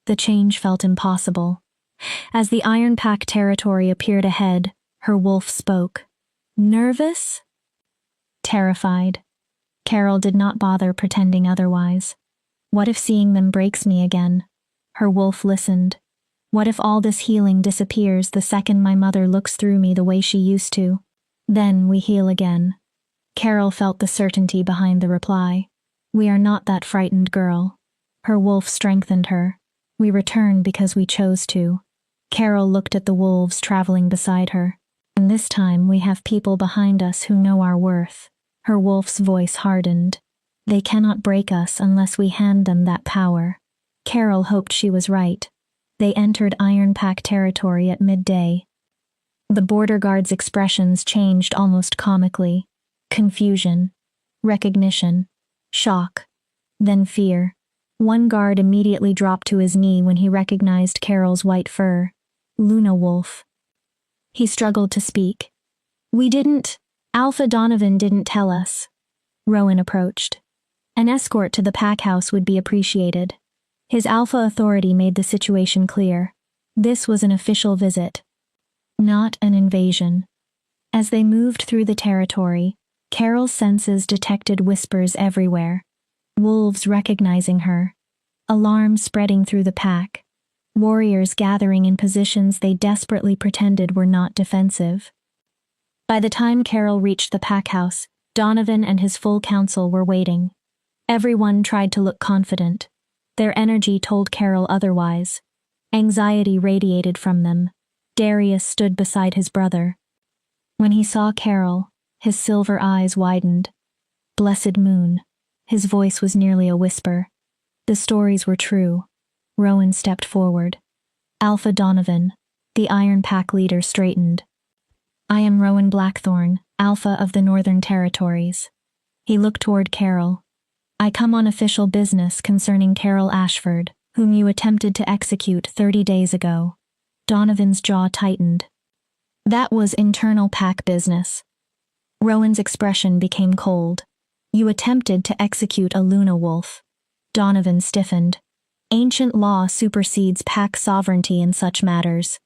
The change felt impossible. As the Iron Pack territory appeared ahead, her wolf spoke. Nervous? Terrified. Carol did not bother pretending otherwise. What if seeing them breaks me again? Her wolf listened. What if all this healing disappears the second my mother looks through me the way she used to? Then we heal again. Carol felt the certainty behind the reply. We are not that frightened girl. Her wolf strengthened her. We return because we chose to. Carol looked at the wolves traveling beside her. And this time we have people behind us who know our worth. Her wolf's voice hardened. They cannot break us unless we hand them that power. Carol hoped she was right. They entered Iron Pack territory at midday. The border guard's expressions changed almost comically. Confusion, recognition, shock, then fear. One guard immediately dropped to his knee when he recognized Carol's white fur. Luna wolf. He struggled to speak. Alpha Donovan didn't tell us. Rowan approached. An escort to the pack house would be appreciated. His alpha authority made the situation clear. This was an official visit. not an invasion. As they moved through the territory, Carol's senses detected whispers everywhere. Wolves recognizing her. Alarm spreading through the pack. Warriors gathering in positions they desperately pretended were not defensive. By the time Carol reached the pack house, Donovan and his full council were waiting. Everyone tried to look confident. Their energy told Carol otherwise. Anxiety radiated from them. Darius stood beside his brother. When he saw Carol, his silver eyes widened. Blessed moon. His voice was nearly a whisper. The stories were true. Rowan stepped forward. Alpha Donovan, the Iron Pack leader, straightened. I am Rowan Blackthorn, Alpha of the Northern Territories. He looked toward Carol. I come on official business concerning Carol Ashford, whom you attempted to execute 30 days ago. Donovan's jaw tightened. That was internal pack business. Rowan's expression became cold. You attempted to execute a Luna wolf. Donovan stiffened. Ancient law supersedes pack sovereignty in such matters.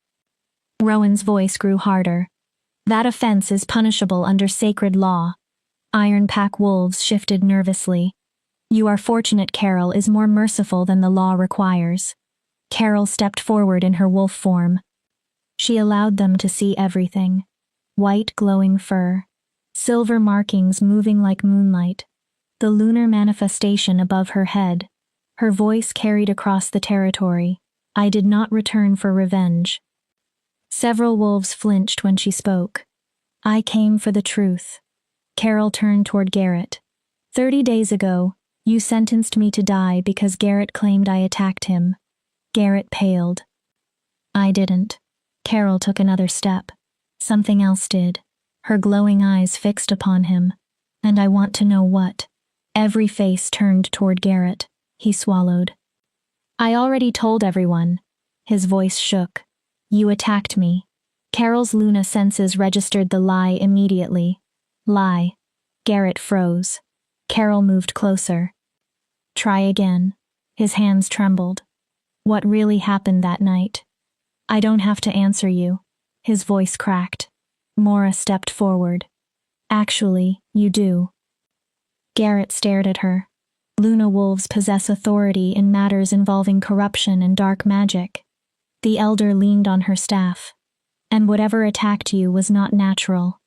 Rowan's voice grew harder. That offense is punishable under sacred law. Iron Pack wolves shifted nervously. You are fortunate Carol is more merciful than the law requires. Carol stepped forward in her wolf form. She allowed them to see everything. White glowing fur. Silver markings moving like moonlight. The lunar manifestation above her head. Her voice carried across the territory. I did not return for revenge. Several wolves flinched when she spoke. I came for the truth. Carol turned toward Garrett. 30 days ago, you sentenced me to die because Garrett claimed I attacked him. Garrett paled. I didn't. Carol took another step. Something else did. Her glowing eyes fixed upon him. And I want to know what. Every face turned toward Garrett. He swallowed. I already told everyone. His voice shook. You attacked me. Carol's Luna senses registered the lie immediately. Lie. Garrett froze. Carol moved closer. Try again. His hands trembled. What really happened that night? I don't have to answer you. His voice cracked. Mora stepped forward. Actually, you do. Garrett stared at her. Luna wolves possess authority in matters involving corruption and dark magic. The elder leaned on her staff. And whatever attacked you was not natural.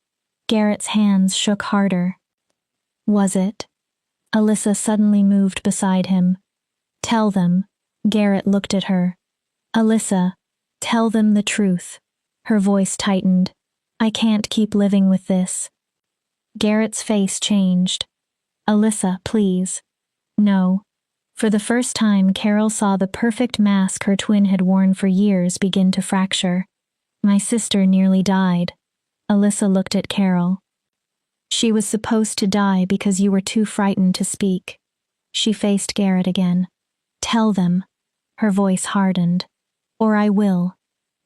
Garrett's hands shook harder. Was it? Alyssa suddenly moved beside him. Tell them. Garrett looked at her. Alyssa, tell them the truth. Her voice tightened. I can't keep living with this. Garrett's face changed. Alyssa, please. No. For the first time, Carol saw the perfect mask her twin had worn for years begin to fracture. My sister nearly died. Alyssa looked at Carol. She was supposed to die because you were too frightened to speak. She faced Garrett again. Tell them. Her voice hardened. Or I will.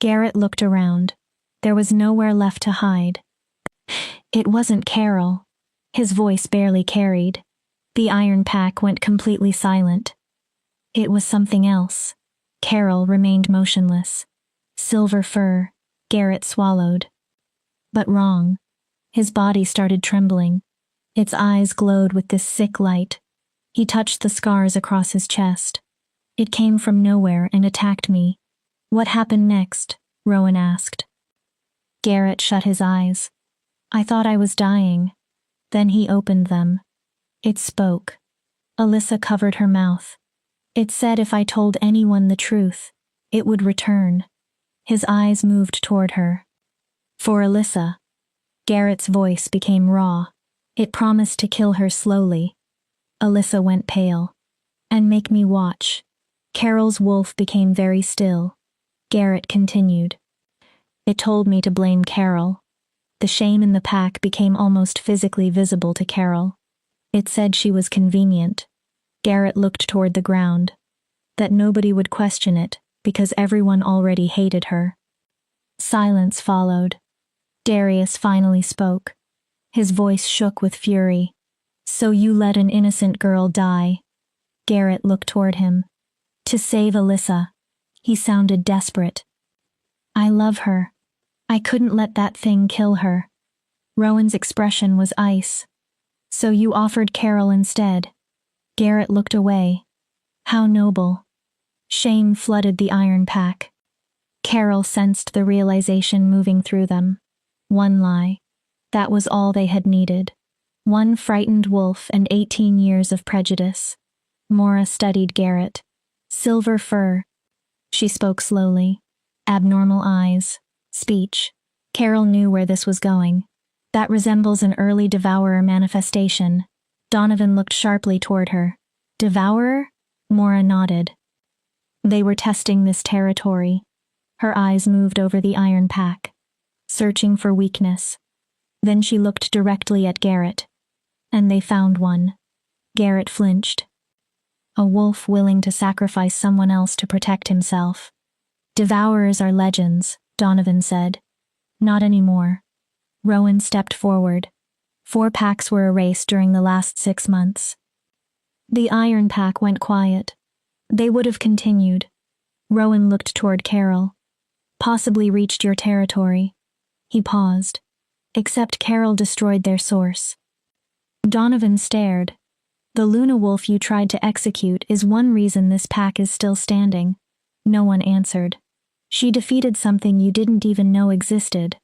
Garrett looked around. There was nowhere left to hide. It wasn't Carol. His voice barely carried. The Iron Pack went completely silent. It was something else. Carol remained motionless. Silver fur. Garrett swallowed. But wrong. His body started trembling. Its eyes glowed with this sick light. He touched the scars across his chest. It came from nowhere and attacked me. What happened next? Rowan asked. Garrett shut his eyes. I thought I was dying. Then he opened them. It spoke. Alyssa covered her mouth. It said if I told anyone the truth, it would return. His eyes moved toward her. For Alyssa. Garrett's voice became raw. It promised to kill her slowly. Alyssa went pale. And make me watch. Carol's wolf became very still. Garrett continued. It told me to blame Carol. The shame in the pack became almost physically visible to Carol. It said she was convenient. Garrett looked toward the ground. That nobody would question it, because everyone already hated her. Silence followed. Darius finally spoke. His voice shook with fury. So you let an innocent girl die. Garrett looked toward him. To save Alyssa. He sounded desperate. I love her. I couldn't let that thing kill her. Rowan's expression was ice. So you offered Carol instead. Garrett looked away. How noble. Shame flooded the iron pack. Carol sensed the realization moving through them. One lie. That was all they had needed. One frightened wolf and 18 years of prejudice. Mora studied Garrett. Silver fur. She spoke slowly. Abnormal eyes. Speech. Carol knew where this was going. That resembles an early devourer manifestation. Donovan looked sharply toward her. Devourer? Mora nodded. They were testing this territory. Her eyes moved over the iron pack, searching for weakness. Then she looked directly at Garrett. And they found one. Garrett flinched. A wolf willing to sacrifice someone else to protect himself. Devourers are legends, Donovan said. Not anymore. Rowan stepped forward. 4 packs were erased during the last 6 months. The iron pack went quiet. They would have continued. Rowan looked toward Carol. Possibly reached your territory. He paused. Except Carol destroyed their source. Donovan stared. The Luna wolf you tried to execute is one reason this pack is still standing. No one answered. She defeated something you didn't even know existed.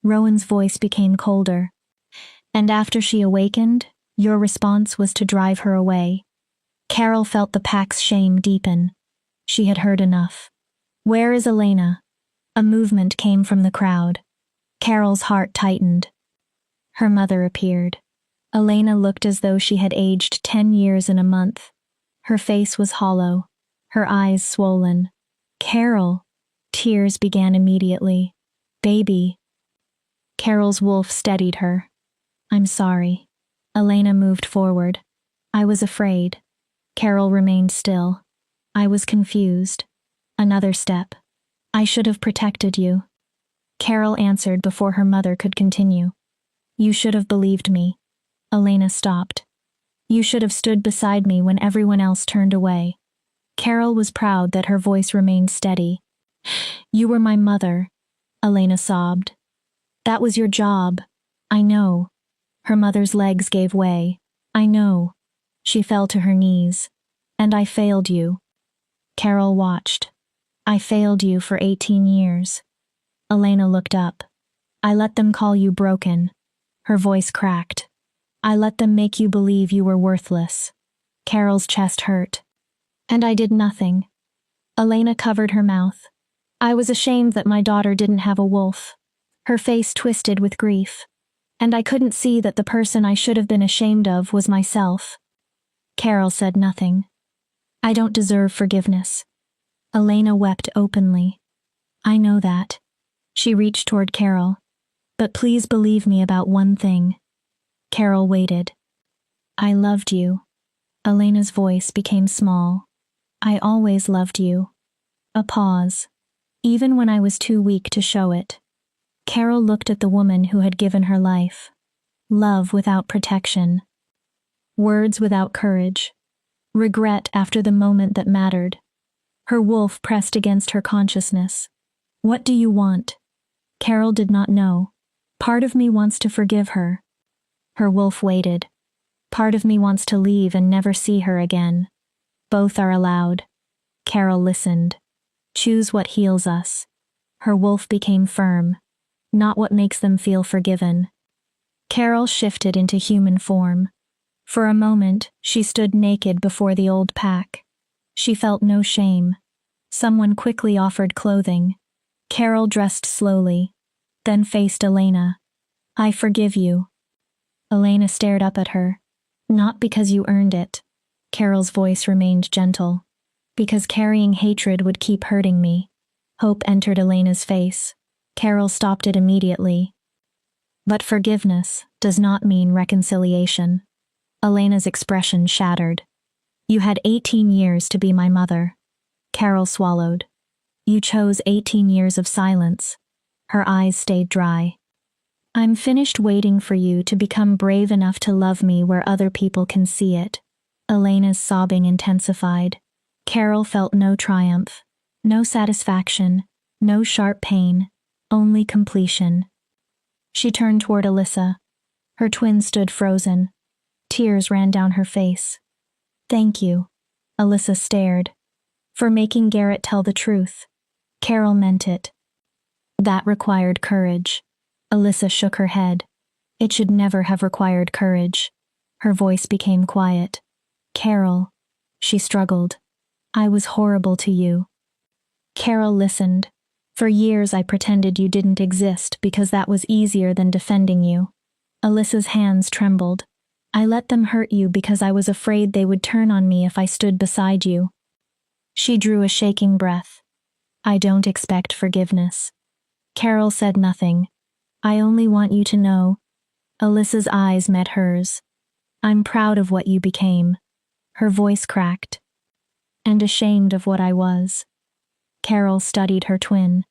Rowan's voice became colder. And after she awakened, your response was to drive her away. Carol felt the pack's shame deepen. She had heard enough. Where is Elena? A movement came from the crowd. Carol's heart tightened. Her mother appeared. Elena looked as though she had aged 10 years in a month. Her face was hollow, her eyes swollen. Carol! Tears began immediately. Baby! Carol's wolf steadied her. I'm sorry. Elena moved forward. I was afraid. Carol remained still. I was confused. Another step. I should have protected you. Carol answered before her mother could continue. You should have believed me. Elena stopped. You should have stood beside me when everyone else turned away. Carol was proud that her voice remained steady. You were my mother, Elena sobbed. That was your job. I know. Her mother's legs gave way. I know. She fell to her knees. And I failed you. Carol watched. I failed you for 18 years. Elena looked up. I let them call you broken. Her voice cracked. I let them make you believe you were worthless. Carol's chest hurt. And I did nothing. Elena covered her mouth. I was ashamed that my daughter didn't have a wolf. Her face twisted with grief. And I couldn't see that the person I should have been ashamed of was myself. Carol said nothing. I don't deserve forgiveness. Elena wept openly. I know that. She reached toward Carol. But please believe me about one thing. Carol waited. I loved you. Elena's voice became small. I always loved you. A pause. Even when I was too weak to show it. Carol looked at the woman who had given her life. Love without protection. Words without courage. Regret after the moment that mattered. Her wolf pressed against her consciousness. What do you want? Carol did not know. Part of me wants to forgive her. Her wolf waited. Part of me wants to leave and never see her again. Both are allowed. Carol listened. Choose what heals us. Her wolf became firm. Not what makes them feel forgiven. Carol shifted into human form. For a moment, she stood naked before the old pack. She felt no shame. Someone quickly offered clothing. Carol dressed slowly, then faced Elena. I forgive you. Elena stared up at her. Not because you earned it. Carol's voice remained gentle. Because carrying hatred would keep hurting me. Hope entered Elena's face. Carol stopped it immediately. But forgiveness does not mean reconciliation. Elena's expression shattered. You had 18 years to be my mother. Carol swallowed. You chose 18 years of silence. Her eyes stayed dry. I'm finished waiting for you to become brave enough to love me where other people can see it. Elena's sobbing intensified. Carol felt no triumph, no satisfaction, no sharp pain, only completion. She turned toward Alyssa. Her twin stood frozen. Tears ran down her face. Thank you. Alyssa stared. For making Garrett tell the truth. Carol meant it. That required courage. Alyssa shook her head. It should never have required courage. Her voice became quiet. Carol. She struggled. I was horrible to you. Carol listened. For years I pretended you didn't exist because that was easier than defending you. Alyssa's hands trembled. I let them hurt you because I was afraid they would turn on me if I stood beside you. She drew a shaking breath. I don't expect forgiveness. Carol said nothing. I only want you to know. Alyssa's eyes met hers. I'm proud of what you became. Her voice cracked. And ashamed of what I was. Carol studied her twin.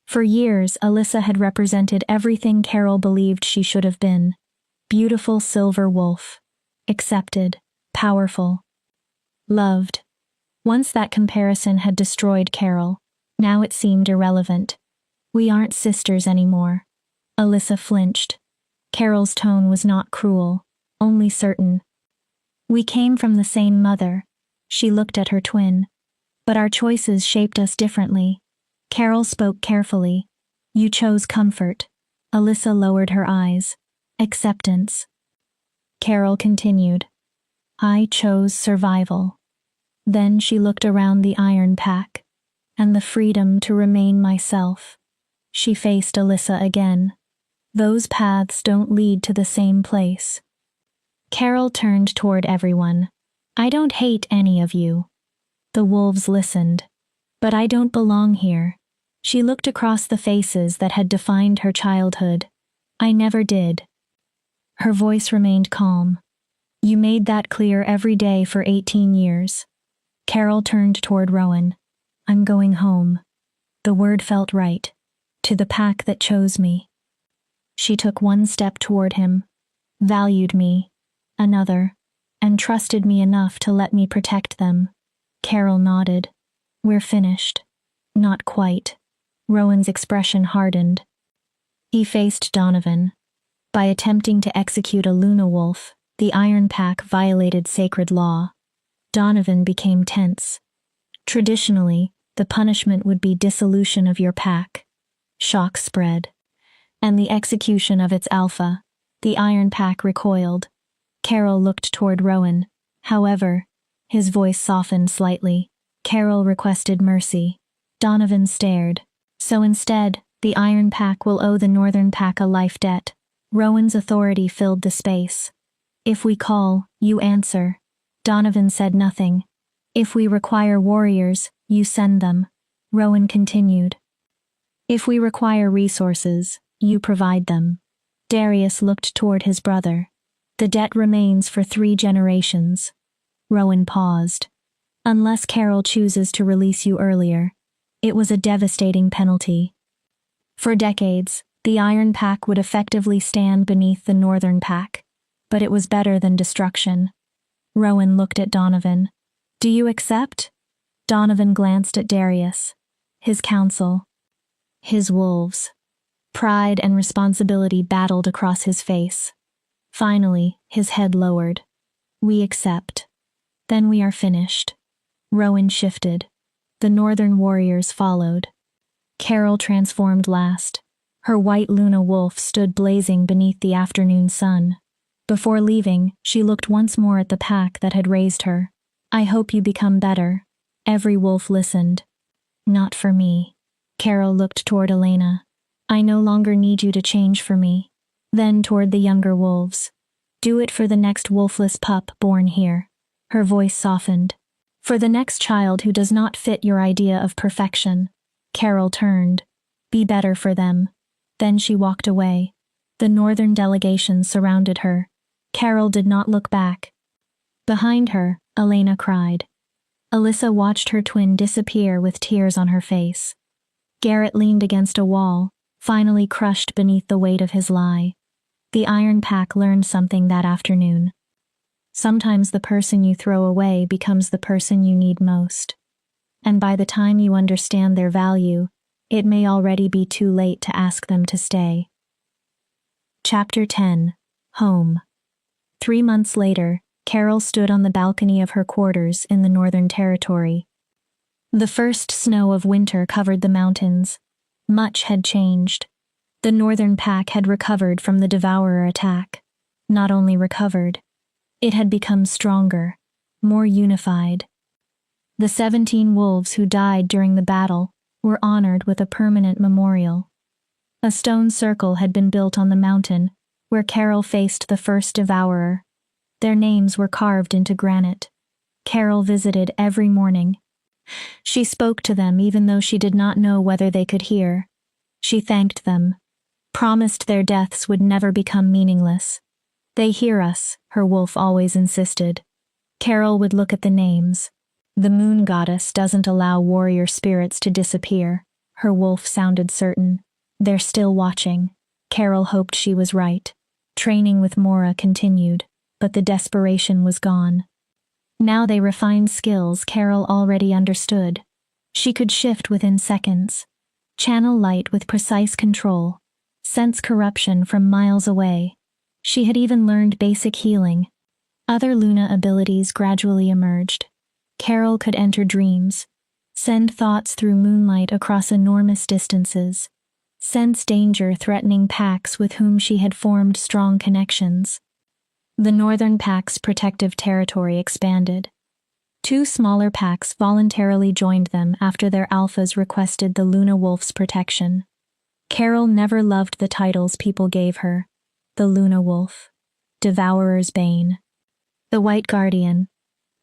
For years, Alyssa had represented everything Carol believed she should have been. Beautiful silver wolf. Accepted. Powerful. Loved. Once that comparison had destroyed Carol. Now it seemed irrelevant. We aren't sisters anymore. Alyssa flinched. Carol's tone was not cruel, only certain. We came from the same mother. She looked at her twin. But our choices shaped us differently. Carol spoke carefully. You chose comfort. Alyssa lowered her eyes. Acceptance. Carol continued. I chose survival. Then she looked around the iron pack. And the freedom to remain myself. She faced Alyssa again. Those paths don't lead to the same place. Carol turned toward everyone. I don't hate any of you. The wolves listened. But I don't belong here. She looked across the faces that had defined her childhood. I never did. Her voice remained calm. You made that clear every day for 18 years. Carol turned toward Rowan. I'm going home. The word felt right. To the pack that chose me. She took one step toward him. Valued me. Another. And trusted me enough to let me protect them. Carol nodded. We're finished. Not quite. Rowan's expression hardened. He faced Donovan. By attempting to execute a Luna wolf, the Iron Pack violated sacred law. Donovan became tense. Traditionally, the punishment would be dissolution of your pack. Shock spread. And the execution of its alpha. The Iron Pack recoiled. Carol looked toward Rowan. However, his voice softened slightly. Carol requested mercy. Donovan stared. So instead, the Iron Pack will owe the Northern Pack a life debt. Rowan's authority filled the space. If we call, you answer. Donovan said nothing. If we require warriors, you send them. Rowan continued. If we require resources, you provide them. Darius looked toward his brother. The debt remains for 3 generations. Rowan paused. Unless Carol chooses to release you earlier. It was a devastating penalty. For decades, the Iron Pack would effectively stand beneath the Northern Pack. But it was better than destruction. Rowan looked at Donovan. Do you accept? Donovan glanced at Darius. His council. His wolves. Pride and responsibility battled across his face. Finally, his head lowered. We accept. Then we are finished. Rowan shifted. The Northern warriors followed. Carol transformed last. Her white Luna wolf stood blazing beneath the afternoon sun. Before leaving, she looked once more at the pack that had raised her. I hope you become better. Every wolf listened. Not for me. Carol looked toward Elena. I no longer need you to change for me. Then toward the younger wolves. Do it for the next wolfless pup born here. Her voice softened. For the next child who does not fit your idea of perfection. Carol turned. Be better for them. Then she walked away. The Northern delegation surrounded her. Carol did not look back. Behind her, Elena cried. Alyssa watched her twin disappear with tears on her face. Garrett leaned against a wall, finally crushed beneath the weight of his lie. The Iron Pack learned something that afternoon. Sometimes the person you throw away becomes the person you need most. And by the time you understand their value, It may already be too late to ask them to stay. Chapter 10. Home. 3 months later, Carol stood on the balcony of her quarters in the Northern Territory. The first snow of winter covered the mountains. Much had changed. The Northern Pack had recovered from the Devourer attack. Not only recovered, it had become stronger, more unified. The 17 wolves who died during the battle were honored with a permanent memorial. A stone circle had been built on the mountain where Carol faced the first Devourer. Their names were carved into granite. Carol visited every morning. She spoke to them even though she did not know whether they could hear. She thanked them, promised their deaths would never become meaningless. They hear us, her wolf always insisted. Carol would look at the names. The moon goddess doesn't allow warrior spirits to disappear, her wolf sounded certain. They're still watching. Carol hoped she was right. Training with Mora continued, but the desperation was gone. Now they refined skills Carol already understood. She could shift within seconds, channel light with precise control, sense corruption from miles away. She had even learned basic healing. Other Luna abilities gradually emerged. Carol could enter dreams, send thoughts through moonlight across enormous distances, sense danger threatening packs with whom she had formed strong connections. The Northern Pack's protective territory expanded. 2 smaller packs voluntarily joined them after their alphas requested the Luna Wolf's protection. Carol never loved the titles people gave her. The Luna Wolf, Devourer's Bane, the White Guardian.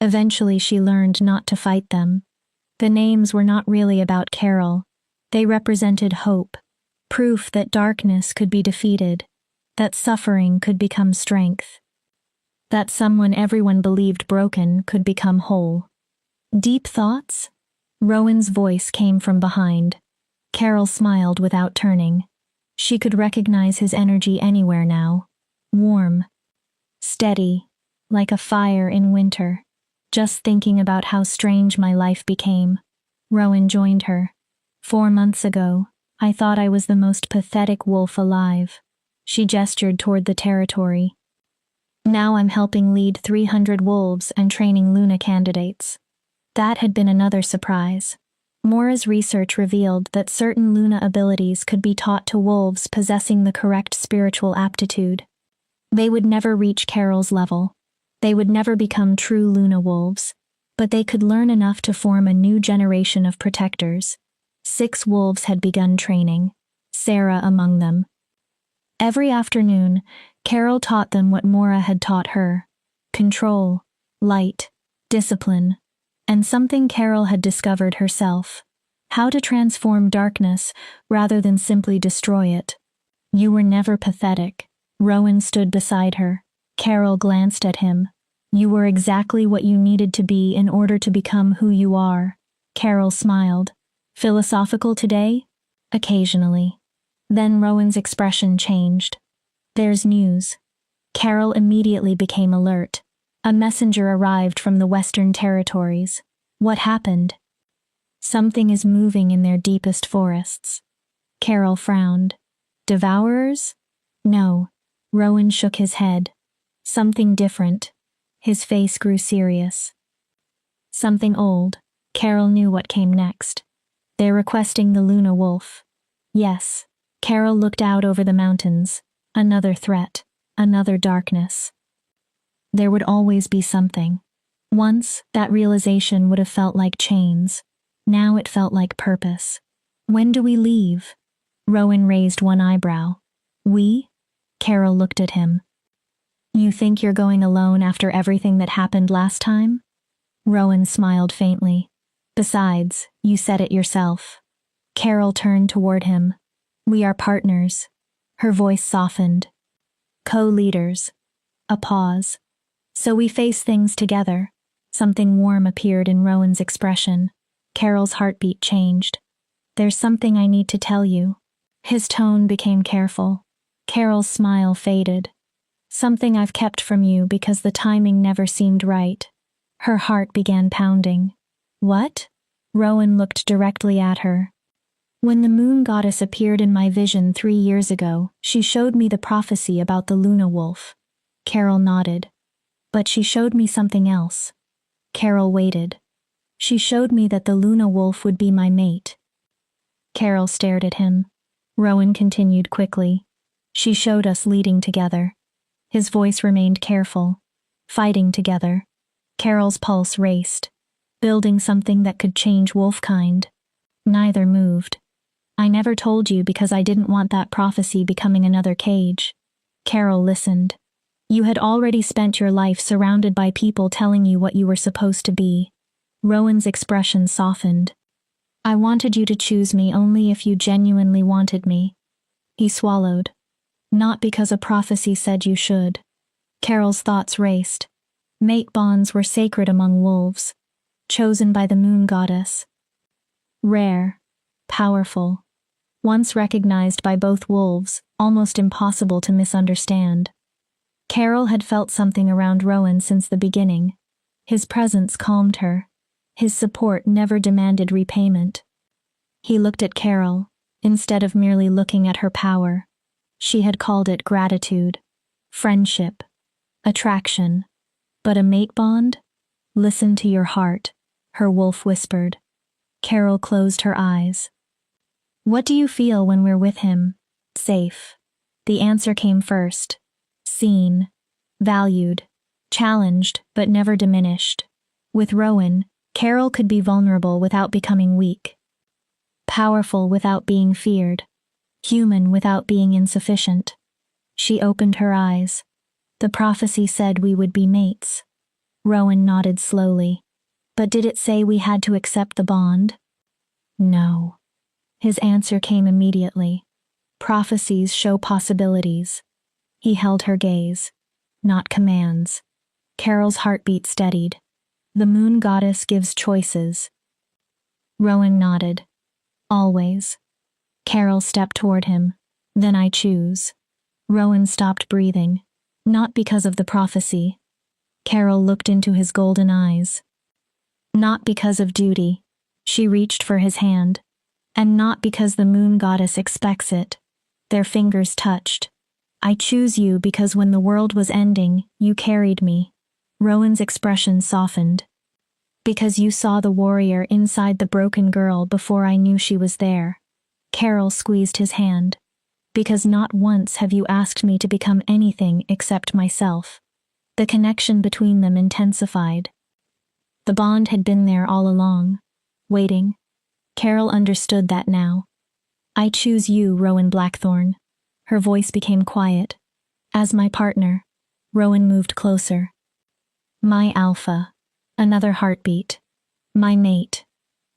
Eventually she learned not to fight them. The names were not really about Carol. They represented hope, proof that darkness could be defeated, that suffering could become strength, that someone everyone believed broken could become whole. Deep thoughts? Rowan's voice came from behind. Carol smiled without turning. She could recognize his energy anywhere now. Warm, steady, like a fire in winter. Just thinking about how strange my life became. Rowan joined her. 4 months ago, I thought I was the most pathetic wolf alive. She gestured toward the territory. Now I'm helping lead 300 wolves and training Luna candidates. That had been another surprise. Mora's research revealed that certain Luna abilities could be taught to wolves possessing the correct spiritual aptitude. They would never reach Carol's level. They would never become true Luna wolves, but they could learn enough to form a new generation of protectors. 6 wolves had begun training, Sarah among them. Every afternoon, Carol taught them what Mora had taught her: control, light, discipline, and something Carol had discovered herself: how to transform darkness rather than simply destroy it. You were never pathetic. Rowan stood beside her. Carol glanced at him. You were exactly what you needed to be in order to become who you are. Carol smiled. Philosophical today? Occasionally. Then Rowan's expression changed. There's news. Carol immediately became alert. A messenger arrived from the Western Territories. What happened? Something is moving in their deepest forests. Carol frowned. Devourers? No. Rowan shook his head. Something different. His face grew serious. Something old. Carol knew what came next. They're requesting the Luna Wolf. Yes. Carol looked out over the mountains. Another threat. Another darkness. There would always be something. Once, that realization would have felt like chains. Now it felt like purpose. When do we leave? Rowan raised one eyebrow. We? Carol looked at him. You think you're going alone after everything that happened last time? Rowan smiled faintly. Besides, you said it yourself. Carol turned toward him. We are partners. Her voice softened. Co-leaders. A pause. So we face things together. Something warm appeared in Rowan's expression. Carol's heartbeat changed. There's something I need to tell you. His tone became careful. Carol's smile faded. Something I've kept from you because the timing never seemed right. Her heart began pounding. What? Rowan looked directly at her. When the moon goddess appeared in my vision 3 years ago, she showed me the prophecy about the Luna wolf. Carol nodded. But she showed me something else. Carol waited. She showed me that the Luna wolf would be my mate. Carol stared at him. Rowan continued quickly. She showed us leading together. His voice remained careful. Fighting together. Carol's pulse raced. Building something that could change wolfkind. Neither moved. I never told you because I didn't want that prophecy becoming another cage. Carol listened. You had already spent your life surrounded by people telling you what you were supposed to be. Rowan's expression softened. I wanted you to choose me only if you genuinely wanted me. He swallowed. Not because a prophecy said you should. Carol's thoughts raced. Mate bonds were sacred among wolves. Chosen by the moon goddess. Rare. Powerful. Once recognized by both wolves, almost impossible to misunderstand. Carol had felt something around Rowan since the beginning. His presence calmed her. His support never demanded repayment. He looked at Carol, instead of merely looking at her power. She had called it gratitude, friendship, attraction. But a mate bond? Listen to your heart, her wolf whispered. Carol closed her eyes. What do you feel when we're with him? Safe. The answer came first. Seen. Valued. Challenged, but never diminished. With Rowan, Carol could be vulnerable without becoming weak. Powerful without being feared. Human without being insufficient. She opened her eyes. The prophecy said we would be mates. Rowan nodded slowly. But did it say we had to accept the bond? No. His answer came immediately. Prophecies show possibilities. He held her gaze. Not commands. Carol's heartbeat steadied. The moon goddess gives choices. Rowan nodded. Always. Carol stepped toward him. Then I choose. Rowan stopped breathing. Not because of the prophecy. Carol looked into his golden eyes. Not because of duty. She reached for his hand. And not because the moon goddess expects it. Their fingers touched. I choose you because when the world was ending, you carried me. Rowan's expression softened. Because you saw the warrior inside the broken girl before I knew she was there. Carol squeezed his hand. Because not once have you asked me to become anything except myself. The connection between them intensified. The bond had been there all along, waiting. Carol understood that now. I choose you, Rowan Blackthorn. Her voice became quiet. As my partner. Rowan moved closer. My alpha. Another heartbeat. My mate.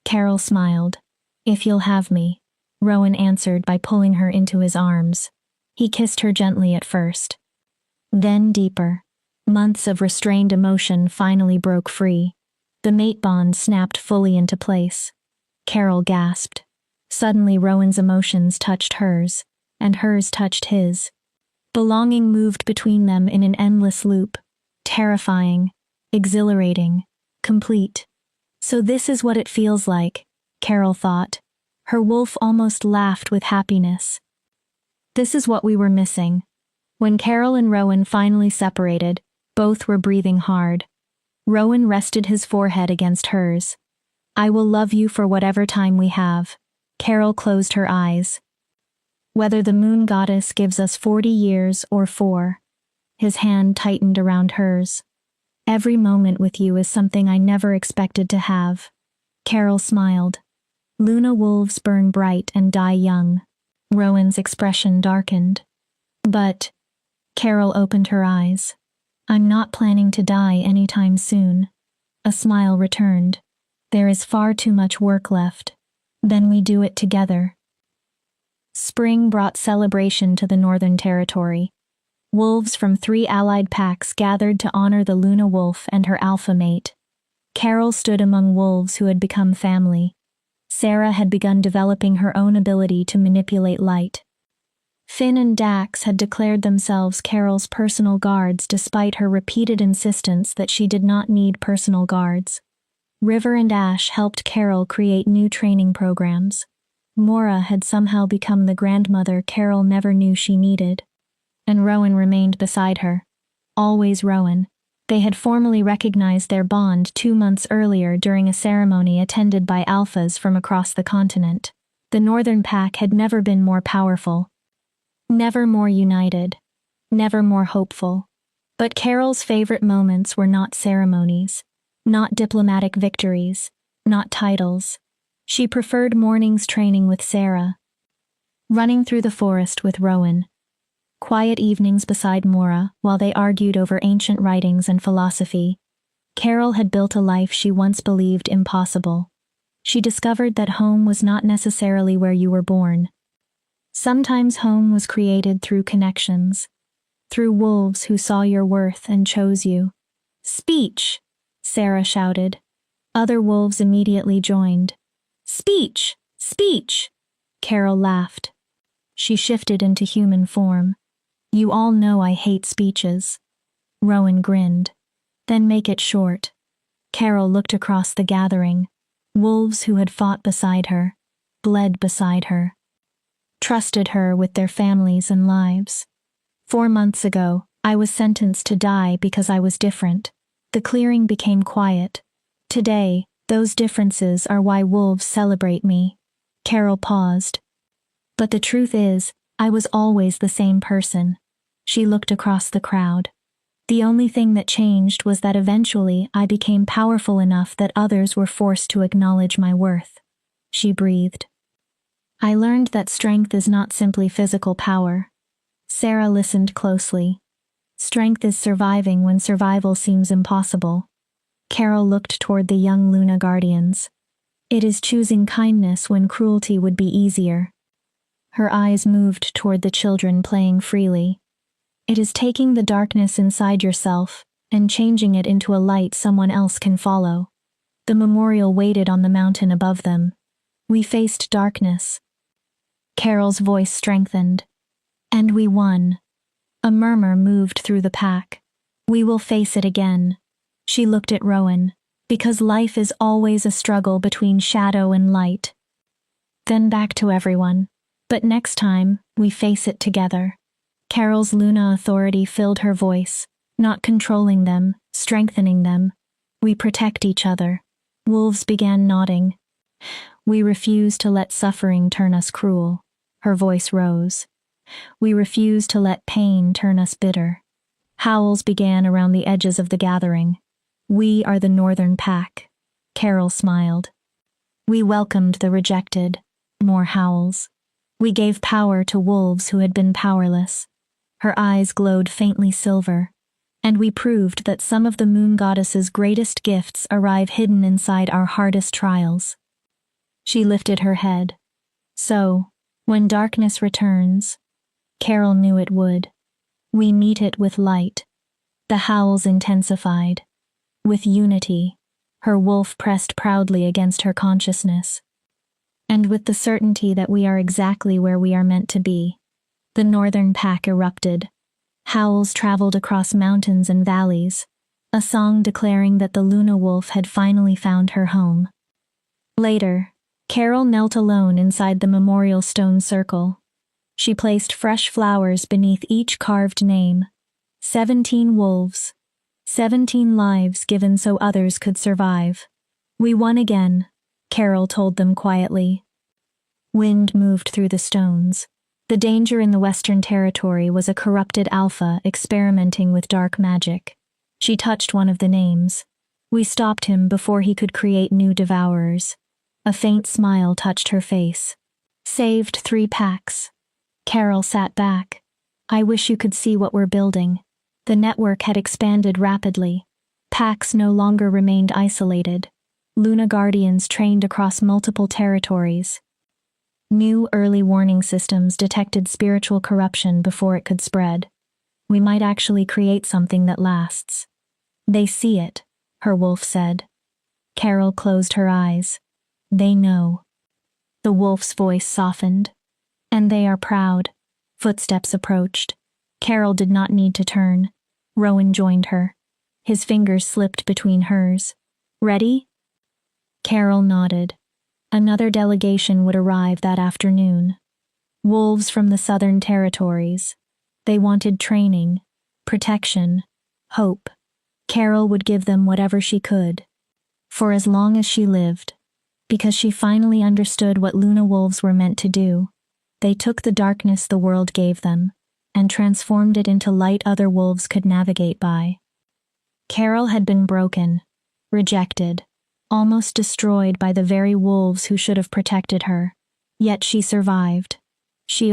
Carol smiled. If you'll have me. Rowan answered by pulling her into his arms. He kissed her gently at first. Then deeper. Months of restrained emotion finally broke free. The mate bond snapped fully into place. Carol gasped. Suddenly Rowan's emotions touched hers, and hers touched his. Belonging moved between them in an endless loop. Terrifying, exhilarating, complete. So this is what it feels like, Carol thought. Her wolf almost laughed with happiness. This is what we were missing. When Carol and Rowan finally separated, both were breathing hard. Rowan rested his forehead against hers. I will love you for whatever time we have. Carol closed her eyes. Whether the moon goddess gives us 40 years or 4. His hand tightened around hers. Every moment with you is something I never expected to have. Carol smiled. Luna wolves burn bright and die young. Rowan's expression darkened. But, Carol opened her eyes. I'm not planning to die anytime soon. A smile returned. There is far too much work left. Then we do it together. Spring brought celebration to the Northern Territory. Wolves from 3 allied packs gathered to honor the Luna wolf and her alpha mate. Carol stood among wolves who had become family. Sarah had begun developing her own ability to manipulate light. Finn and Dax had declared themselves Carol's personal guards despite her repeated insistence that she did not need personal guards. River and Ash helped Carol create new training programs. Mora had somehow become the grandmother Carol never knew she needed. And Rowan remained beside her. Always Rowan. They had formally recognized their bond 2 months earlier during a ceremony attended by alphas from across the continent. The Northern Pack had never been more powerful. Never more united. Never more hopeful. But Carol's favorite moments were not ceremonies. Not diplomatic victories. Not titles. She preferred mornings training with Sarah. Running through the forest with Rowan. Quiet evenings beside Mora while they argued over ancient writings and philosophy. Carol had built a life she once believed impossible. She discovered that home was not necessarily where you were born. Sometimes home was created through connections, through wolves who saw your worth and chose you. "Speech!" Sarah shouted. Other wolves immediately joined. "Speech! Speech!" Carol laughed. She shifted into human form. "You all know I hate speeches." Rowan grinned. "Then make it short." Carol looked across the gathering. Wolves who had fought beside her, bled beside her, trusted her with their families and lives. 4 months ago, I was sentenced to die because I was different. The clearing became quiet. Today, those differences are why wolves celebrate me. Carol paused. But the truth is, I was always the same person. She looked across the crowd. The only thing that changed was that eventually I became powerful enough that others were forced to acknowledge my worth. She breathed. I learned that strength is not simply physical power. Sarah listened closely. Strength is surviving when survival seems impossible. Carol looked toward the young Luna Guardians. It is choosing kindness when cruelty would be easier. Her eyes moved toward the children playing freely. It is taking the darkness inside yourself and changing it into a light someone else can follow. The memorial waited on the mountain above them. We faced darkness. Carol's voice strengthened. And we won. A murmur moved through the pack. We will face it again. She looked at Rowan. Because life is always a struggle between shadow and light. Then back to everyone. But next time, we face it together. Carol's Luna authority filled her voice, not controlling them, strengthening them. We protect each other. Wolves began nodding. We refuse to let suffering turn us cruel. Her voice rose. We refuse to let pain turn us bitter. Howls began around the edges of the gathering. We are the Northern Pack. Carol smiled. We welcomed the rejected. More howls. We gave power to wolves who had been powerless. Her eyes glowed faintly silver. And we proved that some of the moon goddess's greatest gifts arrive hidden inside our hardest trials. She lifted her head. So, when darkness returns, Carol knew it would. We meet it with light. The howls intensified. With unity, her wolf pressed proudly against her consciousness. And with the certainty that we are exactly where we are meant to be, the Northern Pack erupted. Howls traveled across mountains and valleys, a song declaring that the Luna Wolf had finally found her home. Later, Carol knelt alone inside the memorial stone circle. She placed fresh flowers beneath each carved name. 17 wolves. 17 lives given so others could survive. We won again, Carol told them quietly. Wind moved through the stones. The danger in the Western Territory was a corrupted alpha experimenting with dark magic. She touched one of the names. We stopped him before he could create new devourers. A faint smile touched her face. Saved 3 packs. Carol sat back. I wish you could see what we're building. The network had expanded rapidly. Packs no longer remained isolated. Luna Guardians trained across multiple territories. New early warning systems detected spiritual corruption before it could spread. We might actually create something that lasts. They see it, her wolf said. Carol closed her eyes. They know. The wolf's voice softened. And they are proud. Footsteps approached. Carol did not need to turn. Rowan joined her. His fingers slipped between hers. Ready? Carol nodded. Another delegation would arrive that afternoon. Wolves from the southern territories. They wanted training, protection, hope. Carol would give them whatever she could. For as long as she lived. Because she finally understood what Luna wolves were meant to do. They took the darkness the world gave them and transformed it into light other wolves could navigate by. Carol had been broken, rejected, almost destroyed by the very wolves who should have protected her. Yet she survived. She